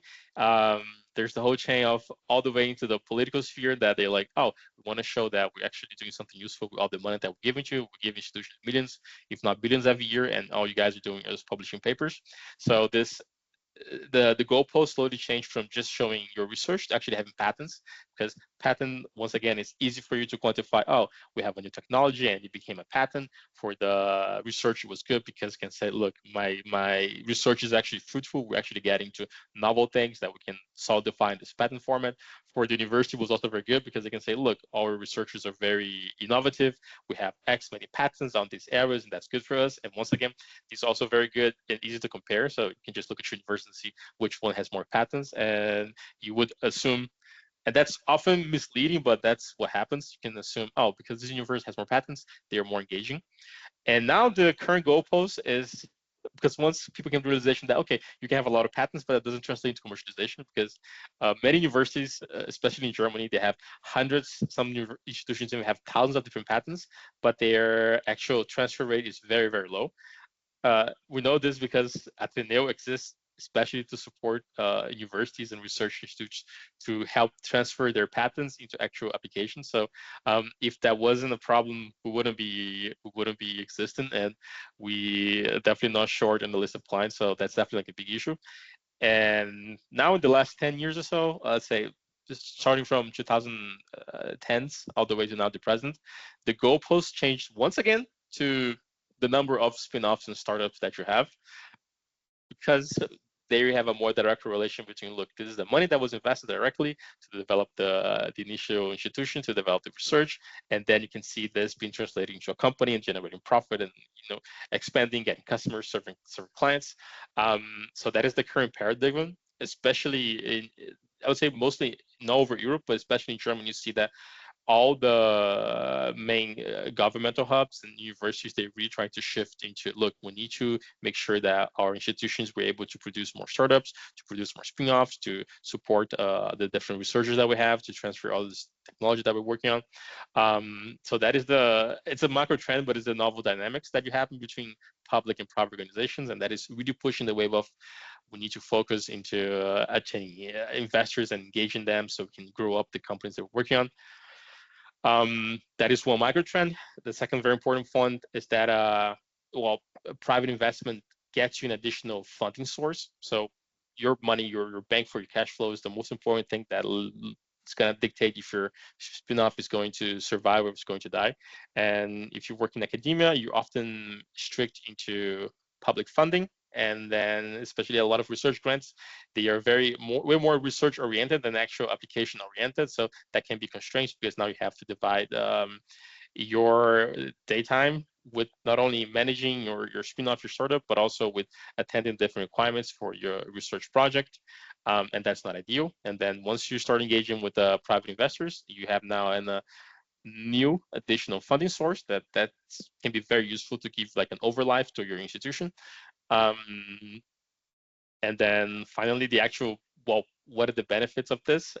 there's the whole chain of all the way into the political sphere that they're like, oh, we want to show that we're actually doing something useful with all the money that we're giving to you. We give institutions millions, if not billions every year, and all you guys are doing is publishing papers. So this the goalpost slowly changed from just showing your research to actually having patents, because patent, once again, it's easy for you to quantify, oh, we have a new technology and it became a patent. For the research, it was good because it can say, look, my research is actually fruitful. We're actually getting to novel things that we can solidify in this patent format. For the university, it was also very good because they can say, look, our researchers are very innovative. We have X many patents on these areas, and that's good for us. And once again, these are also very good and easy to compare. So you can just look at your university and see which one has more patents, and you would assume, and that's often misleading, but that's what happens. You can assume, oh, because this university has more patents, they are more engaging. And now the current goalpost is, because once people came to the realization that, okay, you can have a lot of patents, but it doesn't translate into commercialization, because many universities, especially in Germany, they have hundreds, some institutions even have thousands of different patents, but their actual transfer rate is very, very low. We know this because Ateneo exists especially to support universities and research institutes to help transfer their patents into actual applications. So if that wasn't a problem, we wouldn't be existent, and we definitely not short on the list of clients. So that's definitely like a big issue. And now in the last 10 years or so, let's say just starting from 2010s all the way to now the present, the goalpost changed once again to the number of spin-offs and startups that you have, because there you have a more direct correlation between, look, this is the money that was invested directly to develop the initial institution, to develop the research, and then you can see this being translated into a company and generating profit and expanding, getting customers, serving clients. So that is the current paradigm, especially in, I would say mostly not over Europe, but especially in Germany. You see that all the main governmental hubs and universities, they really trying to shift into, look, we need to make sure that our institutions were able to produce more startups, to produce more spin-offs, to support the different researchers that we have, to transfer all this technology that we're working on. So that is it's a macro trend, but it's the novel dynamics that you have between public and private organizations, and that is really pushing the wave of, we need to focus into attaining investors and engaging them so we can grow up the companies that we're working on. That is one micro trend. The second very important point is that, private investment gets you an additional funding source. So your money, your bank for your cash flow is the most important thing that it's going to dictate if your spin-off is going to survive or if it's going to die. And if you work in academia, you're often strict into public funding. And then especially a lot of research grants, they are way more research oriented than actual application oriented. So that can be constraints because now you have to divide your daytime with not only managing your spin-off, your startup, but also with attending different requirements for your research project. And that's not ideal. And then once you start engaging with private investors, you have now a new additional funding source that can be very useful to give like an overlife to your institution. And then finally, the actual what are the benefits of this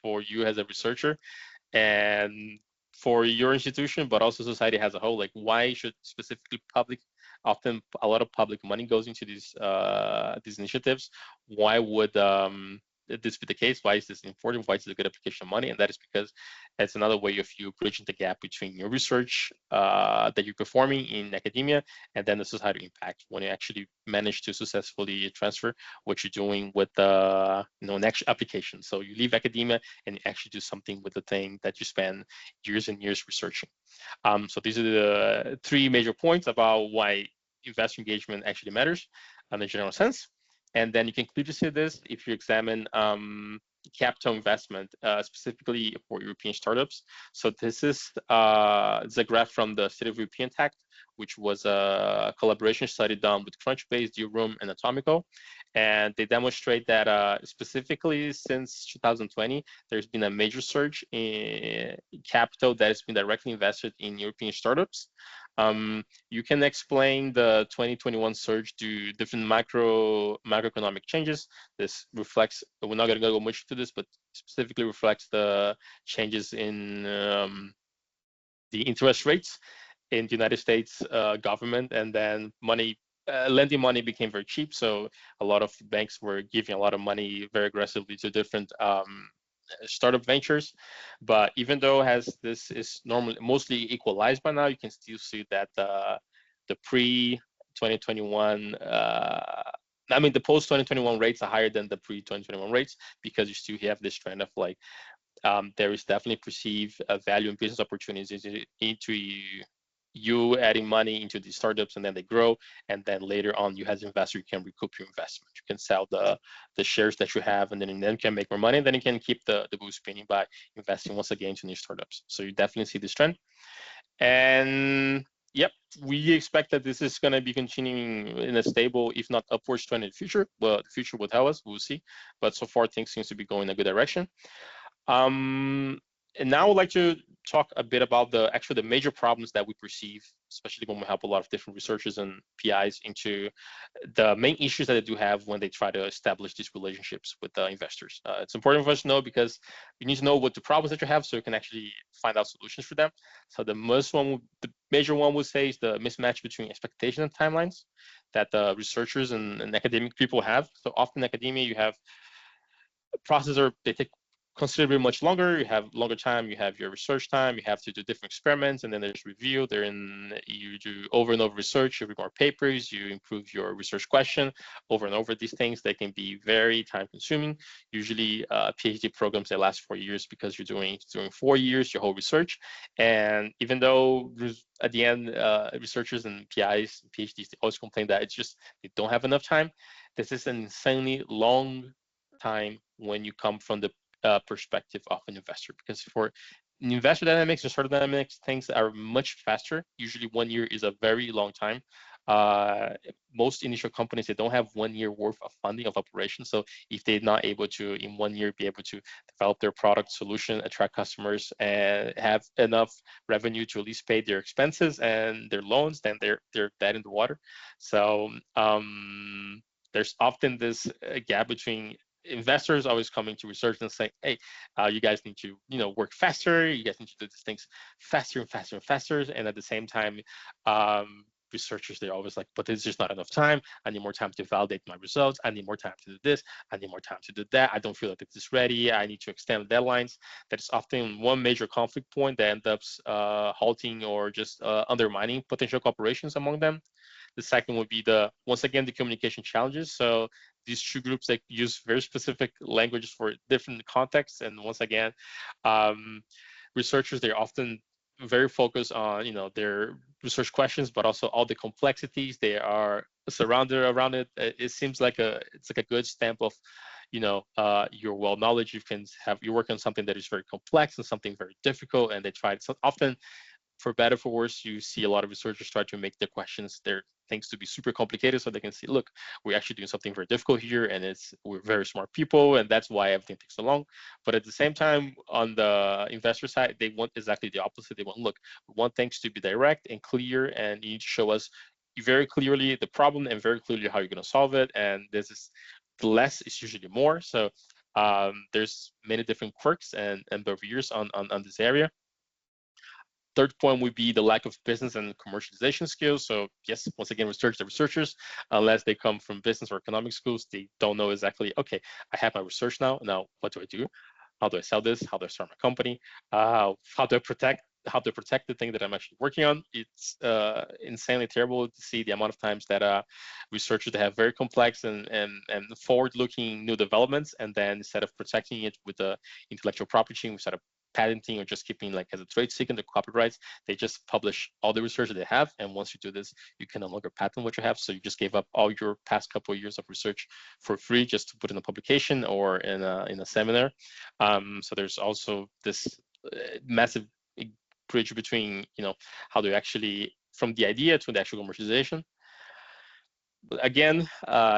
for you as a researcher and for your institution, but also society as a whole. Like, why should specifically public, often a lot of public money goes into these initiatives? Why would this be the case? Why is this important? Why is it a good application of money? And that is because it's another way of you bridging the gap between your research that you're performing in academia and then the societal impact when you actually manage to successfully transfer what you're doing with the next application. So you leave academia and you actually do something with the thing that you spend years and years researching. So these are the three major points about why investor engagement actually matters in a general sense. And then you can clearly see this if you examine capital investment, specifically for European startups. So this is the graph from the State of European Tech, which was a collaboration study done with Crunchbase, DRoom, and Atomico. And they demonstrate that specifically since 2020, there's been a major surge in capital that has been directly invested in European startups. You can explain the 2021 surge to different macroeconomic changes. This reflects, we're not going to go much into this, but specifically reflects the changes in the interest rates in the United States government, and then lending money became very cheap. So a lot of banks were giving a lot of money very aggressively to different startup ventures. But even though this is normally mostly equalized by now, you can still see that the pre-2021 I mean, the post-2021 rates are higher than the pre-2021 rates because you still have this trend of like there is definitely perceived value in business opportunities into you adding money into these startups, and then they grow, and then later on you as an investor you can recoup your investment. You can sell the shares that you have, and then you can make more money, and then you can keep the wheel spinning by investing once again into new startups. So you definitely see this trend. And yep, we expect that this is going to be continuing in a stable, if not upwards trend in the future. Well, the future will tell us, we'll see. But so far things seems to be going in a good direction. And now I'd like to talk a bit about the major problems that we perceive, especially when we help a lot of different researchers and PIs into the main issues that they do have when they try to establish these relationships with the investors. It's important for us to know because you need to know what the problems that you have so you can actually find out solutions for them. So the major one would say is the mismatch between expectations and timelines that the researchers and academic people have. So often in academia, you have processes they take considerably much longer. You have longer time, you have your research time, you have to do different experiments, and then there's review. You do over and over research, you read more papers, you improve your research question over and over. These things, they can be very time consuming. Usually PhD programs, they last 4 years because you're doing 4 years, your whole research. And even though at the end, researchers and PIs, PhDs, they always complain that it's just, they don't have enough time. This is an insanely long time when you come from the perspective of an investor, because for investor dynamics and startup dynamics, things are much faster. Usually 1 year is a very long time. Most initial companies, they don't have 1 year worth of funding of operations. So if they're not able to in 1 year be able to develop their product solution, attract customers, and have enough revenue to at least pay their expenses and their loans, then they're dead in the water. So there's often this gap between investors always coming to research and saying, hey, you guys need to work faster, you guys need to do these things faster and faster and faster. And at the same time, researchers, they're always like, but there's just not enough time. I need more time to validate my results. I need more time to do this. I need more time to do that. I don't feel like it's ready. I need to extend deadlines. That's often one major conflict point that ends up halting or just undermining potential cooperations among them. The second would be once again, the communication challenges. So these two groups, like, use very specific languages for different contexts. And once again, researchers, they're often very focused on their research questions, but also all the complexities they are surrounded around it. It seems like it's like a good stamp of your well knowledge. You work on something that is very complex and something very difficult, and they try so often, for better for worse, you see a lot of researchers try to make their questions, their things, to be super complicated so they can see, look, we're actually doing something very difficult here, and we're very smart people, and that's why everything takes so long. But at the same time, on the investor side, they want exactly the opposite. They want, look, we want things to be direct and clear, and you need to show us very clearly the problem and very clearly how you're going to solve it. And the less is usually more. So There's many different quirks and barriers on this area. Third point would be the lack of business and commercialization skills. So yes, once again, researchers, unless they come from business or economic schools, they don't know exactly, okay, I have my research now. Now, what do I do? How do I sell this? How do I start my company? How do I protect the thing that I'm actually working on? It's insanely terrible to see the amount of times that researchers that have very complex and forward-looking new developments, and then instead of protecting it with the intellectual property, instead of patenting or just keeping like as a trade secret the copyrights, they just publish all the research that they have. And once you do this, you can no longer patent what you have. So you just gave up all your past couple of years of research for free just to put in a publication or in a seminar. So there's also this massive bridge between, you know, how do you actually, from the idea to the actual commercialization. Again,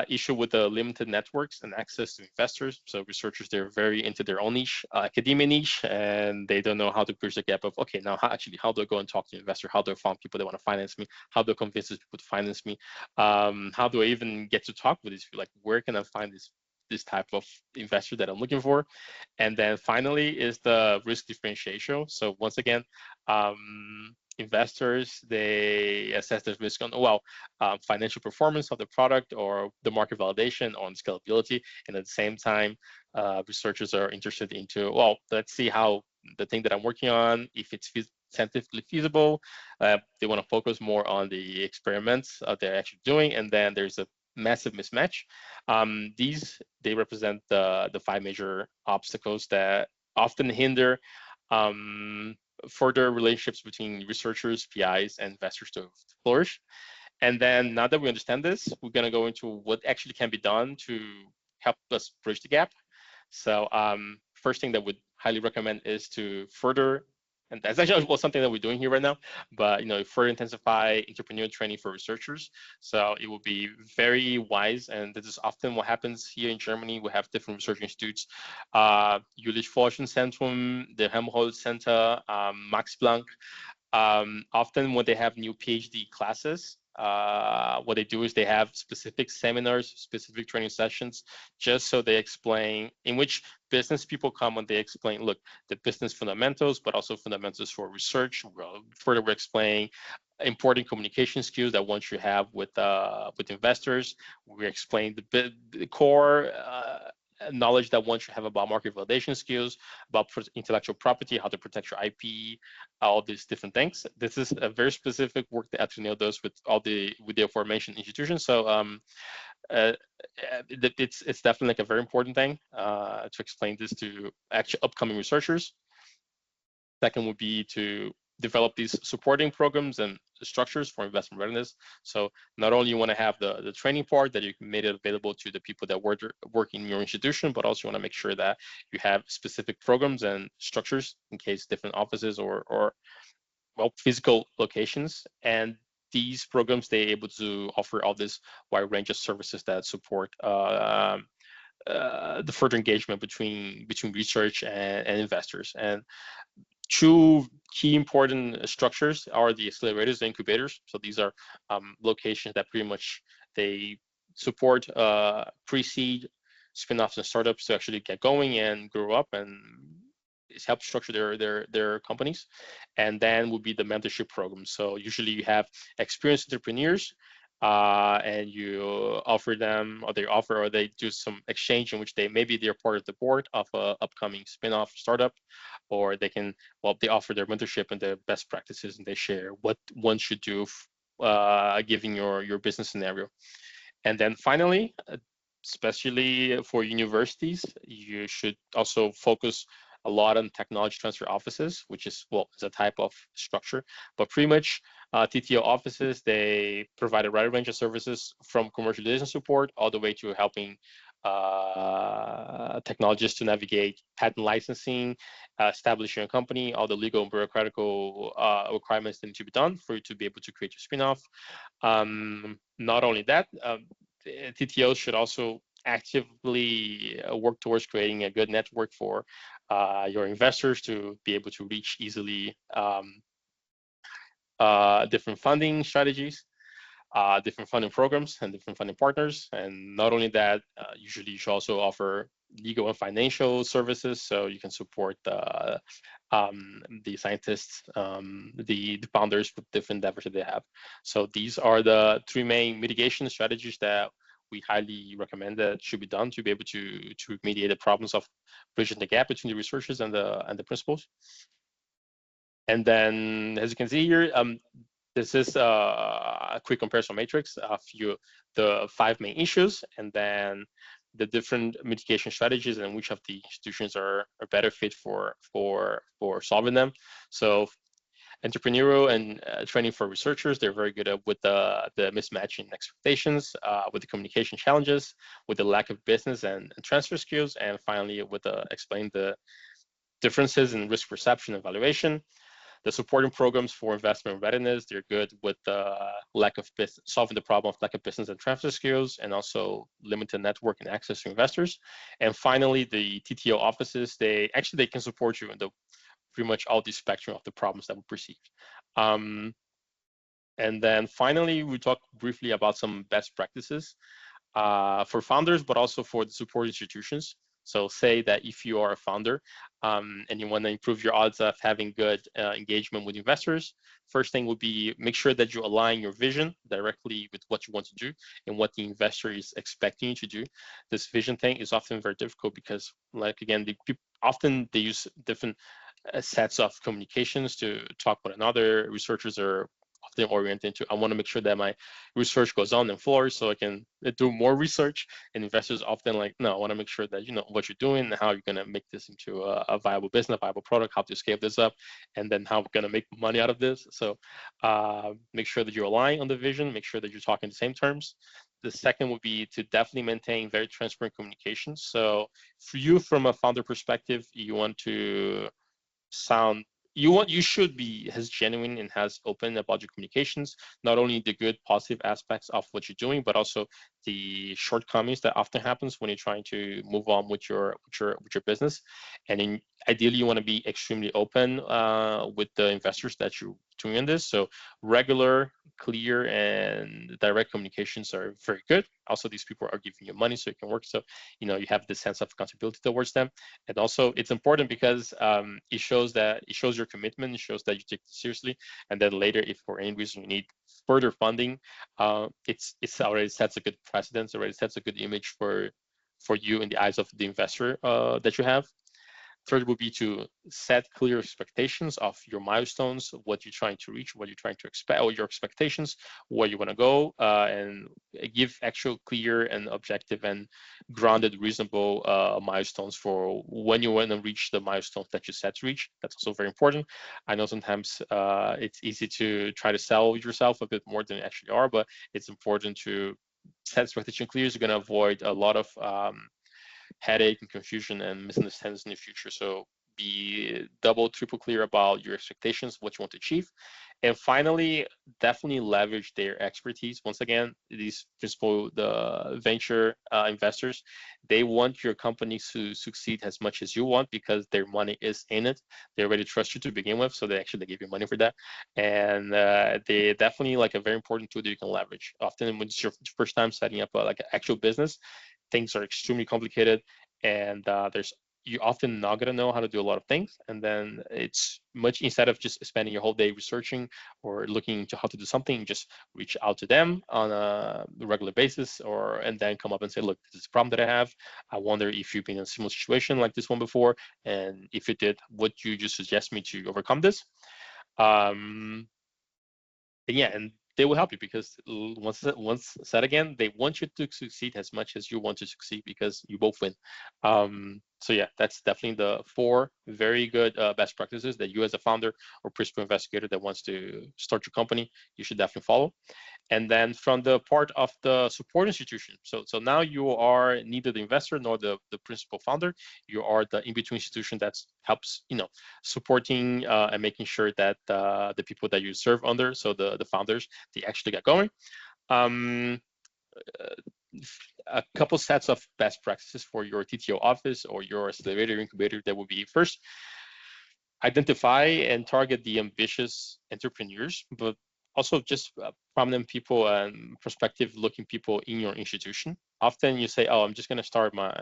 issue with the limited networks and access to investors. So researchers, they're very into their own niche, academia niche, and they don't know how to bridge the gap of, okay, now how do I go and talk to an investor? How do I find people that want to finance me? How do I convince these people to finance me? How do I even get to talk with these people? Like, where can I find this type of investor that I'm looking for? And then finally is the risk differentiation. So once again, investors, they assess the risk on, well, financial performance of the product or the market validation on scalability. And at the same time, researchers are interested into, well, let's see how the thing that I'm working on, if it's scientifically feasible. They want to focus more on the experiments they're actually doing. And then there's a massive mismatch. They represent the 5 major obstacles that often hinder further relationships between researchers, PIs, and investors to flourish. And then now that we understand this, we're going to go into what actually can be done to help us bridge the gap. So first thing that would highly recommend is to further, and that's actually something that we're doing here right now, but further intensify entrepreneurial training for researchers. So it will be very wise, and this is often what happens here in Germany. We have different research institutes, Jülich Forschungszentrum, the Helmholtz Center, Max Planck. Often when they have new PhD classes, what they do is they have specific seminars, specific training sessions, just so they explain, in which business people come and they explain, look, the business fundamentals, but also fundamentals for research. Further, we're explaining important communication skills that one should have with investors. We explain the core knowledge that one should have about market validation skills, about intellectual property, how to protect your IP, all these different things. This is a very specific work that Ateneo does with the aforementioned institutions. So it's definitely like a very important thing to explain this to actual upcoming researchers. Second would be to develop these supporting programs and structures for investment readiness. So not only you want to have the training part that you made it available to the people that work in your institution, but also you want to make sure that you have specific programs and structures in case different offices or well, physical locations. And these programs, they're able to offer all this wide range of services that support the further engagement between research and investors. And 2 key important structures are the accelerators and incubators. So these are locations that pretty much they support pre-seed spin-offs and startups to actually get going and grow up, and it's help structure their companies. And then would be the mentorship program. So usually you have experienced entrepreneurs and you offer them, or they do some exchange in which they're part of the board of a upcoming spin-off startup, or they offer their mentorship and their best practices, and they share what one should do given your business scenario. And then finally, especially for universities, you should also focus a lot on technology transfer offices, which is, it's a type of structure, but pretty much TTO offices, they provide a wide range of services from commercialization support all the way to helping technologists to navigate patent licensing, establishing a company, all the legal and bureaucratical requirements that need to be done for you to be able to create your spin-off. Not only that, TTOs should also actively work towards creating a good network for your investors to be able to reach easily different funding strategies, different funding programs, and different funding partners. And not only that, usually you should also offer legal and financial services, so you can support the scientists, the founders with different endeavors that they have. So these are the 3 main mitigation strategies that we highly recommend that should be done to be able to mediate the problems of bridging the gap between the researchers and the principals. And then, as you can see here, this is a quick comparison matrix of the 5 main issues, and then the different mitigation strategies and which of the institutions are better fit for solving them. So entrepreneurial and training for researchers, they're very good with the mismatching expectations, with the communication challenges, with the lack of business and transfer skills, and finally with explain the differences in risk perception and evaluation. The supporting programs for investment readiness, they're good with the lack of solving the problem of lack of business and transfer skills, and also limited network and access to investors. And finally, the TTO offices, they can support you in the pretty much all the spectrum of the problems that we perceive. And then finally, we talk briefly about some best practices for founders, but also for the support institutions. So say that if you are a founder and you want to improve your odds of having good engagement with investors, first thing would be make sure that you align your vision directly with what you want to do and what the investor is expecting you to do. This vision thing is often very difficult because, like, again, often they use different sets of communications to talk with another. Researchers are often oriented into, I want to make sure that my research goes on and flourish so I can do more research. And investors often like, no, I want to make sure that you know what you're doing and how you're going to make this into a viable business, a viable product, how to scale this up, and then how we're going to make money out of this. So make sure that you're aligned on the vision, make sure that you're talking the same terms. The second would be to definitely maintain very transparent communication. So for you, from a founder perspective, you want to you should be as genuine and as open about your communications, not only the good positive aspects of what you're doing, but also the shortcomings that often happens when you're trying to move on with your business. And ideally, you want to be extremely open with the investors that you're doing in this. So regular, clear, and direct communications are very good. Also, these people are giving you money so you can work. So you know you have this sense of accountability towards them. And also, it's important because it shows your commitment, it shows that you take it seriously. And then later, if for any reason you need further funding, it's already sets a good precedence, already sets a good image for you in the eyes of the investor that you have. Third would be to set clear expectations of your milestones, what you're trying to reach, what you're trying to expect, or your expectations, where you want to go, and give actual clear and objective and grounded, reasonable milestones for when you want to reach the milestones that you set to reach. That's also very important. I know sometimes it's easy to try to sell yourself a bit more than you actually are, but it's important to set expectation clear. You're going to avoid a lot of headache and confusion and misunderstandings in the future. So be double, triple clear about your expectations, what you want to achieve. And finally, definitely leverage their expertise. Once again, these the venture investors, they want your company to succeed as much as you want because their money is in it. They already trust you to begin with, so they give you money for that. And they definitely like a very important tool that you can leverage. Often when it's your first time setting up like an actual business, things are extremely complicated, and you're often not going to know how to do a lot of things. And then it's much, instead of just spending your whole day researching or looking into how to do something, just reach out to them on a regular basis, and then come up and say, look, this is a problem that I have. I wonder if you've been in a similar situation like this one before, and if you did, would you just suggest me to overcome this? And yeah, and they will help you because once said again, they want you to succeed as much as you want to succeed because you both win. So yeah, that's definitely the 4 very good best practices that you as a founder or principal investigator that wants to start your company, you should definitely follow. And then from the part of the support institution, so now you are neither the investor nor the principal founder. You are the in-between institution that helps, supporting and making sure that the people that you serve under, so the founders, they actually get going. A couple sets of best practices for your TTO office or your accelerator incubator, that would be: first, identify and target the ambitious entrepreneurs, but also just prominent people and prospective looking people in your institution. Often you say, oh, I'm just going to start my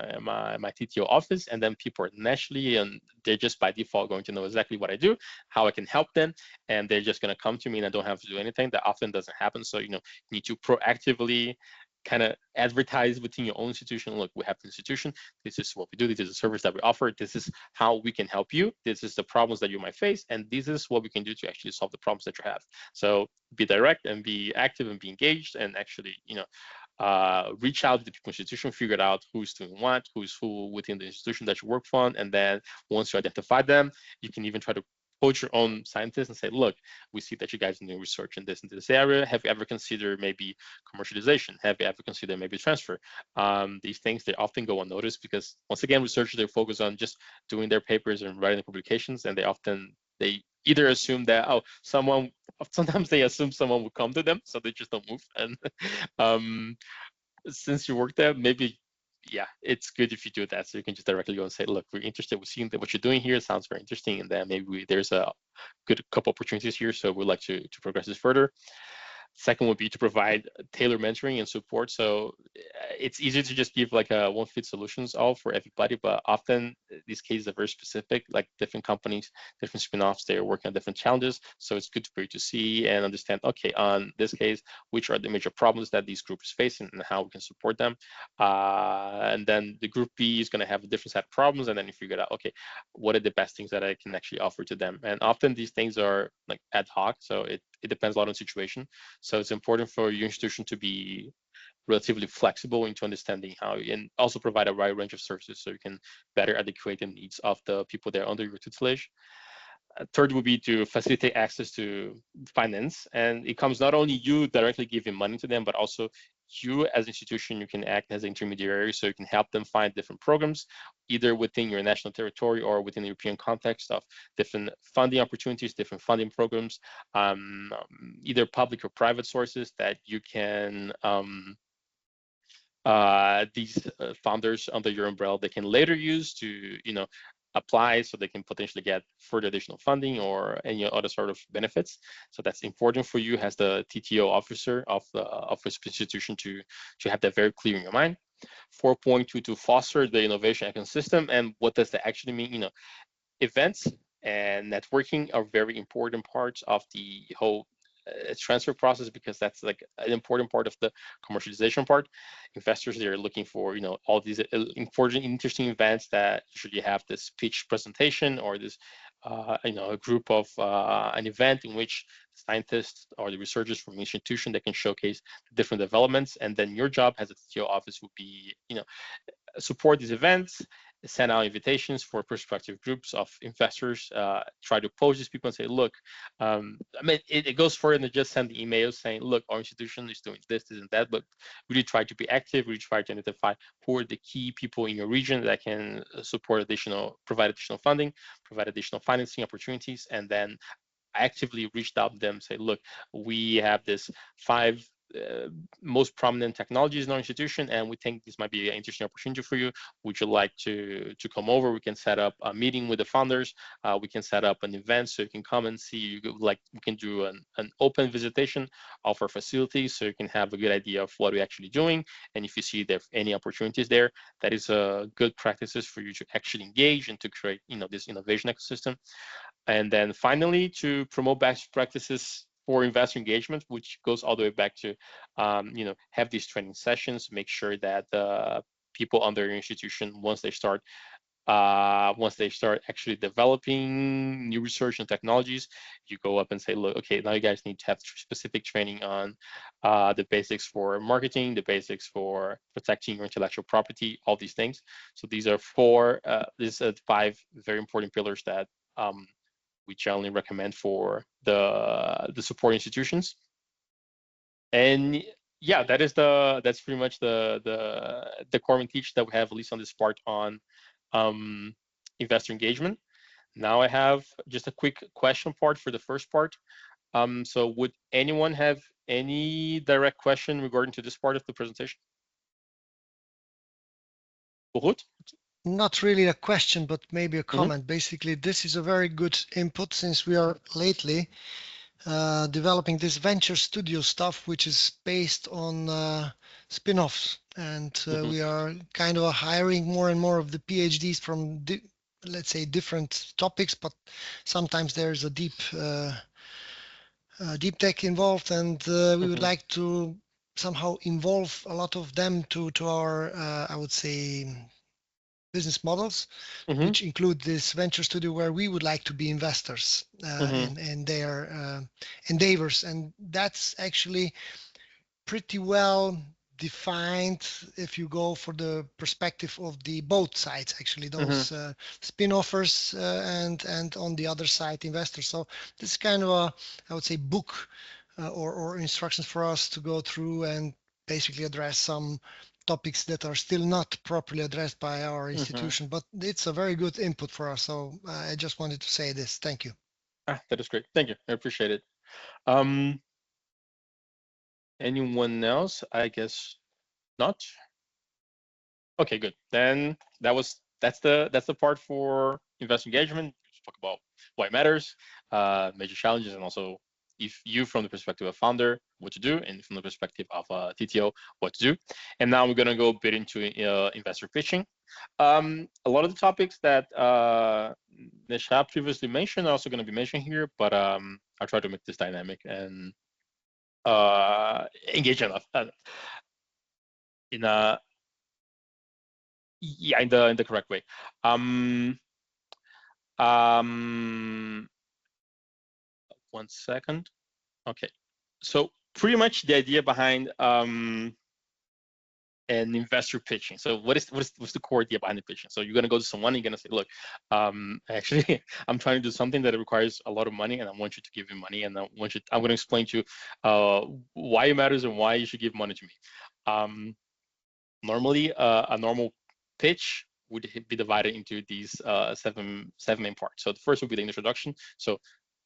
TTO office, and then people are naturally, and they're just by default going to know exactly what I do, how I can help them, and they're just going to come to me and I don't have to do anything. That often doesn't happen. So, you need to proactively kind of advertise within your own institution. Look, we have the institution. This is what we do. This is a service that we offer. This is how we can help you. This is the problems that you might face, and this is what we can do to actually solve the problems that you have. So be direct and be active and be engaged, and actually, reach out to the people institution, figure out who's doing what, who's who within the institution that you work on, and then once you identify them, you can even try to poach your own scientists and say, look, we see that you guys are doing research in this area. Have you ever considered maybe commercialization? Have you ever considered maybe transfer? These things, they often go unnoticed because, once again, researchers, they focus on just doing their papers and writing the publications, and they either assume that, sometimes they assume someone will come to them, so they just don't move. And since you work there, maybe, yeah, it's good if you do that. So you can just directly go and say, look, we're interested. We're seeing that what you're doing here sounds very interesting. And then maybe there's a good couple opportunities here. So we'd like to progress this further. Second would be to provide tailored mentoring and support. So it's easy to just give like a one-fit solutions all for everybody, but often these cases are very specific, like different companies, different spin-offs, they're working on different challenges. So it's good for you to see and understand, okay, on this case, which are the major problems that these groups face and how we can support them. And then the group B is going to have a different set of problems, and then you figure out, okay, what are the best things that I can actually offer to them? And often these things are like ad hoc, so it depends a lot on the situation. So it's important for your institution to be relatively flexible into understanding how, and also provide a wide range of services so you can better adequate the needs of the people that are under your tutelage. Third would be to facilitate access to finance, and it comes not only you directly giving money to them, but also you as an institution, you can act as an intermediary, so you can help them find different programs, either within your national territory or within the European context of different funding opportunities, different funding programs, either public or private sources that you can these founders under your umbrella, they can later use to, apply, so they can potentially get further additional funding or any other sort of benefits. So that's important for you as the TTO officer of a institution to have that very clear in your mind. 4.2, to foster the innovation ecosystem. And what does that actually mean? Events and networking are very important parts of the whole transfer process, because that's like an important part of the commercialization part. Investors, they're looking for all these important, interesting events that usually have this pitch presentation or this a group of an event in which scientists or the researchers from the institution, they can showcase different developments. And then your job as a TTO office would be support these events, send out invitations for prospective groups of investors, try to poach these people and say, look, it goes further than just send the emails saying, look, our institution is doing this and that, but really try to be active, really try to identify who are the key people in your region that can provide additional funding, provide additional financing opportunities, and then actively reached out to them, say, look, we have this 5 most prominent technologies in our institution, and we think this might be an interesting opportunity for you. Would you like to come over? We can set up a meeting with the founders. We can set up an event so you can come and see. We can do an open visitation of our facilities, so you can have a good idea of what we're actually doing. And if you see there any opportunities there, that is good practices for you to actually engage and to create this innovation ecosystem. And then finally, to promote best practices for investor engagement, which goes all the way back to, have these training sessions, make sure that the people under your institution, once they start actually developing new research and technologies, you go up and say, look, okay, now you guys need to have specific training on the basics for marketing, the basics for protecting your intellectual property, all these things. So these are 5 very important pillars that we generally recommend for the support institutions. And yeah, that's pretty much the core and teach that we have, at least on this part, on investor engagement. Now I have just a quick question part for the first part. So would anyone have any direct question regarding to this part of the presentation? Ruth? Not really a question, but maybe a comment. Basically, this is a very good input, since we are lately developing this venture studio stuff, which is based on spin-offs. And we are kind of hiring more and more of the PhDs from, let's say, different topics, but sometimes there's a deep tech involved, and we would like to somehow involve a lot of them to our, I would say, business models, which include this venture studio where we would like to be investors in their endeavors. And that's actually pretty well defined if you go for the perspective of the both sides, actually, those spin-offers and on the other side, investors. So this is kind of a, I would say, book or instructions for us to go through and basically address some topics that are still not properly addressed by our institution, but it's a very good input for us. So I just wanted to say this. Thank you. That is great. Thank you. I appreciate it. Anyone else? I guess not. Okay, good. Then that's the part for investor engagement. Talk about why it matters, major challenges, and also if you, from the perspective of founder, what to do, and from the perspective of TTO, what to do. And now we're gonna go a bit into investor pitching. A lot of the topics that Nisha previously mentioned are also gonna be mentioned here, but I'll try to make this dynamic and engage enough in a in the correct way. One second. Okay, so pretty much the idea behind an investor pitching. So what's the core idea behind the pitching? So you're gonna go to someone, you're gonna say, look, actually, I'm trying to do something that requires a lot of money, and I want you to give me money, and I'm gonna explain to you why it matters and why you should give money to me. Normally, a normal pitch would be divided into these seven main parts. So the first would be the introduction. So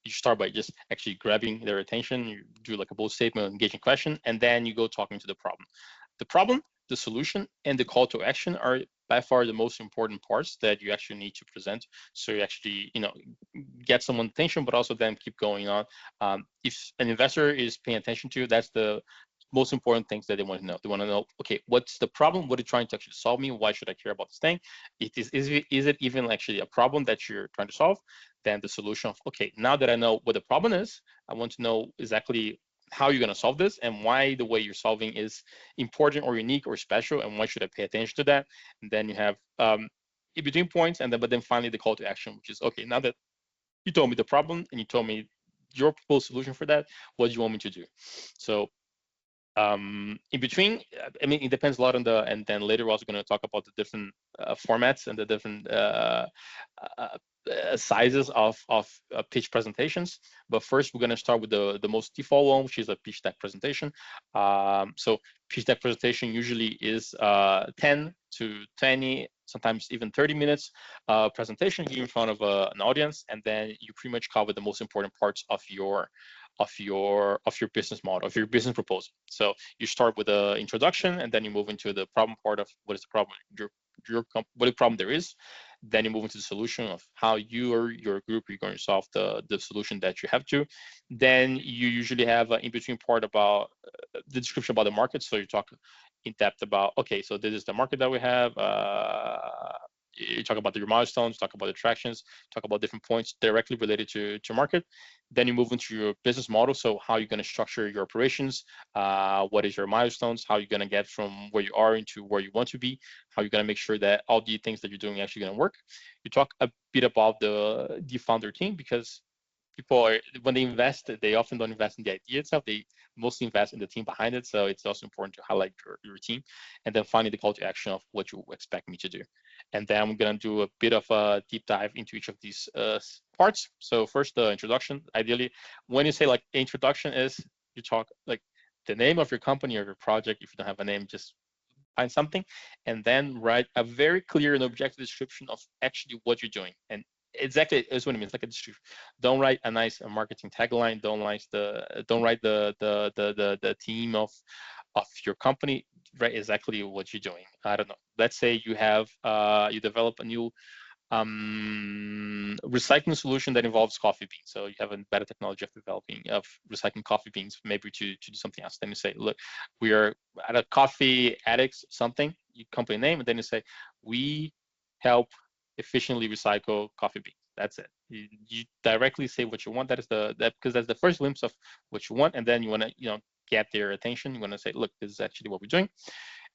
you start by just actually grabbing their attention. You do like a bold statement, engaging question, and then you go talking to the problem. The problem, the solution, and the call to action are by far the most important parts that you actually need to present. So you actually, get someone's attention, but also then keep going on. If an investor is paying attention to you, that's the most important things that they want to know. They want to know, okay, what's the problem? What are you trying to actually solve me? Why should I care about this thing? Is it even actually a problem that you're trying to solve? Then the solution of, okay, now that I know what the problem is, I want to know exactly how you're going to solve this and why the way you're solving is important or unique or special, and why should I pay attention to that? And then you have in between points, and then but then finally the call to action, which is, okay, now that you told me the problem and you told me your proposed solution for that, what do you want me to do? So in between, I mean, it depends a lot on and then later we're also going to talk about the different formats and the different sizes of pitch presentations. But first, we're going to start with the most default one, which is a pitch deck presentation. So pitch deck presentation usually is 10 to 20, sometimes even 30 minutes presentation here in front of an audience, and then you pretty much cover the most important parts of your business model, of your business proposal. So you start with the introduction, and then you move into the problem part of what is the problem, what the problem there is. Then you move into the solution of how you or your group are going to solve the solution that you have to. Then you usually have an in-between part about the description about the market. So you talk in depth about, okay, so this is the market that we have. You talk about your milestones, talk about the attractions, talk about different points directly related to market. Then you move into your business model. So how you're going to structure your operations, what is your milestones, how you're going to get from where you are into where you want to be, how you're going to make sure that all the things that you're doing are actually going to work. You talk a bit about the founder team, because people are, when they invest, they often don't invest in the idea itself. They mostly invest in the team behind it. So it's also important to highlight your team. And then finally, the call to action of what you expect me to do. And then I'm going to do a bit of a deep dive into each of these parts. So first, the introduction. Ideally, when you say like introduction is, you talk like the name of your company or your project. If you don't have a name, just find something, and then write a very clear and objective description of actually what you're doing. And exactly is what it means, like a description. Don't write a nice marketing tagline. Don't write the team of your company. Write exactly what you're doing. I don't know. Let's say you have you develop a new recycling solution that involves coffee beans. So you have a better technology of developing of recycling coffee beans, maybe to do something else. Then you say, look, we are at a coffee addicts something, you company name, and then you say, we help efficiently recycle coffee beans. That's it. You directly say what you want. That is because that's the first glimpse of what you want, and then you want to get their attention. You want to say, look, this is actually what we're doing,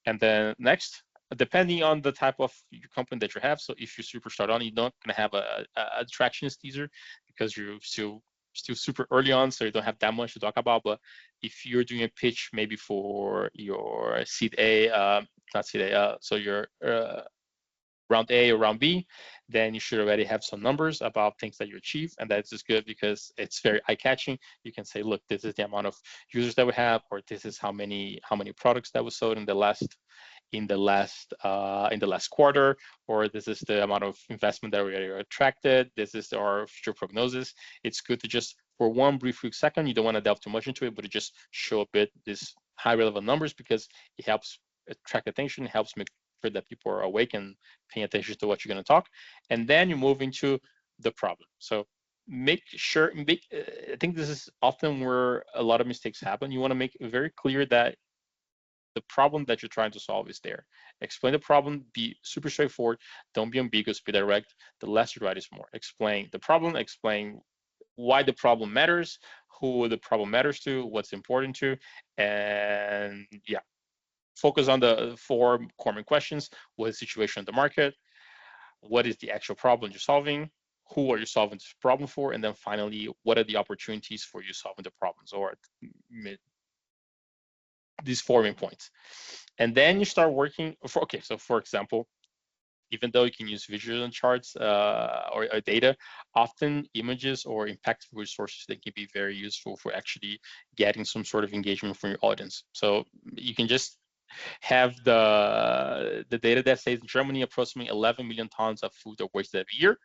and then next, depending on the type of your company that you have. So if you super start on, you're not going to have a attractionist teaser because you're still super early on, so you don't have that much to talk about. But if you're doing a pitch maybe for your seed A, not seed A, so your round A or round B, then you should already have some numbers about things that you achieve, and that's just good because it's very eye-catching. You can say, look, this is the amount of users that we have, or this is how many products that was sold in the last quarter, or this is the amount of investment that we already attracted. This is our future prognosis. It's good to just, for one brief second, you don't want to delve too much into it, but to just show a bit this high relevant numbers because it helps attract attention, it helps make sure that people are awake and paying attention to what you're going to talk. And then you move into the problem. So I think this is often where a lot of mistakes happen. You want to make it very clear that the problem that you're trying to solve is there. Explain the problem, be super straightforward, don't be ambiguous, be direct. The less you write is more. Explain the problem, explain why the problem matters, who the problem matters to, what's important to, and yeah, focus on the 4 common questions. What is the situation in the market? What is the actual problem you're solving? Who are you solving this problem for? And then finally, what are the opportunities for you solving the problems, or these 4 main points. And then you start working for, okay, so for example, even though you can use visual charts or data, often images or impactful resources that can be very useful for actually getting some sort of engagement from your audience. So you can just have the data that says in Germany, approximately 11 million tons of food are wasted every year.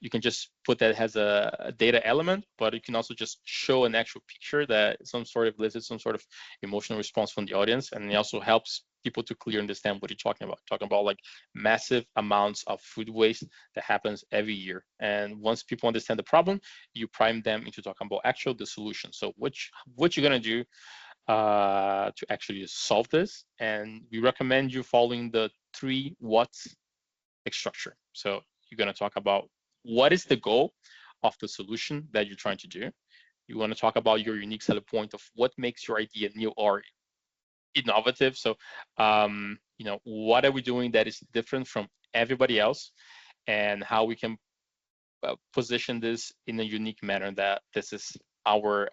You can just put that as a data element, but you can also just show an actual picture that some sort of elicits some sort of emotional response from the audience. And it also helps people to clearly understand what you're talking about like massive amounts of food waste that happens every year. And once people understand the problem, you prime them into talking about the solution. So what you're going to do to actually solve this. And we recommend you following the 3 what's structure. So you're going to talk about what is the goal of the solution that you're trying to do. You want to talk about your unique selling point of what makes your idea new or innovative. So, what are we doing that is different from everybody else, and how we can position this in a unique manner that this is our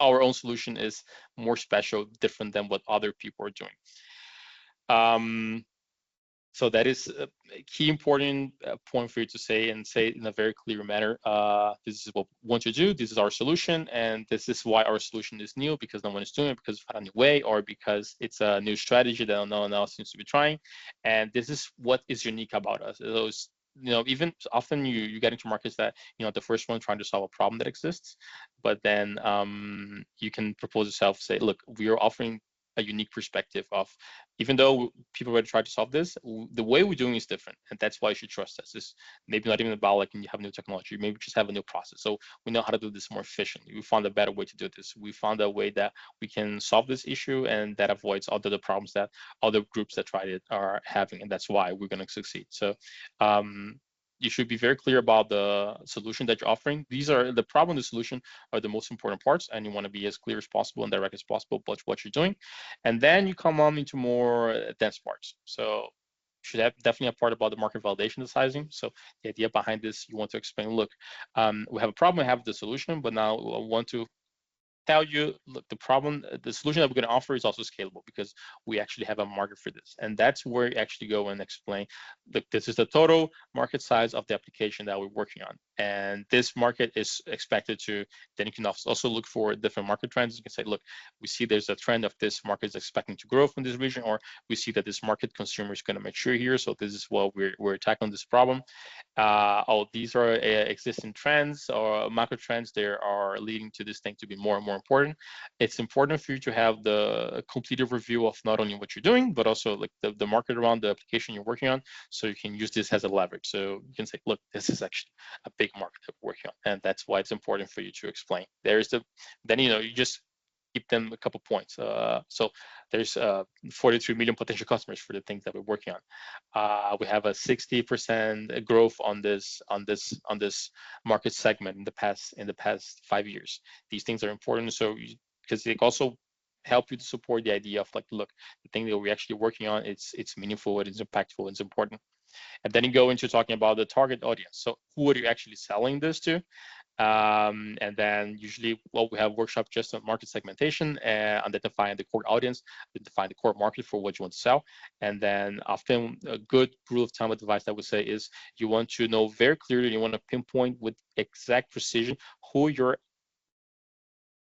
own solution is more special, different than what other people are doing. So that is a key important point for you to say, and say it in a very clear manner. This is what we want to do. This is our solution, and this is why our solution is new, because no one is doing it, because it's a new way, or because it's a new strategy that no one else seems to be trying. And this is what is unique about us. Those, even often you get into markets that, the first one trying to solve a problem that exists, but then you can propose yourself, say, look, we are offering a unique perspective of, even though people already tried to solve this, the way we're doing is different, and that's why you should trust us. It's maybe not even about like when you have new technology, maybe just have a new process. So we know how to do this more efficiently. We found a better way to do this. We found a way that we can solve this issue, and that avoids all the problems that other groups that tried it are having, and that's why we're going to succeed. So you should be very clear about the solution that you're offering. These are the problem and the solution are the most important parts, and you want to be as clear as possible and direct as possible about what you're doing. And then you come on into more dense parts. So you should have definitely a part about the market validation sizing. So the idea behind this, you want to explain, look, we have a problem, we have the solution, but now I want to tell you, look, the solution that we're going to offer is also scalable, because we actually have a market for this. And that's where you actually go and explain, look, this is the total market size of the application that we're working on. and this market is expected to, then you can also look for different market trends. You can say, look, we see there's a trend of this market is expecting to grow from this region, or we see that this market consumer is going to mature here, so this is what we're tackling this problem. These are existing trends or macro trends. They are leading to this thing to be more and more important. It's important for you to have the complete overview of not only what you're doing, but also like the market around the application you're working on, so you can use this as a leverage. So you can say, look, this is actually a big market that we're working on, and that's why it's important for you to explain. Then you just keep them a couple points. So there's 43 million potential customers for the things that we're working on. We have a 60% growth on this market segment in the past 5 years. These things are important, so because they also help you to support the idea of like, look, the thing that we're actually working on, it's meaningful, it's impactful, it's important. And then you go into talking about the target audience. So who are you actually selling this to? And then usually, well, we have workshops just on market segmentation and identifying the core audience, identifying the core market for what you want to sell. And then often a good rule of thumb advice I would say is you want to know very clearly, you want to pinpoint with exact precision who your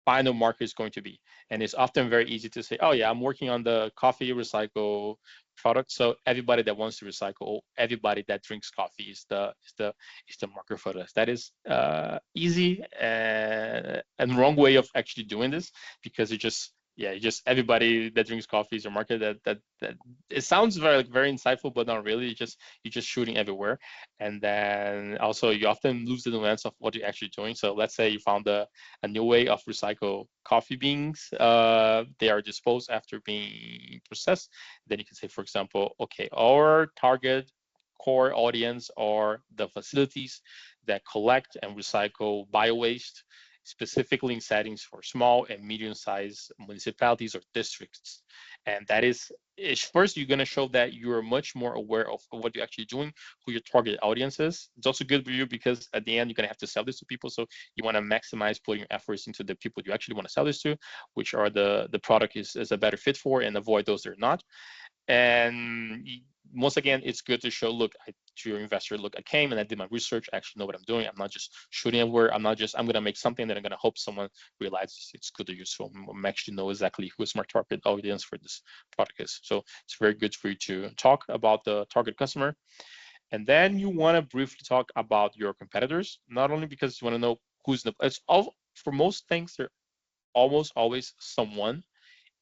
final market is going to be. And it's often very easy to say, oh yeah, I'm working on the coffee recycle product, so everybody that wants to recycle, everybody that drinks coffee is the market for us. That is easy and wrong way of actually doing this, because just everybody that drinks coffee is a market that it sounds very insightful, but not really. You're just shooting everywhere. And then also you often lose the nuance of what you're actually doing. So let's say you found a new way of recycle coffee beans. They are disposed after being processed. Then you can say, for example, okay, our target core audience are the facilities that collect and recycle bio-waste, specifically in settings for small and medium-sized municipalities or districts. And that is first, you're going to show that you're much more aware of what you're actually doing, who your target audience is. It's also good for you because at the end, you're going to have to sell this to people. So you want to maximize putting your efforts into the people you actually want to sell this to, which are the product is a better fit for, and avoid those that are not. And once again, it's good to show, look, to your investor, look, I came and I did my research. I actually know what I'm doing. I'm not just shooting everywhere. I'm going to make something that I'm going to hope someone realizes it's good to use. So I'm actually know exactly who's my target audience for this product is. So it's very good for you to talk about the target customer. And then you want to briefly talk about your competitors, not only because you want to know who's for most things, they're almost always someone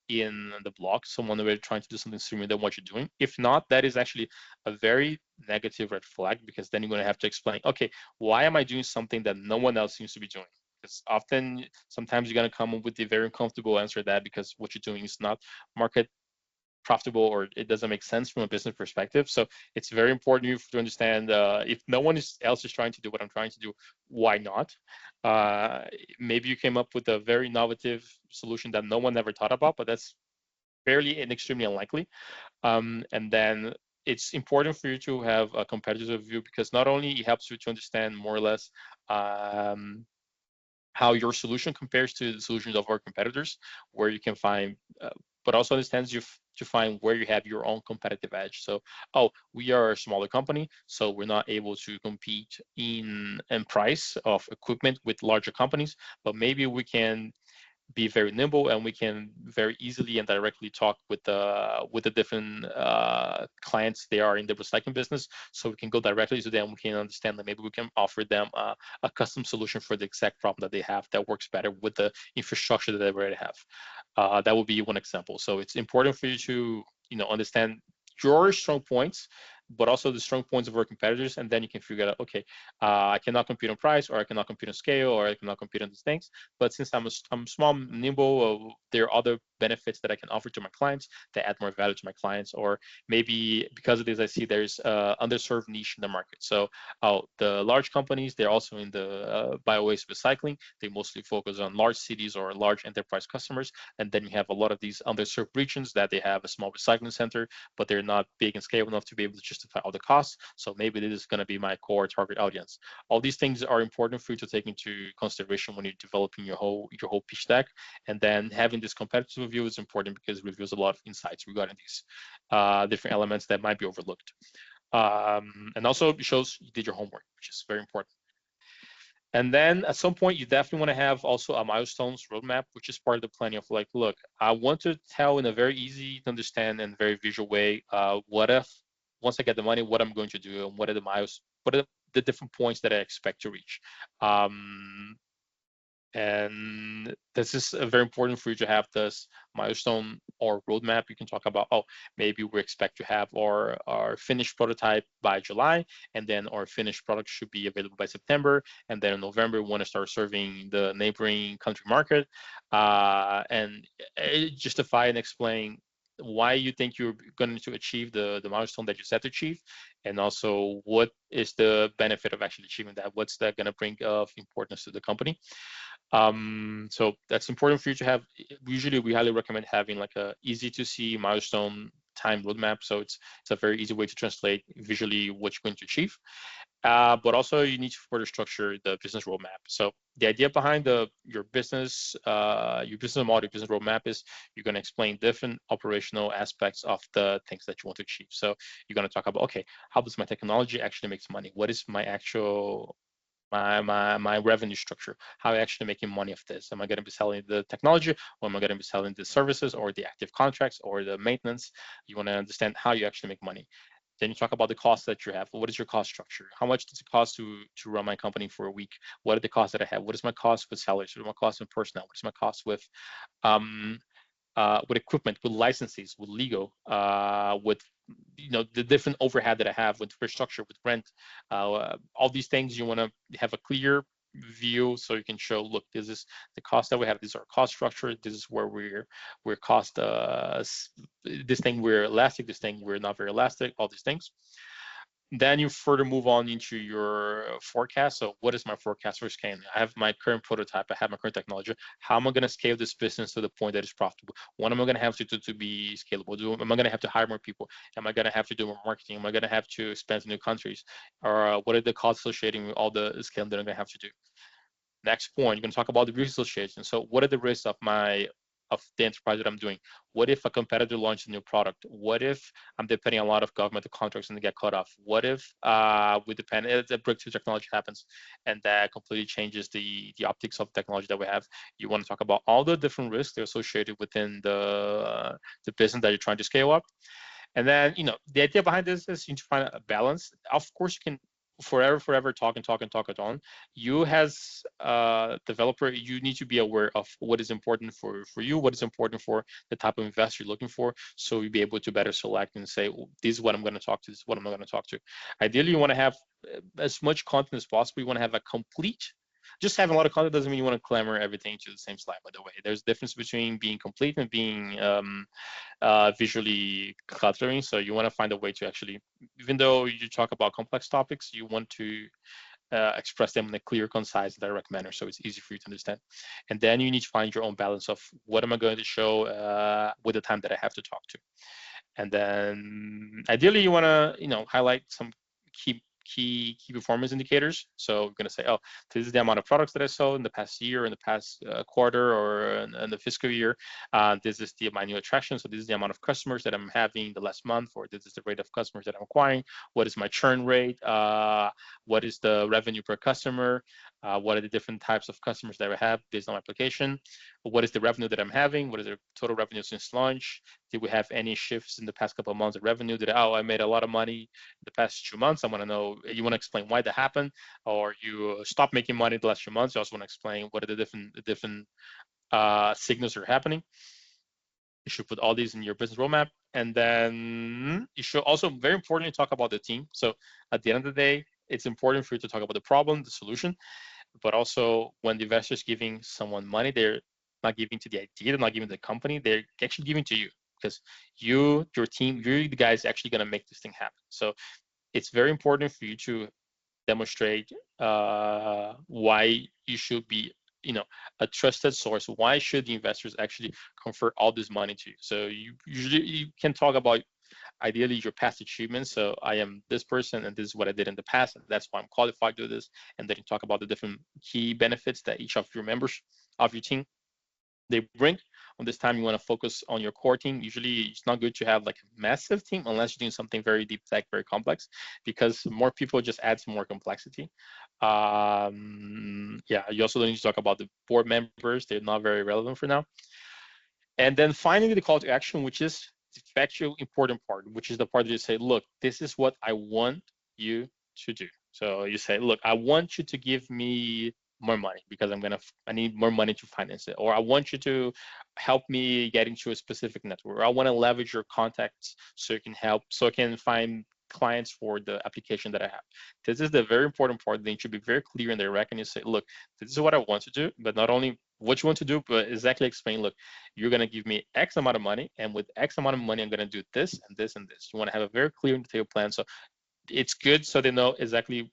in the block, someone already trying to do something similar than what you're doing. If not, that is actually a very negative red flag, because then you're going to have to explain, okay, why am I doing something that no one else seems to be doing? Because sometimes you're going to come up with the very uncomfortable answer to that, because what you're doing is not market profitable, or it doesn't make sense from a business perspective. So it's very important to understand if no one else is trying to do what I'm trying to do, why not? Maybe you came up with a very innovative solution that no one ever thought about, but that's fairly and extremely unlikely. And then it's important for you to have a competitive view, because not only it helps you to understand more or less how your solution compares to the solutions of our competitors, where you can find, but also understands you to find where you have your own competitive edge. So, we are a smaller company, so we're not able to compete in price of equipment with larger companies, but maybe we can be very nimble, and we can very easily and directly talk with the different clients they are in the recycling business. So we can go directly to them. We can understand that maybe we can offer them a custom solution for the exact problem that they have that works better with the infrastructure that they already have. That would be one example. So it's important for you to understand your strong points, but also the strong points of our competitors, and then you can figure out, okay, I cannot compete on price, or I cannot compete on scale, or I cannot compete on these things. But since I'm small, nimble, there are other benefits that I can offer to my clients that add more value to my clients, or maybe because of this, I see there's underserved niche in the market. So the large companies, they're also in the bio-waste recycling. They mostly focus on large cities or large enterprise customers, and then you have a lot of these underserved regions that they have a small recycling center, but they're not big and scale enough to be able to justify all the costs. So maybe this is going to be my core target audience. All these things are important for you to take into consideration when you're developing your whole pitch deck. And then having this competitive review is important, because it reveals a lot of insights regarding these different elements that might be overlooked. And also it shows you did your homework, which is very important. And then at some point, you definitely want to have also a milestones roadmap, which is part of the planning of like, look, I want to tell in a very easy to understand and very visual way, what if once I get the money, what I'm going to do, and what are the different points that I expect to reach. And this is very important for you to have this milestone or roadmap. You can talk about, oh, maybe we expect to have our finished prototype by July, and then our finished product should be available by September, and then in November we want to start serving the neighboring country market, and justify and explain why you think you're going to achieve the milestone that you set to achieve, and also what is the benefit of actually achieving that. What's that going to bring of importance to the company? So that's important for you to have. Usually we highly recommend having like a easy to see milestone time roadmap. So it's a very easy way to translate visually what you're going to achieve. But also you need to further structure the business roadmap. So the idea behind your business model, your business roadmap is you're going to explain different operational aspects of the things that you want to achieve. So you're going to talk about, okay, how does my technology actually make money? What is my actual my revenue structure? How am I actually making money of this? Am I going to be selling the technology, or am I going to be selling the services or the active contracts or the maintenance? You want to understand how you actually make money. Then you talk about the costs that you have. What is your cost structure? How much does it cost to run my company for a week? What are the costs that I have? What is my cost with salaries? What is my cost with personnel? What is my cost with equipment, with licenses, with legal, with the different overhead that I have, with infrastructure, with rent, all these things. You want to have a clear view so you can show, look, this is the cost that we have. This is our cost structure. This is where we're cost. This thing we're elastic. This thing we're not very elastic. All these things. Then you further move on into your forecast. So what is my forecast for scaling? I have my current prototype. I have my current technology. How am I going to scale this business to the point that it's profitable? What am I going to have to do to be scalable? Am I going to have to hire more people? Am I going to have to do more marketing? Am I going to have to expand to new countries? Or what are the costs associated with all the scaling that I'm going to have to do? Next point, you're going to talk about the risk association. So what are the risks of the enterprise that I'm doing? What if a competitor launches a new product? What if I'm depending on a lot of government contracts and they get cut off? What if a breakthrough technology happens and that completely changes the optics of technology that we have? You want to talk about all the different risks that are associated within the business that you're trying to scale up. And then, the idea behind this is you need to find a balance. Of course, you can forever talk it on. You as a developer, you need to be aware of what is important for you, what is important for the type of investor you're looking for, so you'll be able to better select and say, this is what I'm going to talk to, this is what I'm not going to talk to. Ideally, you want to have as much content as possible. You want to have a complete. Just having a lot of content doesn't mean you want to clamor everything to the same slide, by the way. There's a difference between being complete and being visually cluttering. So you want to find a way to actually, even though you talk about complex topics, you want to express them in a clear, concise, direct manner, so it's easy for you to understand. And then you need to find your own balance of what am I going to show with the time that I have to talk to. And then ideally you want to highlight some key performance indicators. So we're going to say, oh, this is the amount of products that I sold in the past year, in the past quarter, or in the fiscal year. This is my new attraction. So this is the amount of customers that I'm having the last month, or this is the rate of customers that I'm acquiring. What is my churn rate? What is the revenue per customer? What are the different types of customers that I have based on my application? What is the revenue that I'm having? What is the total revenue since launch? Did we have any shifts in the past couple of months of revenue? I made a lot of money in the past 2 months. I want to know, you want to explain why that happened, or you stopped making money the last 2 months. You also want to explain what are the different signals are happening. You should put all these in your business roadmap. And then you should also, very importantly, talk about the team. So at the end of the day, it's important for you to talk about the problem, the solution, but also when the investor is giving someone money, they're not giving to the idea, they're not giving to the company, they're actually giving to you, because your team, you're the guys actually going to make this thing happen. So it's very important for you to demonstrate why you should be a trusted source. Why should the investors actually convert all this money to you? So you can talk about ideally your past achievements. So I am this person and this is what I did in the past, and that's why I'm qualified to do this. And then you talk about the different key benefits that each of your members of your team they bring. On this time, you want to focus on your core team. Usually it's not good to have like a massive team unless you're doing something very deep tech, very complex, because more people just adds more complexity. Yeah, you also don't need to talk about the board members. They're not very relevant for now. And then finally, the call to action, which is the factual important part, which is the part that you say, look, this is what I want you to do. So you say, look, I want you to give me more money because I need more money to finance it. Or I want you to help me get into a specific network. Or I want to leverage your contacts so you can help, so I can find clients for the application that I have. This is the very important part. Then you should be very clear and direct, and you say, look, this is what I want to do, but not only what you want to do, but exactly explain, look, you're going to give me X amount of money, and with X amount of money, I'm going to do this and this and this. You want to have a very clear and detailed plan. So it's good so they know exactly.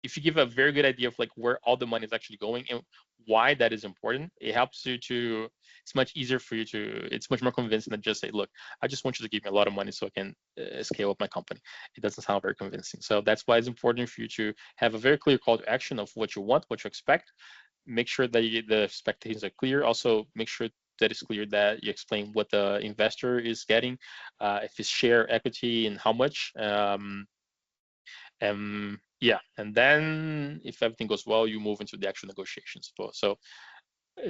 If you give a very good idea of like where all the money is actually going and why that is important, it helps you to, it's much easier for you to, it's much more convincing than just say, look, I just want you to give me a lot of money so I can scale up my company. It doesn't sound very convincing. So that's why it's important for you to have a very clear call to action of what you want, what you expect. Make sure that the expectations are clear. Also make sure that it's clear that you explain what the investor is getting, if it's share, equity, and how much. Yeah, and then if everything goes well, you move into the actual negotiations. So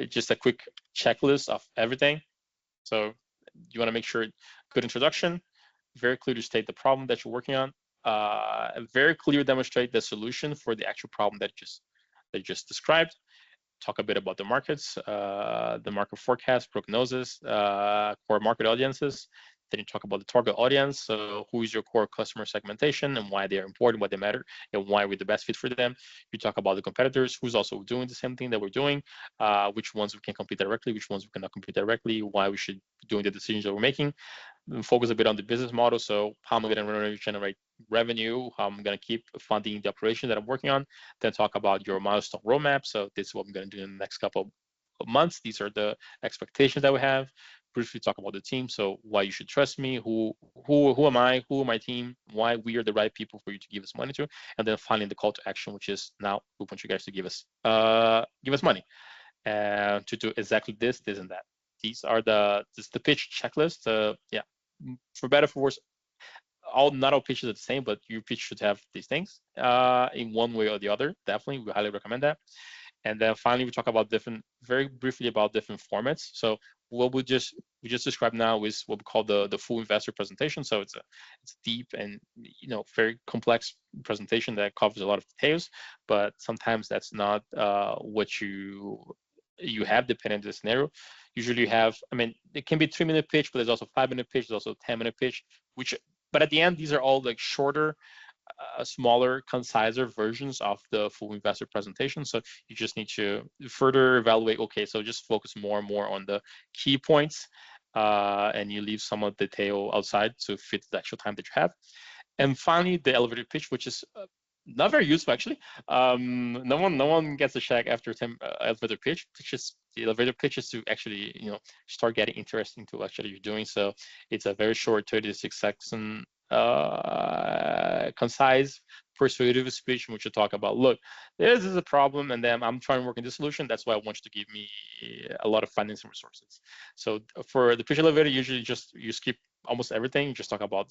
just a quick checklist of everything. So you want to make sure good introduction, very clear to state the problem that you're working on, very clear demonstrate the solution for the actual problem that you just described. Talk a bit about the markets, the market forecast, prognosis, core market audiences. Then you talk about the target audience. So who is your core customer segmentation and why they're important, what they matter, and why we're the best fit for them. You talk about the competitors, who's also doing the same thing that we're doing, which ones we can compete directly, which ones we cannot compete directly, why we should be doing the decisions that we're making. Focus a bit on the business model. So how am I going to generate revenue? How I'm going to keep funding the operation that I'm working on. Then talk about your milestone roadmap. So this is what I'm going to do in the next couple of months. These are the expectations that we have. Briefly talk about the team. So why you should trust me, who am I, who are my team, why we are the right people for you to give us money to. And then finally the call to action, which is now we want you guys to give us money to do exactly this, and that. These are the pitch checklist. Yeah, for better for worse, not all pitches are the same, but your pitch should have these things in one way or the other. Definitely, we highly recommend that. And then finally, we talk about very briefly about different formats. So what we just described now is what we call the full investor presentation. So it's deep and very complex presentation that covers a lot of details, but sometimes that's not what you have depending on the scenario. Usually you have, it can be 3-minute pitch, but there's also 5-minute pitch, there's also 10-minute pitch, but at the end, these are all like shorter, smaller, conciser versions of the full investor presentation. So you just need to further evaluate, okay, so just focus more and more on the key points, and you leave some of the detail outside to fit the actual time that you have. And finally, the elevator pitch, which is not very useful actually. No one gets a check after elevator pitch. The elevator pitch is to actually start getting interesting to what actually you're doing. So it's a very short 36-second concise, persuasive speech in which you talk about, look, this is a problem, and then I'm trying to work in the solution. That's why I want you to give me a lot of financing resources. So for the pitch elevator, usually you skip almost everything. You just talk about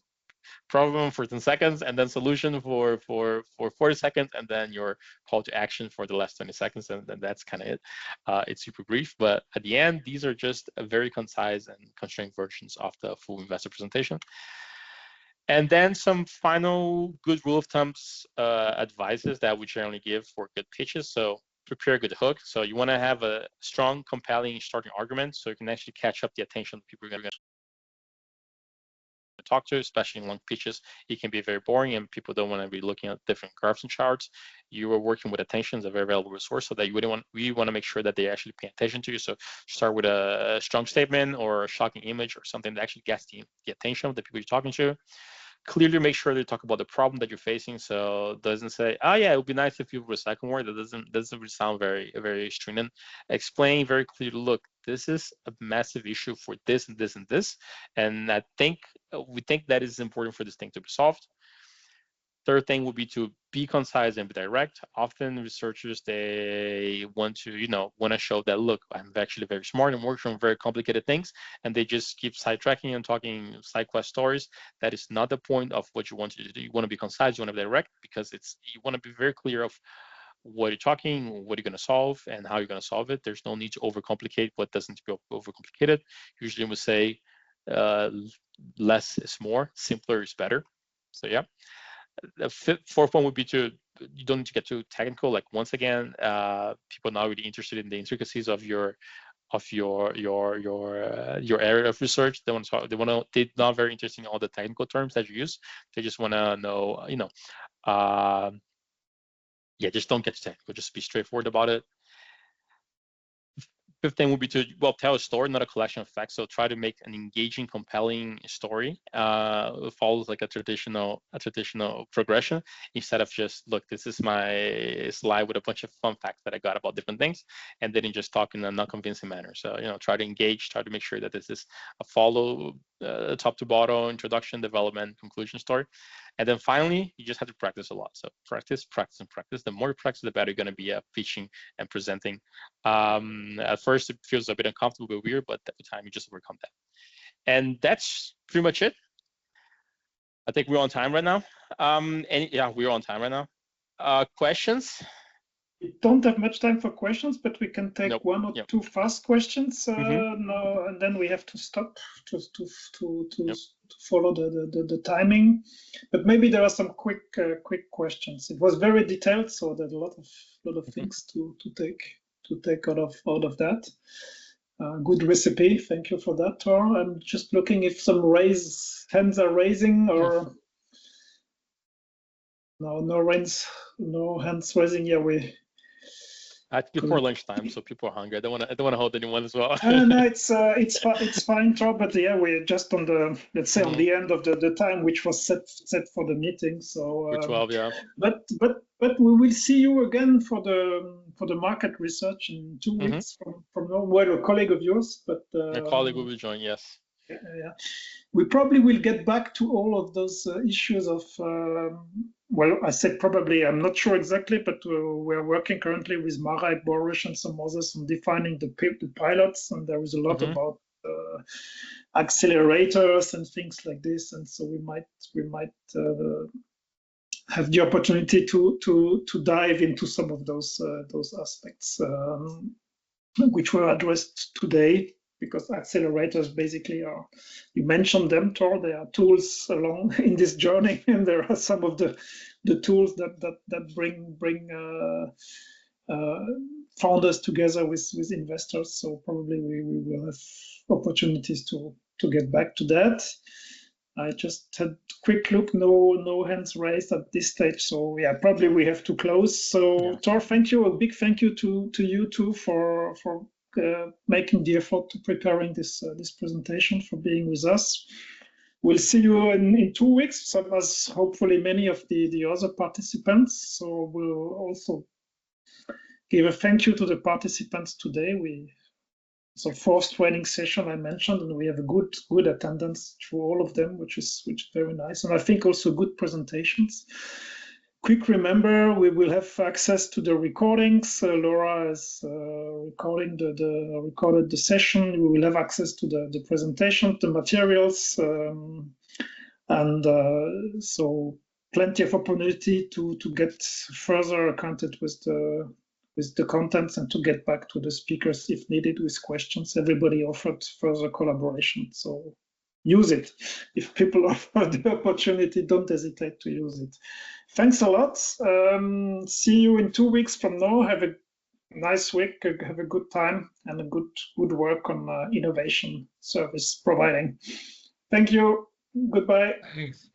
problem for 10 seconds, and then solution for 40 seconds, and then your call to action for the last 20 seconds, and then that's kind of it. It's super brief, but at the end, these are just very concise and constrained versions of the full investor presentation. And then some final good rule of thumbs advices that we generally give for good pitches. So prepare a good hook. So you want to have a strong, compelling starting argument so you can actually catch up the attention of people you're going to talk to, especially in long pitches. It can be very boring and people don't want to be looking at different graphs and charts. You are working with attention is a very valuable resource, so that we want to make sure that they actually pay attention to you. So start with a strong statement or a shocking image or something that actually gets the attention of the people you're talking to. Clearly make sure they talk about the problem that you're facing. So it doesn't say, oh yeah, it would be nice if you recycle more. That doesn't really sound very, very stringent. Explain very clearly, look, this is a massive issue for this and this and this. And we think that is important for this thing to be solved. Third thing would be to be concise and be direct. Often researchers, they want to show that, look, I'm actually very smart and working on very complicated things, and they just keep sidetracking and talking side quest stories. That is not the point of what you want to do. You want to be concise, you want to be direct, because you want to be very clear of what you're talking, what you're going to solve, and how you're going to solve it. There's no need to overcomplicate what doesn't be overcomplicated. Usually we say less is more, simpler is better. So yeah. The fourth one would be you don't need to get too technical. Like once again, people are not really interested in the intricacies of your area of research. They're not very interested in all the technical terms that you use. They just want to know, yeah, just don't get too technical. Just be straightforward about it. Fifth thing would be to tell a story, not a collection of facts. So try to make an engaging, compelling story. It follows like a traditional progression instead of just, look, this is my slide with a bunch of fun facts that I got about different things, and then just talk in a not convincing manner. So try to engage, try to make sure that this is a follow top to bottom introduction, development, conclusion story. And then finally, you just have to practice a lot. So practice, practice, and practice. The more you practice, the better you're going to be at pitching and presenting. At first, it feels a bit uncomfortable, a bit weird, but at the time, you just overcome that. And that's pretty much it. I think we're on time right now. Yeah, we're on time right now. Questions? We don't have much time for questions, but we can take one or two fast questions now, and then we have to stop to follow the timing. But maybe there are some quick questions. It was very detailed, so there's a lot of things to take out of that. Good recipe. Thank you for that, Tor. I'm just looking if some hands are raising or no hands raising. Yeah, It's before lunchtime, so people are hungry. I don't want to hold anyone as well. No, it's fine, Tor. But yeah, we're just on the, let's say, on the end of the time which was set for the meeting. So 12, yeah. But we will see you again for the market research in 2 weeks from now. Well, a colleague of yours, but a colleague will be joining. Yes. Yeah, we probably will get back to all of those issues of. Well, I said probably, I'm not sure exactly, but we're working currently with Marek, Boris, and some others on defining the pilots, and there is a lot about accelerators and things like this, and so we might have the opportunity to dive into some of those aspects which were addressed today. Because accelerators basically are, you mentioned them, Tor, they are tools along in this journey, and there are some of the tools that bring founders together with investors. So probably we will have opportunities to get back to that. I just had a quick look, no hands raised at this stage. So yeah, probably we have to close. So Tor, thank you, a big thank you to you too for making the effort to preparing this presentation, for being with us. We'll see you in 2 weeks, as hopefully many of the other participants. So we'll also give a thank you to the participants today. So fourth training session I mentioned, and we have a good attendance through all of them, which is very nice, and I think also good presentations. Quick remember, we will have access to the recordings. Laura is recorded the session. We will have access to the presentation, the materials, and so plenty of opportunity to get further acquainted with the contents and to get back to the speakers if needed with questions. Everybody offered further collaboration, so use it. If people offer the opportunity, don't hesitate to use it. Thanks a lot. See you in 2 weeks from now. Have a nice week. Have a good time and a good work on innovation service providing. Thank you. Goodbye. Thanks.